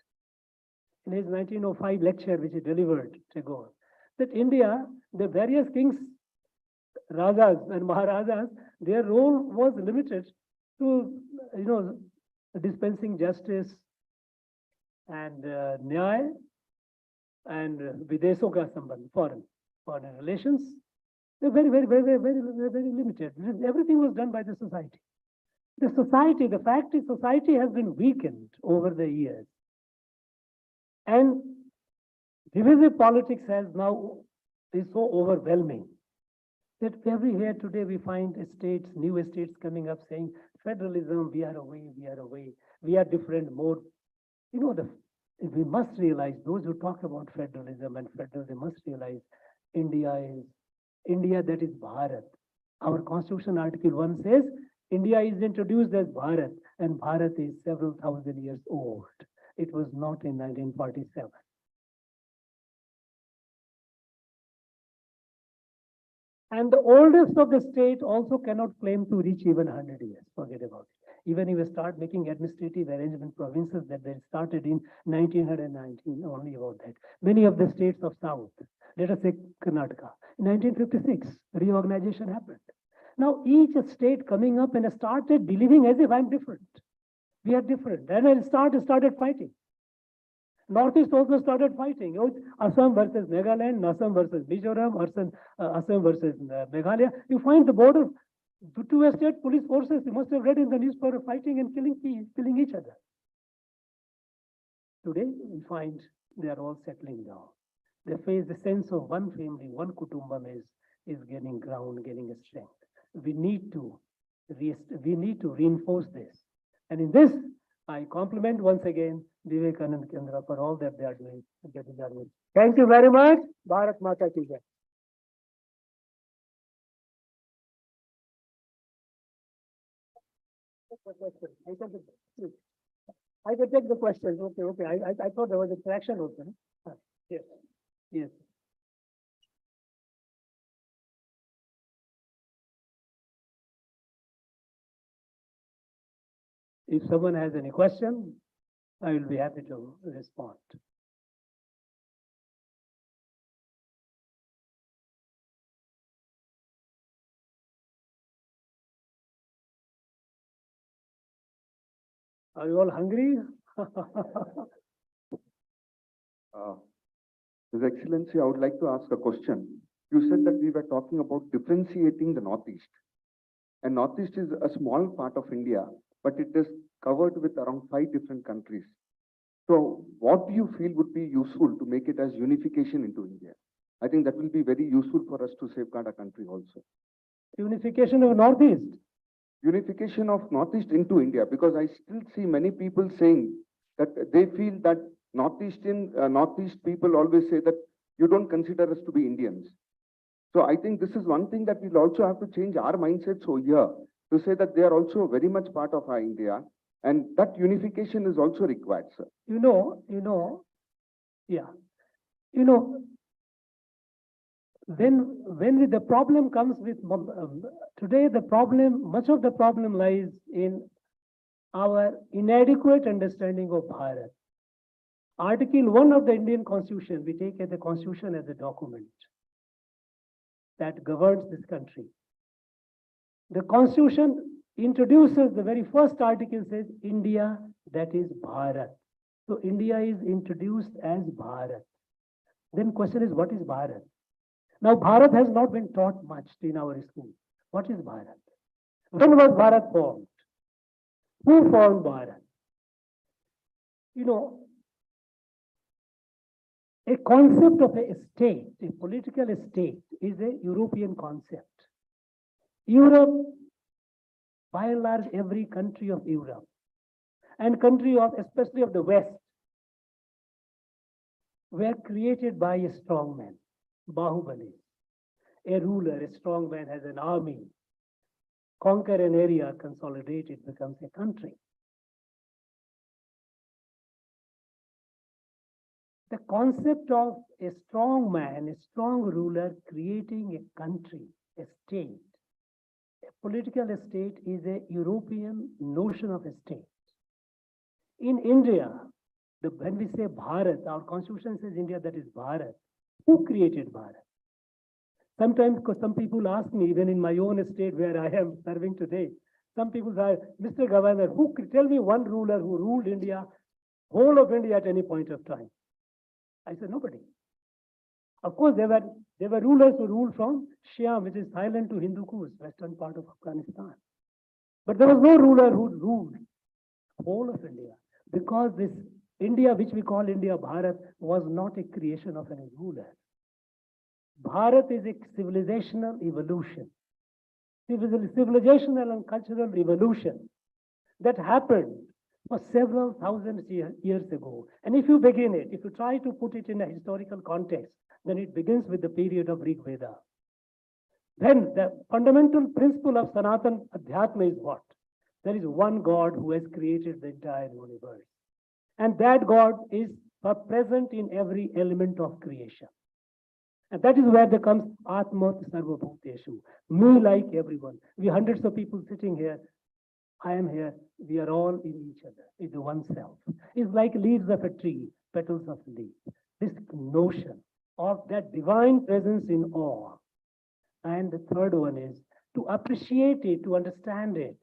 In his 1905 lecture, which he delivered, Tagore, that India, the various kings, Rajas and Maharajas, their role was limited to, dispensing justice and nyaya and videso ka sambandh, foreign relations. They're very limited. Everything was done by the society. The fact is society has been weakened over the years. And divisive politics is so overwhelming that everywhere today we find new estates coming up saying, federalism, we are away, we are different, more. We must realize, those who talk about federalism must realize India that is Bharat. Our Constitution Article 1 says, India is introduced as Bharat, and Bharat is several thousand years old. It was not in 1947. And the oldest of the state also cannot claim to reach even 100 years. Forget about it. Even if we start making administrative arrangement provinces that they started in 1919, only about that. Many of the states of South, let us say Karnataka, in 1956, reorganization happened. Now each state coming up and started believing as if I'm different. We are different. Then I started fighting. Northeast also started fighting. Assam versus Nagaland, Assam versus Mizoram, Assam versus Meghalaya. You find the border, the two state police forces, you must have read in the newspaper, fighting and killing each other. Today, we find they are all settling down. They face the sense of one family, one kutumbam is gaining ground, gaining a strength. We need to reinforce this. And in this, I compliment once again Vivekananda Kendra for all that they are doing. Thank you very much. Bharat Mata ki jai. I can take the questions. Okay. I thought there was a correction open. Yes. Yes. If someone has any question, I will be happy to respond. Are you all hungry? His Excellency, I would like to ask a question. You said that we were talking about differentiating the Northeast. And Northeast is a small part of India, but it is covered with around 5 different countries. So what do you feel would be useful to make it as unification into India? I think that will be very useful for us to safeguard our country also. Unification of Northeast. Unification of Northeast into India, because I still see many people saying that they feel that Northeast people always say that you don't consider us to be Indians. So I think this is one thing that we'll also have to change our mindsets over here to say that they are also very much part of our India, and that unification is also required, sir. When the problem comes with today, much of the problem lies in our inadequate understanding of Bharat. Article 1 of the Indian Constitution, we take the Constitution as a document that governs this country. The Constitution introduces, the very first article says India, that is Bharat. So India is introduced as Bharat. Then question is, what is Bharat? Now Bharat has not been taught much in our school. What is Bharat? When was Bharat formed? Who formed Bharat? A concept of a state, a political state, is a European concept. Europe, by and large, every country of Europe and country of, especially of the West, were created by a strong man, Bahubali. A ruler, a strong man has an army, conquer an area, consolidate it, becomes a country. The concept of a strong man, a strong ruler creating a country, a state, a political state is a European notion of a state. In India, when we say Bharat, our constitution says India, that is Bharat. Who created Bharat? Sometimes some people ask me, even in my own state where I am serving today, some people say, Mr. Governor, tell me one ruler who ruled India, whole of India at any point of time. I said, nobody. Of course, there were rulers who ruled from Siam, which is Thailand, to Hindu Kush, western part of Afghanistan. But there was no ruler who ruled whole of India, because this India, which we call India, Bharat, was not a creation of any ruler. Bharat is a civilizational evolution, civilizational and cultural evolution that happened for several thousand years ago. And if you begin it, if you try to put it in a historical context, then it begins with the period of Rig Veda. Then the fundamental principle of Sanatan Adhyatma is what? There is one God who has created the entire universe. And that God is present in every element of creation. And that is where there comes Atmat Sarva Bhuteshu. Me like everyone. We hundreds of people sitting here. I am here. We are all in each other. It's one self. It's like leaves of a tree, petals of a leaf. This notion of that divine presence in all. And the third one is to appreciate it, to understand it.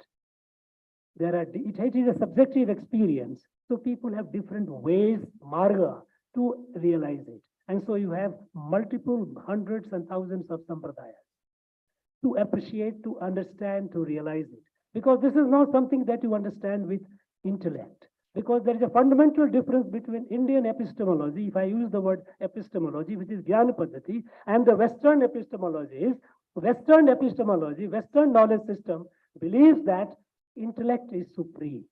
It is a subjective experience. So people have different ways, marga, to realize it. And so you have multiple hundreds and thousands of sampradayas to appreciate, to understand, to realize it. Because this is not something that you understand with intellect. Because there is a fundamental difference between Indian epistemology, if I use the word epistemology, which is Jnana Paddhati, and the Western epistemology, Western knowledge system believes that intellect is supreme.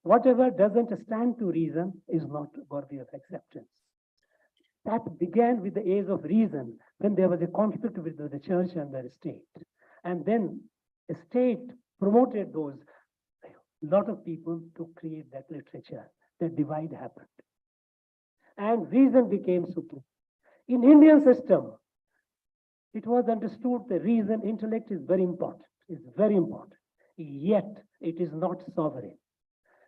Whatever doesn't stand to reason is not worthy of acceptance. That began with the age of reason, when there was a conflict with the church and the state. And then the state promoted those, lot of people to create that literature. The divide happened. And reason became supreme. In Indian system, it was understood that reason, intellect is very important, Yet, it is not sovereign.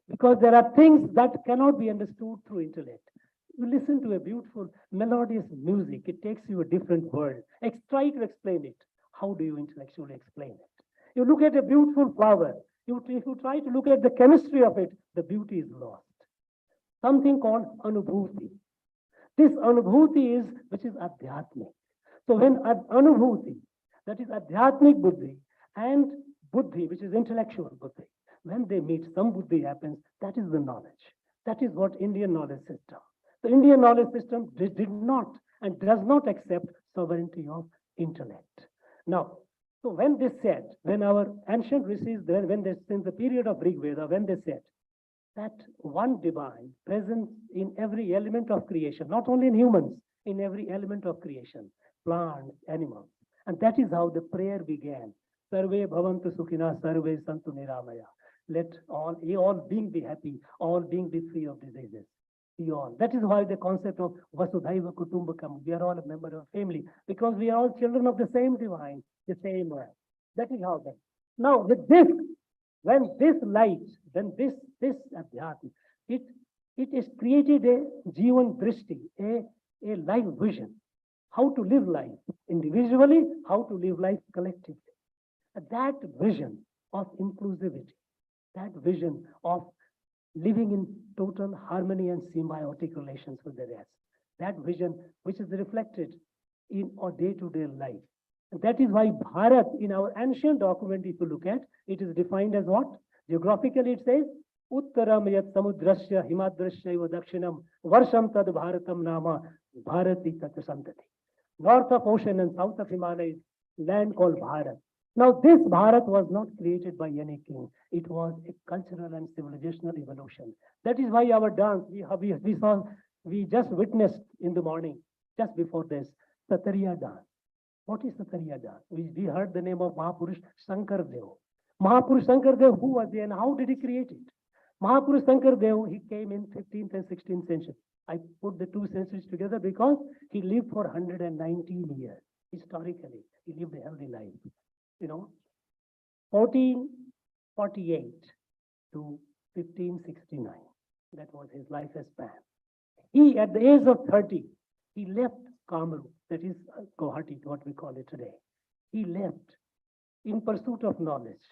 Because there are things that cannot be understood through intellect. You listen to a beautiful melodious music, it takes you a different world. Try to explain it. How do you intellectually explain it? You look at a beautiful flower, if you try to look at the chemistry of it, the beauty is lost. Something called anubhuti. This anubhuti which is adhyatmic. So when anubhuti, that is adhyatmic buddhi, and buddhi, which is intellectual buddhi, when they meet, some buddhi happens, that is the knowledge. That is what Indian knowledge system. The Indian knowledge system did not and does not accept sovereignty of intellect. Now, so when they said, when our ancient rishis, when they, since the period of Rig Veda, when they said that one divine present in every element of creation, not only in humans, in every element of creation, plants, animals. And that is how the prayer began. Sarve bhavantu sukhina, sarve santu niramaya. Let all beings be happy, all beings be free of diseases. We all. That is why the concept of Vasudhaiva Kutumbakam, we are all a member of a family, because we are all children of the same divine, the same one. That is how that. Now with this, when this light, then this adhyatma, it is created a Jivan Drishti, a life vision. How to live life individually, how to live life collectively. That vision of inclusivity, that vision of living in total harmony and symbiotic relations with the rest. That vision which is reflected in our day-to-day life. And that is why Bharat, in our ancient document, if you look at, it is defined as what? Geographically it says, Uttaram yat samudrasya himadrasya iva dakshinam varsham tad bharatam nama bharati tat santati. North of ocean and south of Himalaya is land called Bharat. Now this Bharat was not created by any king. It was a cultural and civilizational evolution. That is why our dance, we just witnessed in the morning, just before this, Satariya dance. What is Satariya dance? We heard the name of Mahapurush Sankardev. Mahapurush Sankardev, who was he and how did he create it? Mahapurush Sankardev, he came in 15th and 16th century. I put the two centuries together because he lived for 119 years. Historically, he lived a healthy life. 1448 to 1569. That was his life span. He, at the age of 30, he left Kamru, that is Guwahati, what we call it today. He left in pursuit of knowledge.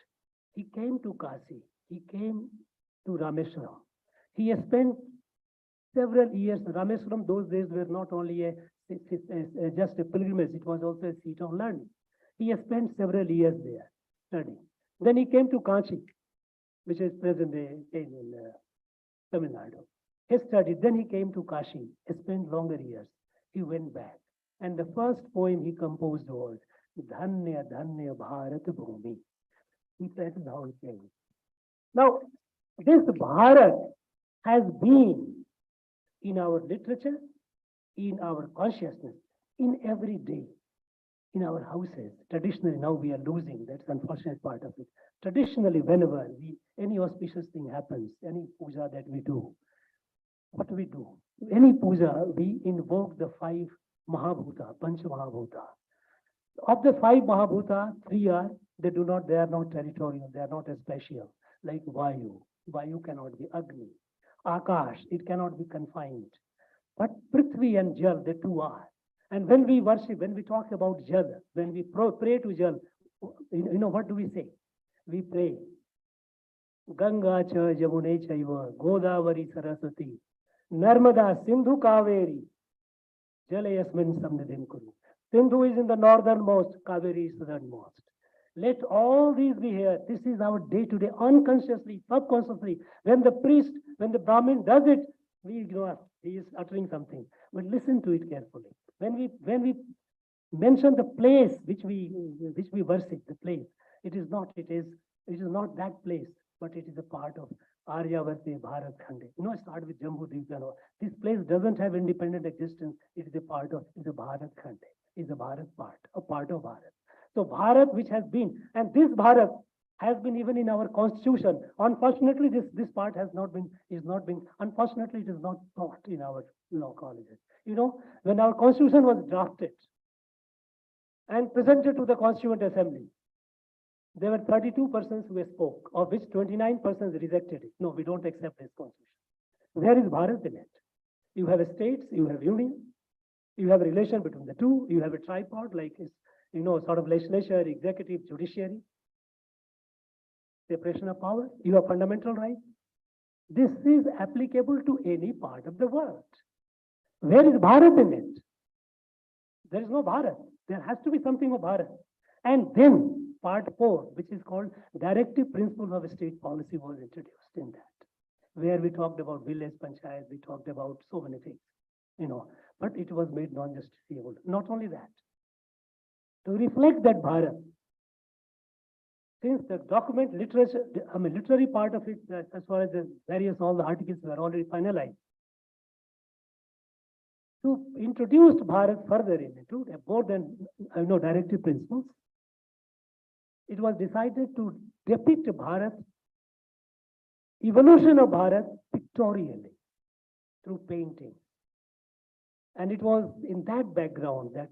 He came to Kasi. He came to Rameswaram. He spent several years. Rameswaram, those days were not only just a pilgrimage, it was also a seat of learning. He spent several years there studying. Then he came to Kanchi, which is present day in Tamil Nadu. He studied. Then he came to Kashi. He spent longer years. He went back. And the first poem he composed was Dhanya Dhanya Bharat Bhumi. That is how he came. Now, this Bharat has been in our literature, in our consciousness, in every day. In our houses, traditionally now we are losing, that's the unfortunate part of it. Traditionally, whenever any auspicious thing happens, any puja that we do, what do we do? Any puja, we invoke the 5 Mahabhuta, Pancha Mahabhuta. Of the 5 Mahabhuta, 3 are, they are not territorial, they are not special, like Vayu. Vayu cannot be Agni. Akash, it cannot be confined. But Prithvi and Jal, the 2 are. And when we worship, when we talk about Jal, when we pray to Jal, what do we say? We pray, Ganga cha Jamune chaiva, Godavari Saraswati, Narmada Sindhu Kaveri, Jalayasmin Samnidhim Kuru. Sindhu is in the northernmost, Kaveri is southernmost. Let all these be here. This is our day-to-day, unconsciously, subconsciously. When the priest, when the Brahmin does it, we ignore, he is uttering something. But listen to it carefully. When we mention the place which we worship, the place, it is not that place, but it is a part of Aryavati Bharat Khande. Start with Jambu Dweep and all. This place doesn't have independent existence. It is a part of the Bharat Khande. Is a Bharat part, a part of Bharat. So Bharat, which has been, and this Bharat has been even in our constitution. Unfortunately, this part has not been, unfortunately, it is not taught in our law colleges. When our constitution was drafted and presented to the Constituent Assembly, there were 32 persons who spoke, of which 29 persons rejected it. No, we don't accept this constitution. Where is Bharat in it? You have states, you have union, you have a relation between the two, you have a tripod like, sort of legislature, executive, judiciary, separation of power, you have fundamental rights. This is applicable to any part of the world. Where is Bharat in it? There is no Bharat. There has to be something of Bharat. And then part 4, which is called Directive Principles of State Policy, was introduced in that, where we talked about village panchayat, we talked about so many things, but it was made non-justiciable. Not only that, to reflect that Bharat, since the document literature, literary part of it, as far as the various, all the articles were already finalized, to introduce Bharat further into more than, directive principles, it was decided to depict Bharat, evolution of Bharat pictorially through painting. And it was in that background that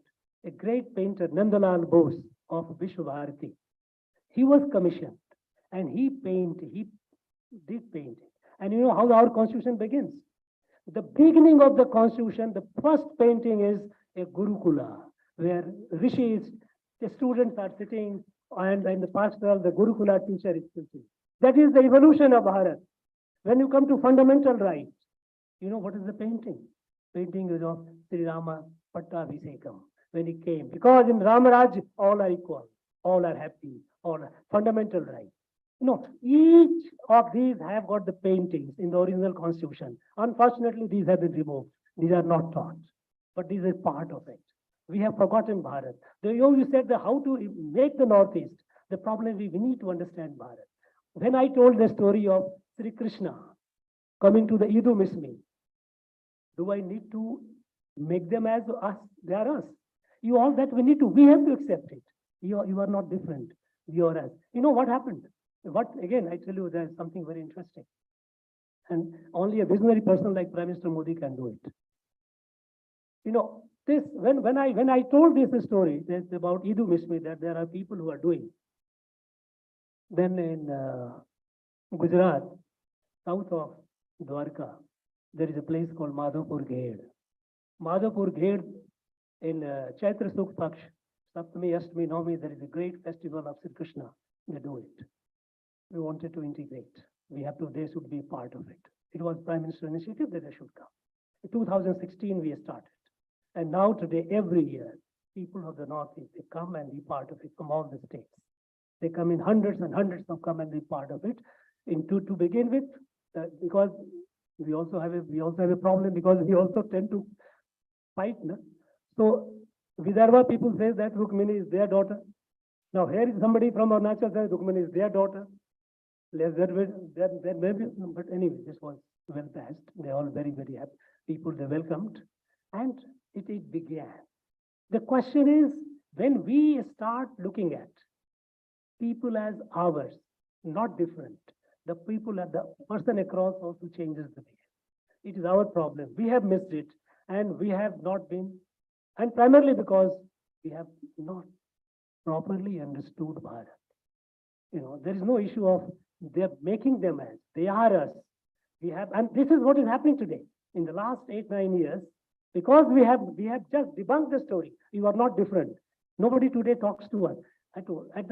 a great painter, Nandalal Bose of Vishwabharati, he was commissioned and he did paint it. And you know how our constitution begins? The beginning of the constitution, the first painting is a Gurukula, where rishis, the students are sitting, and the pastoral, the Gurukula teacher is sitting. That is the evolution of Bharat. When you come to fundamental rights, what is the painting? Painting is of Sri Rama Pattabhisekam, when he came. Because in Ramaraj, all are equal, all are happy, all are fundamental rights. Each of these have got the paintings in the original constitution. Unfortunately, these have been removed. These are not taught, but these are part of it. We have forgotten Bharat. You said how to make the Northeast. The problem is we need to understand Bharat. When I told the story of Sri Krishna coming to the Idu Mismi, do I need to make them as us? They are us. We have to accept it. You are not different. You are us. What happened? Again, I tell you, there's something very interesting. And only a visionary person like Prime Minister Modi can do it. When I told this story about Idu Mismi, that there are people who are doing, then in Gujarat, south of Dwarka, there is a place called Madhavpur Ghed. Madhavpur Ghed, in Chaitra Sukh Paksh, Saptami, Ashtami, Navami, there is a great festival of Sri Krishna. They do it. We wanted to integrate. They should be part of it. It was Prime Minister initiative that they should come. In 2016, we started. And now today, every year, people of the Northeast, they come and be part of it from all the states. They come in hundreds and hundreds of come and be part of it. To begin with, because we also have a problem, because we also tend to fight. No? So Vidarbha people say that Rukmini is their daughter. Now here is somebody from Arunachal says Rukmini is their daughter. There may be, but anyway, this was well passed. They all very, very happy. People they welcomed, and it began. The question is, when we start looking at people as ours, not different, the people at the person across also changes the behavior. It is our problem. We have missed it, and we have not been, and primarily because we have not properly understood Bharat. There is no issue of they're making them as, they are us. And this is what is happening today. In the last 8-9 years, because we have just debunked the story. You are not different. Nobody today talks to us at all. At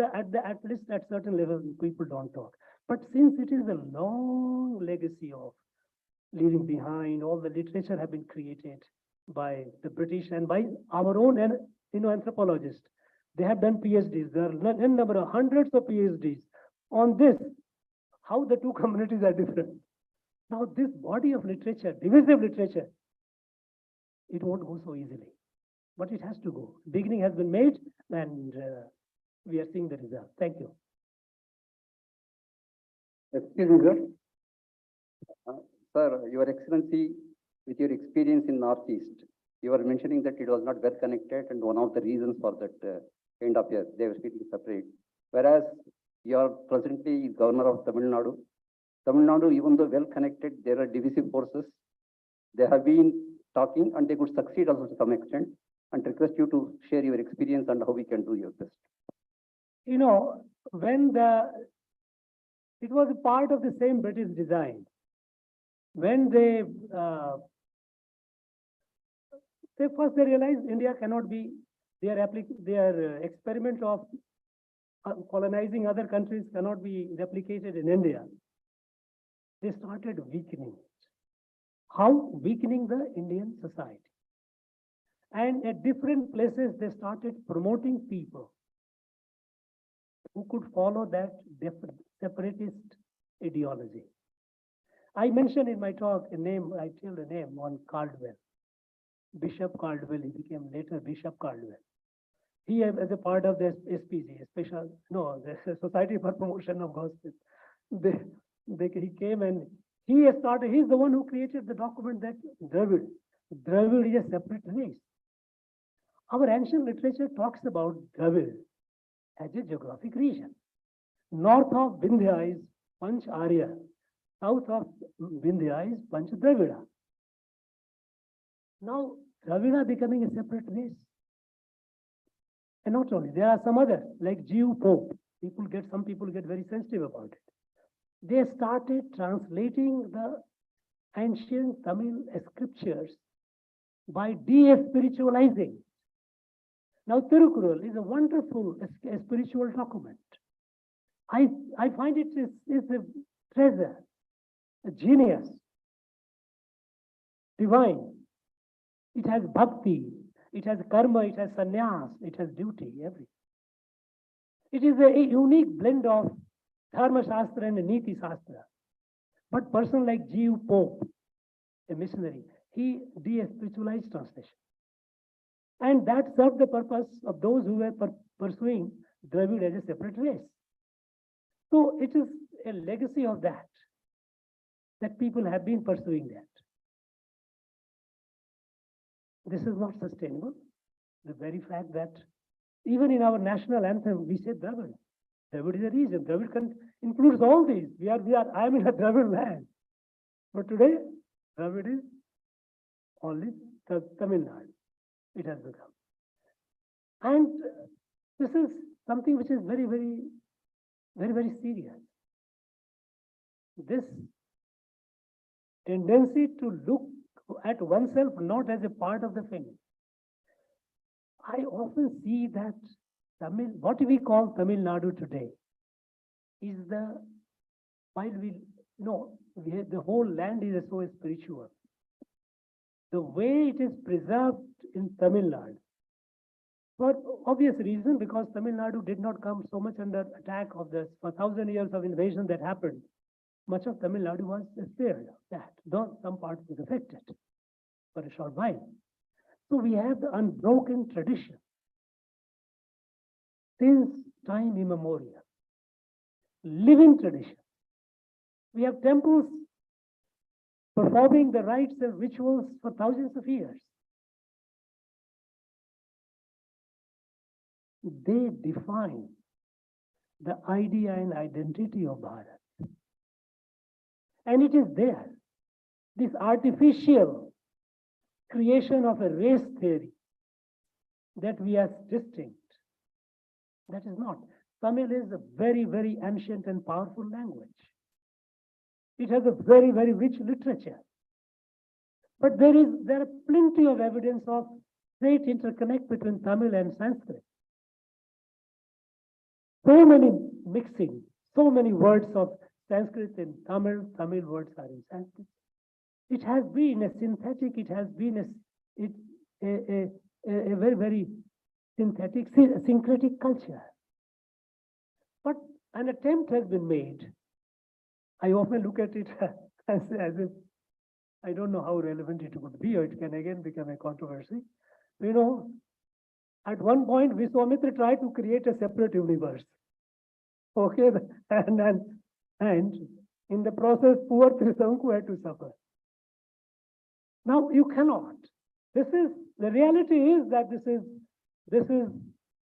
least at certain level, people don't talk. But since it is a long legacy of leaving behind, all the literature have been created by the British and by our own, anthropologists. They have done PhDs. There are a number of hundreds of PhDs on this, how the two communities are different. Now, this body of literature, divisive literature, it won't go so easily, but it has to go. Beginning has been made, and we are seeing the result. Thank you. Excuse me, sir. Sir, Your Excellency, with your experience in Northeast, you were mentioning that it was not well connected and one of the reasons for that kind of they were speaking separate. Whereas you are presently Governor of Tamil Nadu. Tamil Nadu, even though well connected, there are divisive forces. They have been talking and they could succeed also to some extent, and request you to share your experience and how we can do your best. You know, it was a part of the same British design. When they first they realized India cannot be their experiment of colonizing other countries cannot be replicated in India. They started weakening it. How? Weakening the Indian society. And at different places, they started promoting people who could follow that separatist ideology. I mentioned in my talk a name, I tell the name on Caldwell. Bishop Caldwell, he became later Bishop Caldwell. He, as a part of the SPG, the Society for Promotion of Gospel, he came and he's the one who created the document that Dravid is a separate race. Our ancient literature talks about Dravid as a geographic region. North of Vindhya is Panch Arya, south of Vindhya is Panch Dravida. Now, Dravida becoming a separate race. And not only, there are some others, like Jew Pope. Some people get very sensitive about it. They started translating the ancient Tamil scriptures by de-spiritualizing. Now, Thirukural is a wonderful spiritual document. I find it is a treasure, a genius, divine. It has bhakti, it has karma, it has sannyas, it has duty, everything. It is a unique blend of Dharma Shastra and Niti Shastra. But person like G.U. Pope, a missionary, he de-spiritualized translation. And that served the purpose of those who were pursuing Dravid as a separate race. So it is a legacy of that people have been pursuing that. This is not sustainable. The very fact that even in our national anthem, we say Dravid. Dravid is a region. Dravid includes all these. I am in a Dravid land. But today, Dravid is only Tamil Nadu. It has become. And this is something which is very, very, very, very serious. This tendency to look at oneself not as a part of the family. I often see that what we call Tamil Nadu today is the whole land is so spiritual. The way it is preserved in Tamil Nadu, for obvious reason, because Tamil Nadu did not come so much under attack of for 1,000 years of invasion that happened. Much of Tamil Nadu was spared of that, though some parts was affected for a short while. So we have the unbroken tradition since time immemorial, living tradition. We have temples performing the rites and rituals for thousands of years. They define the idea and identity of Bharat. And it is there, this artificial creation of a race theory that we are distinct. That is not. Tamil is a very, very ancient and powerful language. It has a very, very rich literature. But there are plenty of evidence of great interconnect between Tamil and Sanskrit. So many mixing, so many words of Sanskrit in Tamil, Tamil words are in Sanskrit. It has been a synthetic, it has been a very, very synthetic, syncretic culture. But an attempt has been made. I often look at it as if, I don't know how relevant it would be, or it can again become a controversy. You know, at one point, Vishwamitra tried to create a separate universe. Okay, and In the process, poor Trisanku had to suffer. Now you cannot. The reality is that this is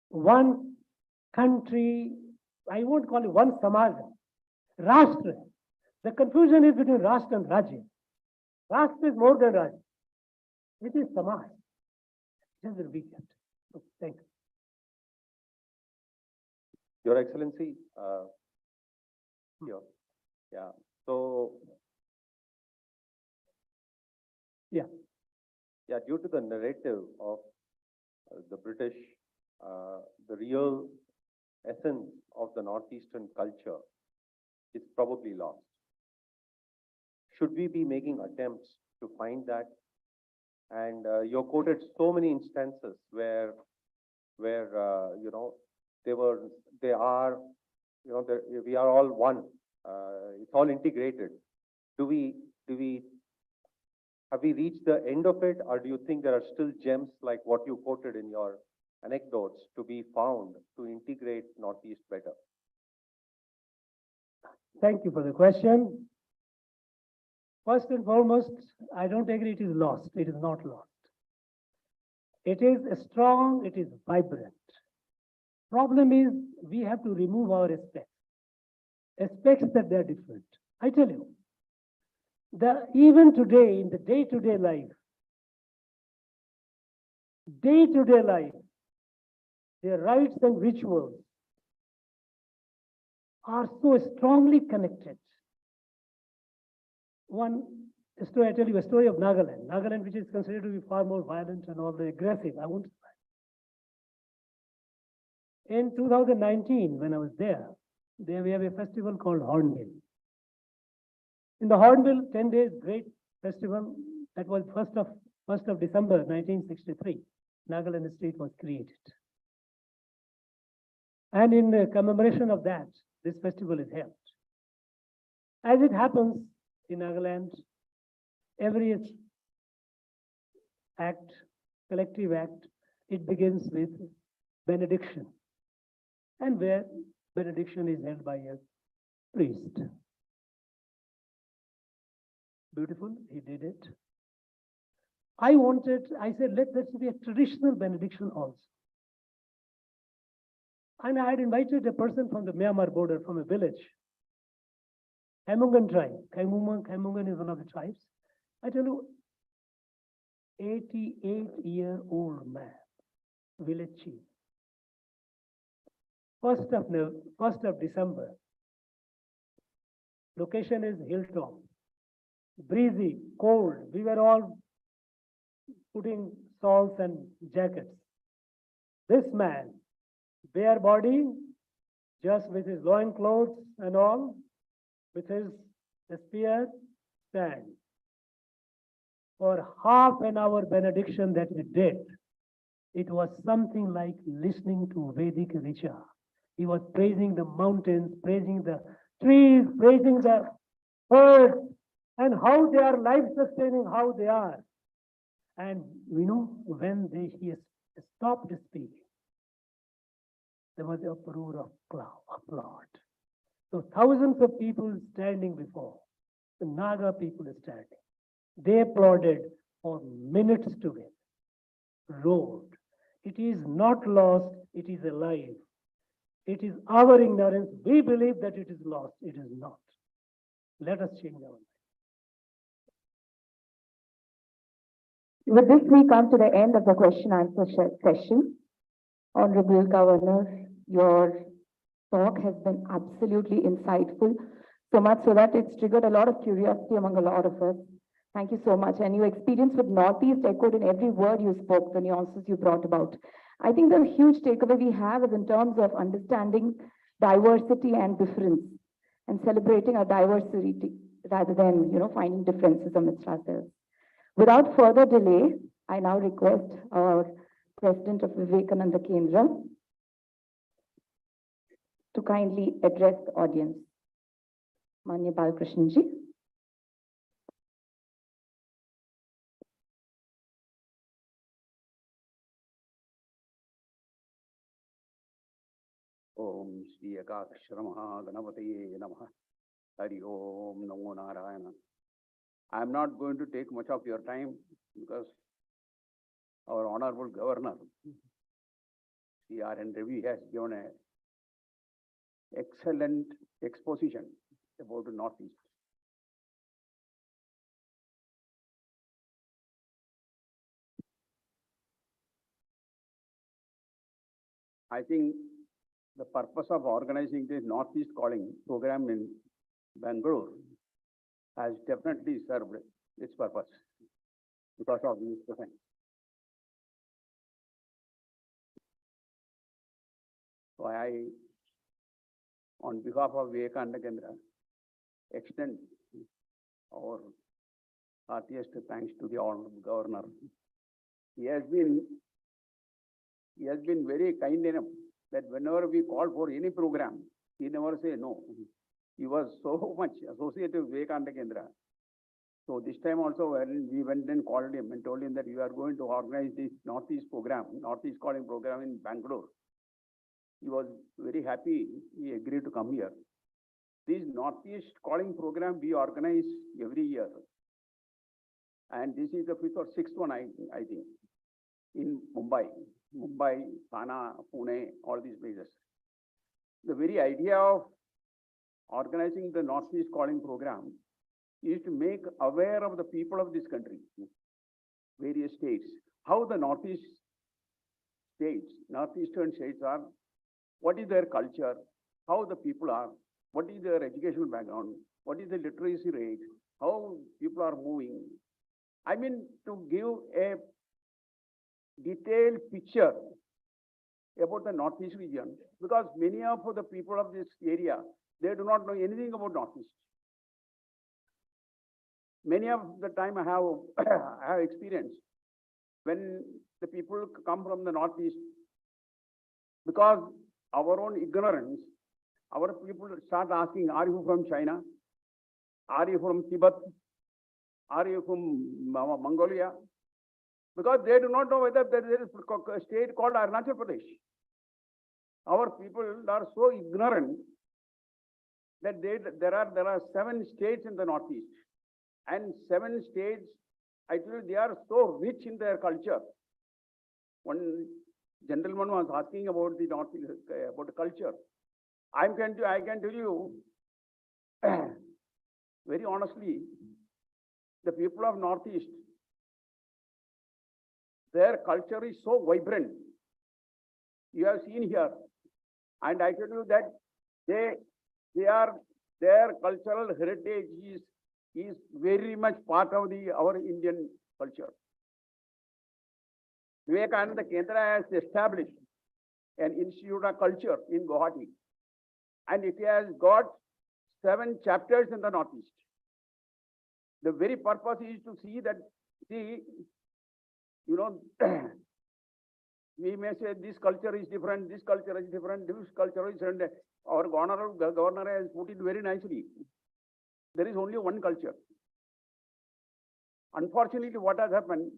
one country, I won't call it one Samaj, Rashtra. The confusion is between Rashtra and Rajya. Rashtra is more than Rajya. It is Samaj. Just the weekend. Thank you. Your Excellency, yeah, so. Yeah. Yeah, due to the narrative of the British, the real essence of the Northeastern culture is probably lost. Should we be making attempts to find that? And you quoted so many instances where you know, we are all one. It's all integrated. Have we reached the end of it, or do you think there are still gems like what you quoted in your anecdotes to be found to integrate Northeast better? Thank you for the question. First and foremost, I don't agree it is lost. It is not lost. It is strong, it is vibrant. Problem is, we have to remove our aspects that they are different. I tell you, even today, in the day-to-day life, their rites and rituals are so strongly connected. I tell you a story of Nagaland. Nagaland, which is considered to be far more violent and all the aggressive. I won't. In 2019, when I was there we have a festival called Hornbill. In the Hornbill, 10 days, great festival. That was 1st of December, 1963. Nagaland state was created. And in commemoration of that, this festival is held. As it happens in Nagaland, every act, collective act, it begins with benediction. And where benediction is held by a priest. Beautiful, he did it. I said, let this be a traditional benediction also. And I had invited a person from the Myanmar border, from a village, Kaimungan tribe. Kaimungan is one of the tribes. I tell you, 88-year-old man, village chief. 1st of December. Location is hilltop. Breezy, cold. We were all putting salts and jackets. This man, bare body, just with his loin clothes and all, with his spear, stand. For half an hour benediction that he did, it was something like listening to Vedic Richa. He was praising the mountains, praising the trees, praising the birds, and how they are life-sustaining, how they are. And when he stopped speaking, there was a uproar of applaud. So thousands of people standing before, the Naga people standing. They applauded for minutes together, roared. It is not lost, it is alive. It is our ignorance. We believe that it is lost. It is not. Let us change our mind. With this, we come to the end of the question-answer session. Honorable Governor, your talk has been absolutely insightful, so much so that it's triggered a lot of curiosity among a lot of us. Thank you so much. And your experience with Northeast echoed in every word you spoke, the nuances you brought about. I think the huge takeaway we have is in terms of understanding diversity and difference and celebrating our diversity rather than, finding differences amidst ourselves. Without further delay, I now request our President of Vivekananda Kendra to kindly address the audience. Manya Balakrishan ji. Om Shri Ganapataye Namaha. Hari Om Namo Narayana. I am not going to take much of your time because our Honourable Governor, Shri Ravi, has given an excellent exposition about the Northeast. I think the purpose of organizing this Northeast Calling program in Bangalore has definitely served its purpose because of these events. So I, on behalf of Vivekananda Kendra, extend our heartiest thanks to the Honourable Governor. He has been very kind enough that whenever we call for any program, he never say no. He was so much associated with Vivekananda Kendra. So this time also when we went and called him and told him that you are going to organize this Northeast program, Northeast Calling program in Bangalore. He was very happy. He agreed to come here. This Northeast Calling program we organize every year. And this is the 5th or 6th one, I think, in Mumbai, Thane, Pune, all these places. The very idea of organizing the Northeast Calling program is to make aware of the people of this country, various states, how the Northeastern states are, what is their culture, how the people are, what is their educational background, what is the literacy rate, how people are moving. I mean, to give a detailed picture about the Northeast region, because many of the people of this area, they do not know anything about Northeast. Many of the time I have experienced when the people come from the Northeast, because our own ignorance, our people start asking, are you from China? Are you from Tibet? Are you from Mongolia? Because they do not know whether there is a state called Arunachal Pradesh. Our people are so ignorant that there are 7 states in the Northeast. And 7 states, I tell you, they are so rich in their culture. One gentleman was asking about the Northeast, about the culture. I can tell you very honestly, the people of Northeast, their culture is so vibrant. You have seen here, and I tell you that their cultural heritage is very much part of our Indian culture. Vivekananda Kendra has established an institute of culture in Guwahati, and it has got 7 chapters in the Northeast. The very purpose is to see that, we may say this culture is different, this culture is different, this culture is different. Our governor has put it very nicely. There is only one culture. Unfortunately, what has happened,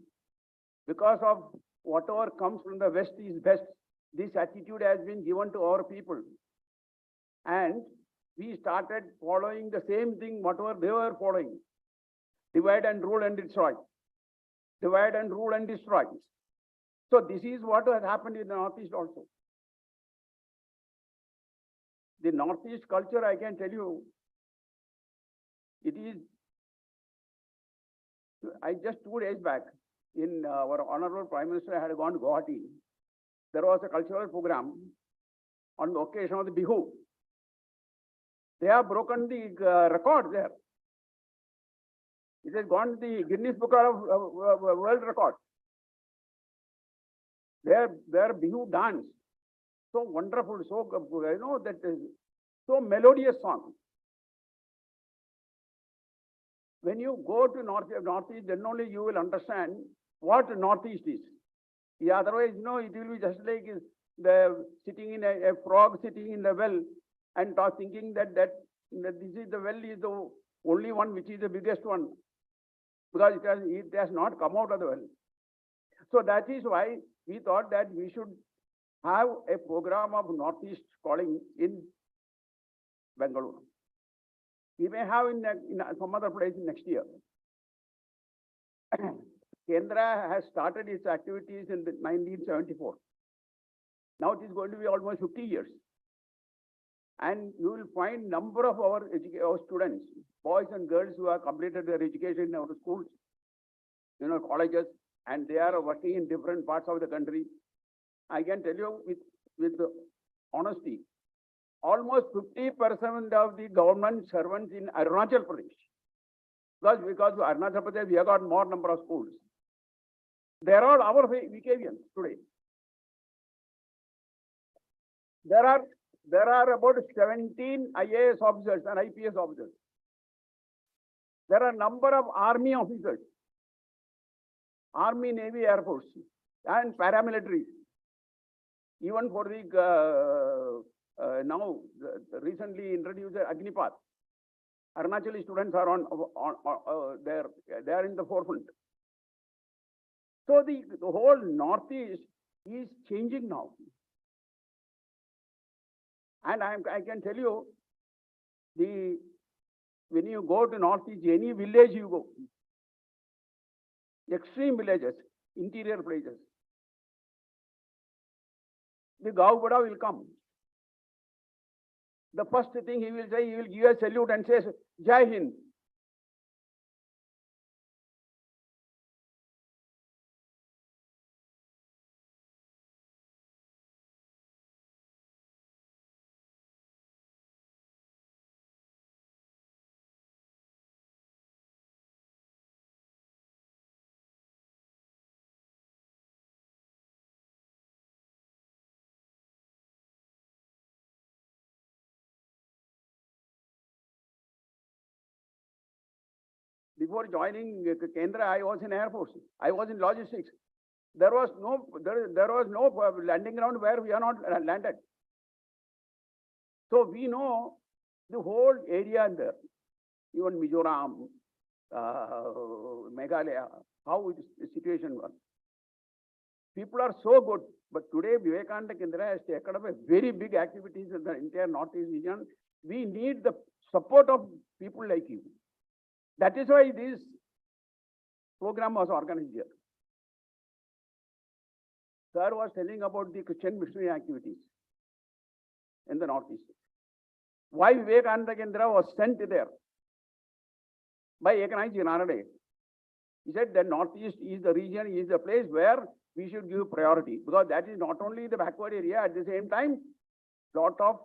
because of whatever comes from the West is best, this attitude has been given to our people. And we started following the same thing, whatever they were following. Divide and rule and destroy. Divide and rule and destroy. So this is what has happened in the Northeast also. The Northeast culture, I can tell you, it is, I just 2 days back, in our Honourable Prime Minister had gone to Guwahati. There was a cultural program on the occasion of the Bihu. They have broken the record there. It has gone to the Guinness Book of World Record. Their Bihu dance, so wonderful, so that is so melodious song. When you go to Northeast, then only you will understand what Northeast is. Yeah, otherwise, it will be just like the sitting in a frog sitting in the well and thinking that this is the well is the only one which is the biggest one, because it has not come out of the well. So that is why we thought that we should have a program of Northeast calling in Bengaluru. We may have in some other place next year. Kendra has started its activities in 1974. Now it is going to be almost 50 years. And you will find number of our students, boys and girls who have completed their education in our schools, colleges, and they are working in different parts of the country. I can tell you with honesty, almost 50% of the government servants in Arunachal Pradesh, because Arunachal Pradesh, we have got more number of schools. They are all our Vicavians today. There are about 17 IAS officers and IPS officers. There are number of army officers, Army, Navy, Air Force, and paramilitaries. Even for the now recently introduced Agnipath, Arunachali students are they are in the forefront. So the whole Northeast is changing now. And I can tell you, when you go to Northeast, any village you go, extreme villages, interior places, the Gauvada will come. The first thing he will say, he will give a salute and says, Jai Hind. Before joining Kendra, I was in Air Force. I was in logistics. There was no landing ground where we are not landed. So we know the whole area there, even Mizoram, Meghalaya, how the situation was. People are so good, but today Vivekananda Kendra has taken up a very big activities in the entire Northeast region. We need the support of people like you. That is why this program was organized here. Sir was telling about the Christian missionary activities in the Northeast. Why Vivekananda Kendra was sent there by Ekanath Jinarade. He said that Northeast is the region, is the place where we should give priority, because that is not only the backward area, at the same time, lot of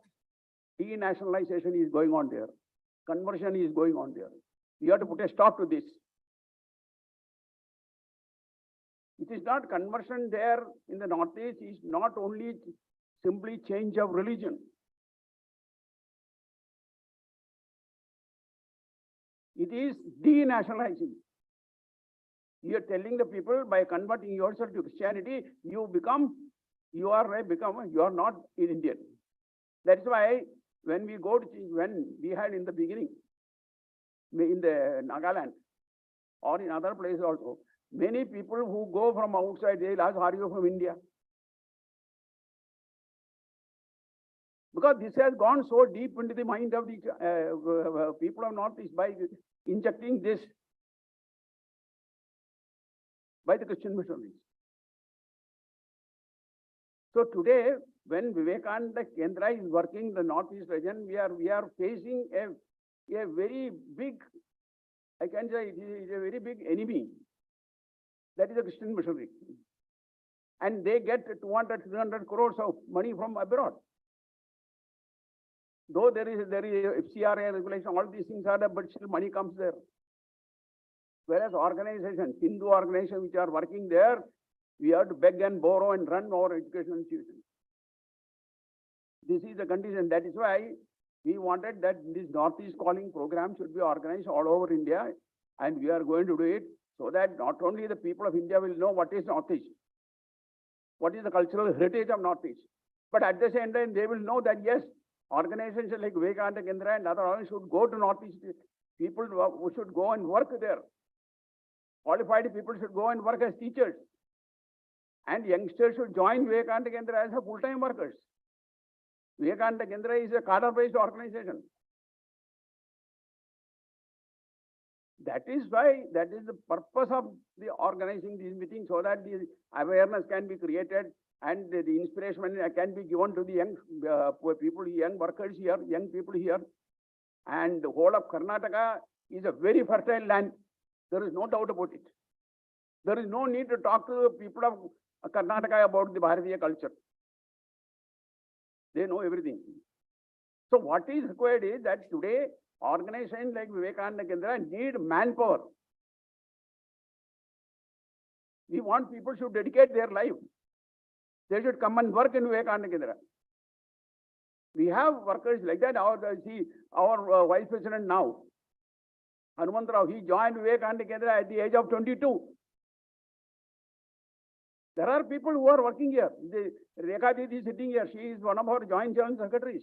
denationalization is going on there. Conversion is going on there. We have to put a stop to this. It is not conversion there in the Northeast, is not only simply change of religion. It is denationalizing. You are telling the people, by converting yourself to Christianity, you are not an Indian. That's why when we had in the beginning, in the Nagaland or in other places also, many people who go from outside, they'll ask, are you from India? Because this has gone so deep into the mind of the people of Northeast by injecting this by the Christian missionaries. So today, when Vivekananda Kendra is working in the Northeast region, we are facing a very big, I can say it is a very big enemy. That is a Christian missionary. And they get 200, 300 crores of money from abroad. Though there is FCRA regulation, all these things are there, but still money comes there. Whereas organizations, Hindu organizations which are working there, we have to beg and borrow and run our educational institutions. This is the condition. That is why we wanted that this Northeast Calling program should be organized all over India, and we are going to do it so that not only the people of India will know what is Northeast, what is the cultural heritage of Northeast, but at the same time they will know that yes, organizations like Vivekananda Kendra and other organizations should go to Northeast. People who should go and work there. Qualified people should go and work as teachers. And youngsters should join Vivekananda Kendra as a full-time workers. Vivekananda Kendra is a cadre-based organization. That is why, that is the purpose of the organizing these meetings, so that the awareness can be created and the inspiration can be given to the young people, young workers here, young people here. And the whole of Karnataka is a very fertile land. There is no doubt about it. There is no need to talk to the people of Karnataka about the Bharatiya culture. They know everything. So what is required is that today organizations like Vivekananda Kendra need manpower. We want people should dedicate their life. They should come and work in Vivekananda Kendra. We have workers like that. Our vice president now, Hanumantarao, he joined Vivekananda Kendra at the age of 22. There are people who are working here. Rekha Didi is sitting here. She is one of our joint general secretaries.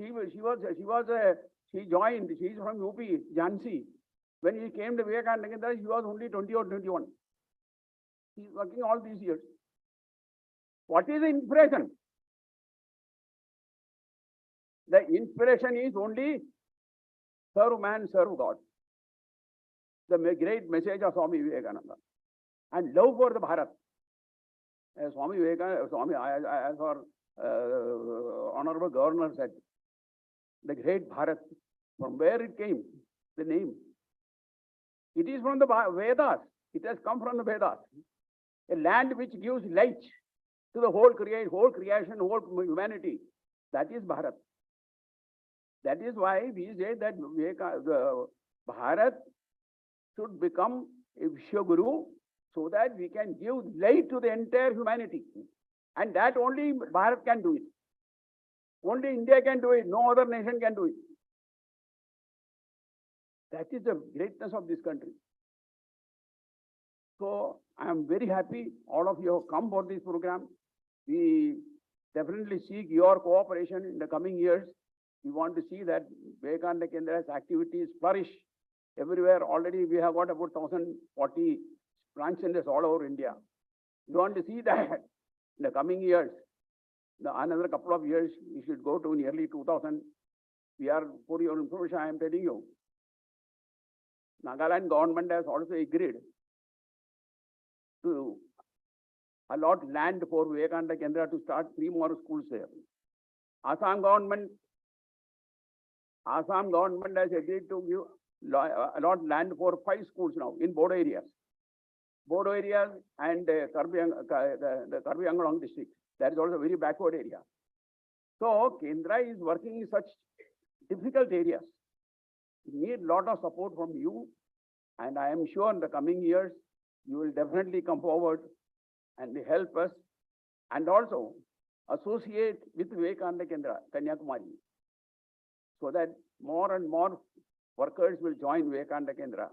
She joined. She is from UP, Jhansi. When he came to Vivekananda Kendra, she was only 20 or 21. She is working all these years. What is the inspiration? The inspiration is only serve man, serve God. The great message of Swami Vivekananda. And love for the Bharat. As Swami Vivekananda, as our Honourable Governor said, the great Bharat, from where it came, the name. It is from the Vedas. It has come from the Vedas. A land which gives light to the whole creation, whole humanity. That is Bharat. That is why we say that Bharat should become a Vishwaguru, so that we can give light to the entire humanity. And that only Bharat can do it. Only India can do it. No other nation can do it. That is the greatness of this country. So I am very happy all of you have come for this program. We definitely seek your cooperation in the coming years. We want to see that Vivekananda Kendra's activities flourish everywhere. Already we have got about 1,040 branch centers all over India. We want to see that in the coming years. Another couple of years, we should go to nearly 2,000. We are, for your information, I am telling you, Nagaland government has also agreed to allot land for Vivekananda Kendra to start 3 more schools there. Assam government has agreed to give allot land for 5 schools now in Bodo areas. Bodo areas and the Karbi Angalang district. That is also a very backward area. So Kendra is working in such difficult areas. We need a lot of support from you, and I am sure in the coming years you will definitely come forward and help us, and also associate with Vivekananda Kendra, Kanyakumari, so that more and more workers will join Vivekananda Kendra,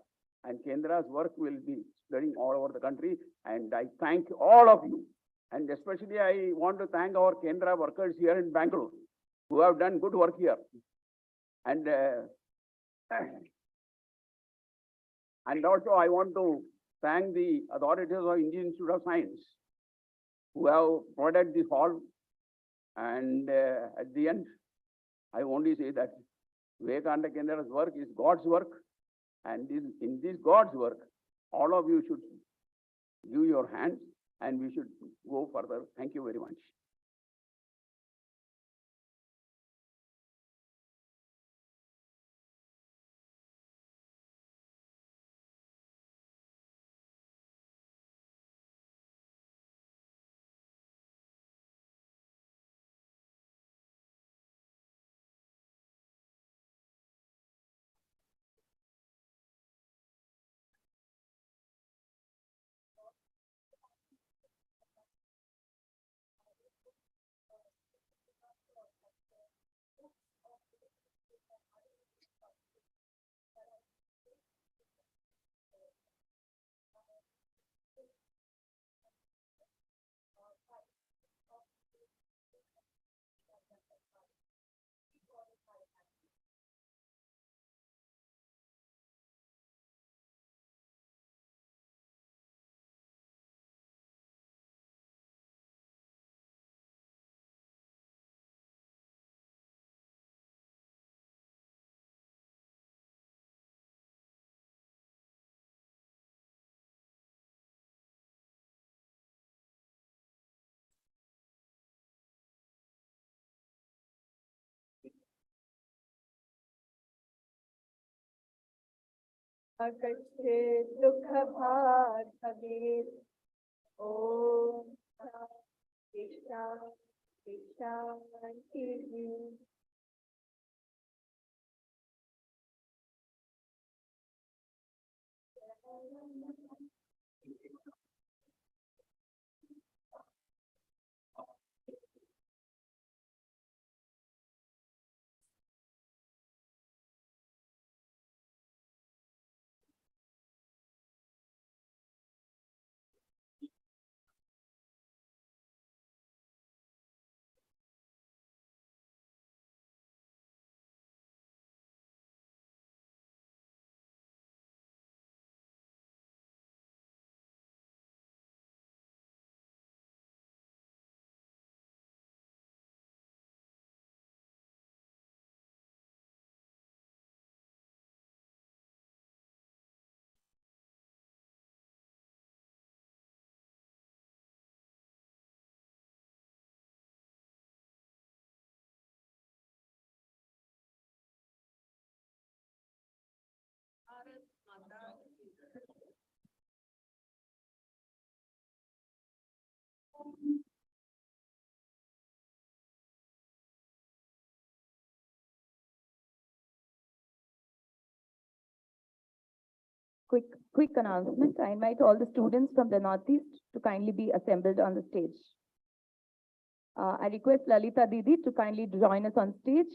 and Kendra's work will be spreading all over the country. And I thank all of you. And especially I want to thank our Kendra workers here in Bengaluru, who have done good work here. And also I want to thank the authorities of Indian Institute of Science, who have provided this hall. And at the end, I only say that Vivekananda Kendra's work is God's work. And in this God's work, all of you should give your hands, and we should go further. Thank you very much. कष्टे दुख भार कबीर ओम शांति शांति। Quick announcement. I invite all the students from the Northeast to kindly be assembled on the stage. I request Lalita Didi to kindly join us on stage.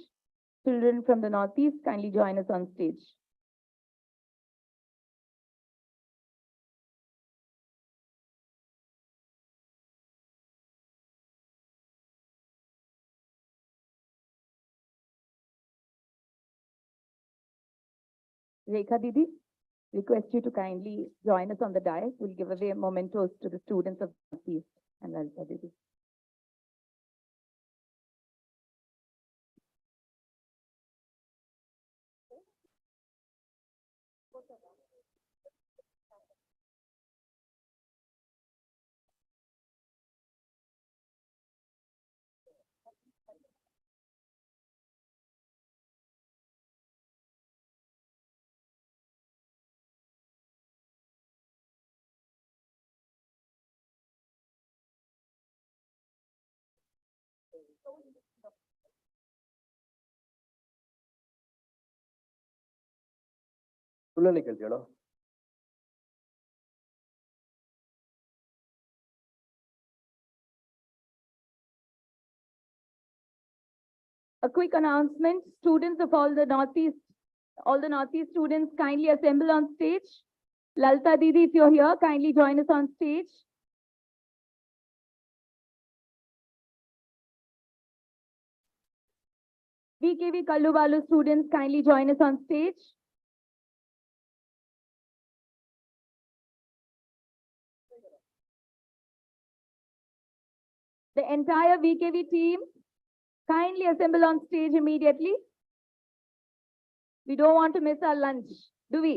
Children from the Northeast, kindly join us on stage. Rekha Didi, request you to kindly join us on the dais. We'll give away mementos to the students of the Northeast and Lalita Didi. ಸುಳ್ಳಲ್ಲಿ ಕೇಳ್ತೀಯೋ? A quick announcement, students of all the Northeast students kindly assemble on stage. Lalita Didi, if you're here, kindly join us on stage. VKV Kallubalu students, kindly join us on stage. The entire VKV team, kindly assemble on stage immediately. We don't want to miss our lunch, do we?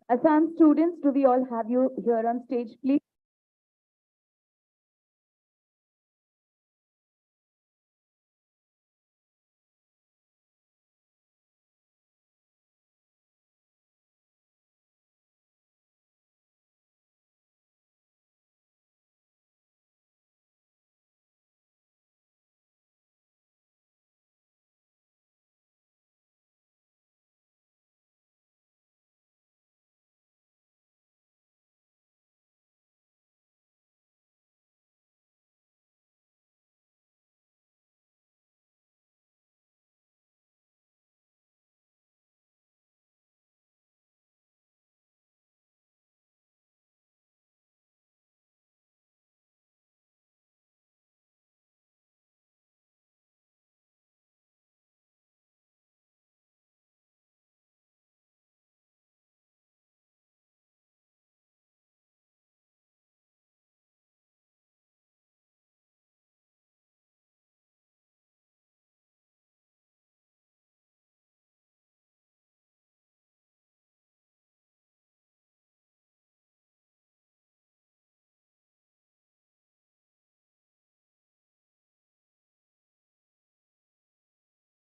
Assam students, do we all have you here on stage, please?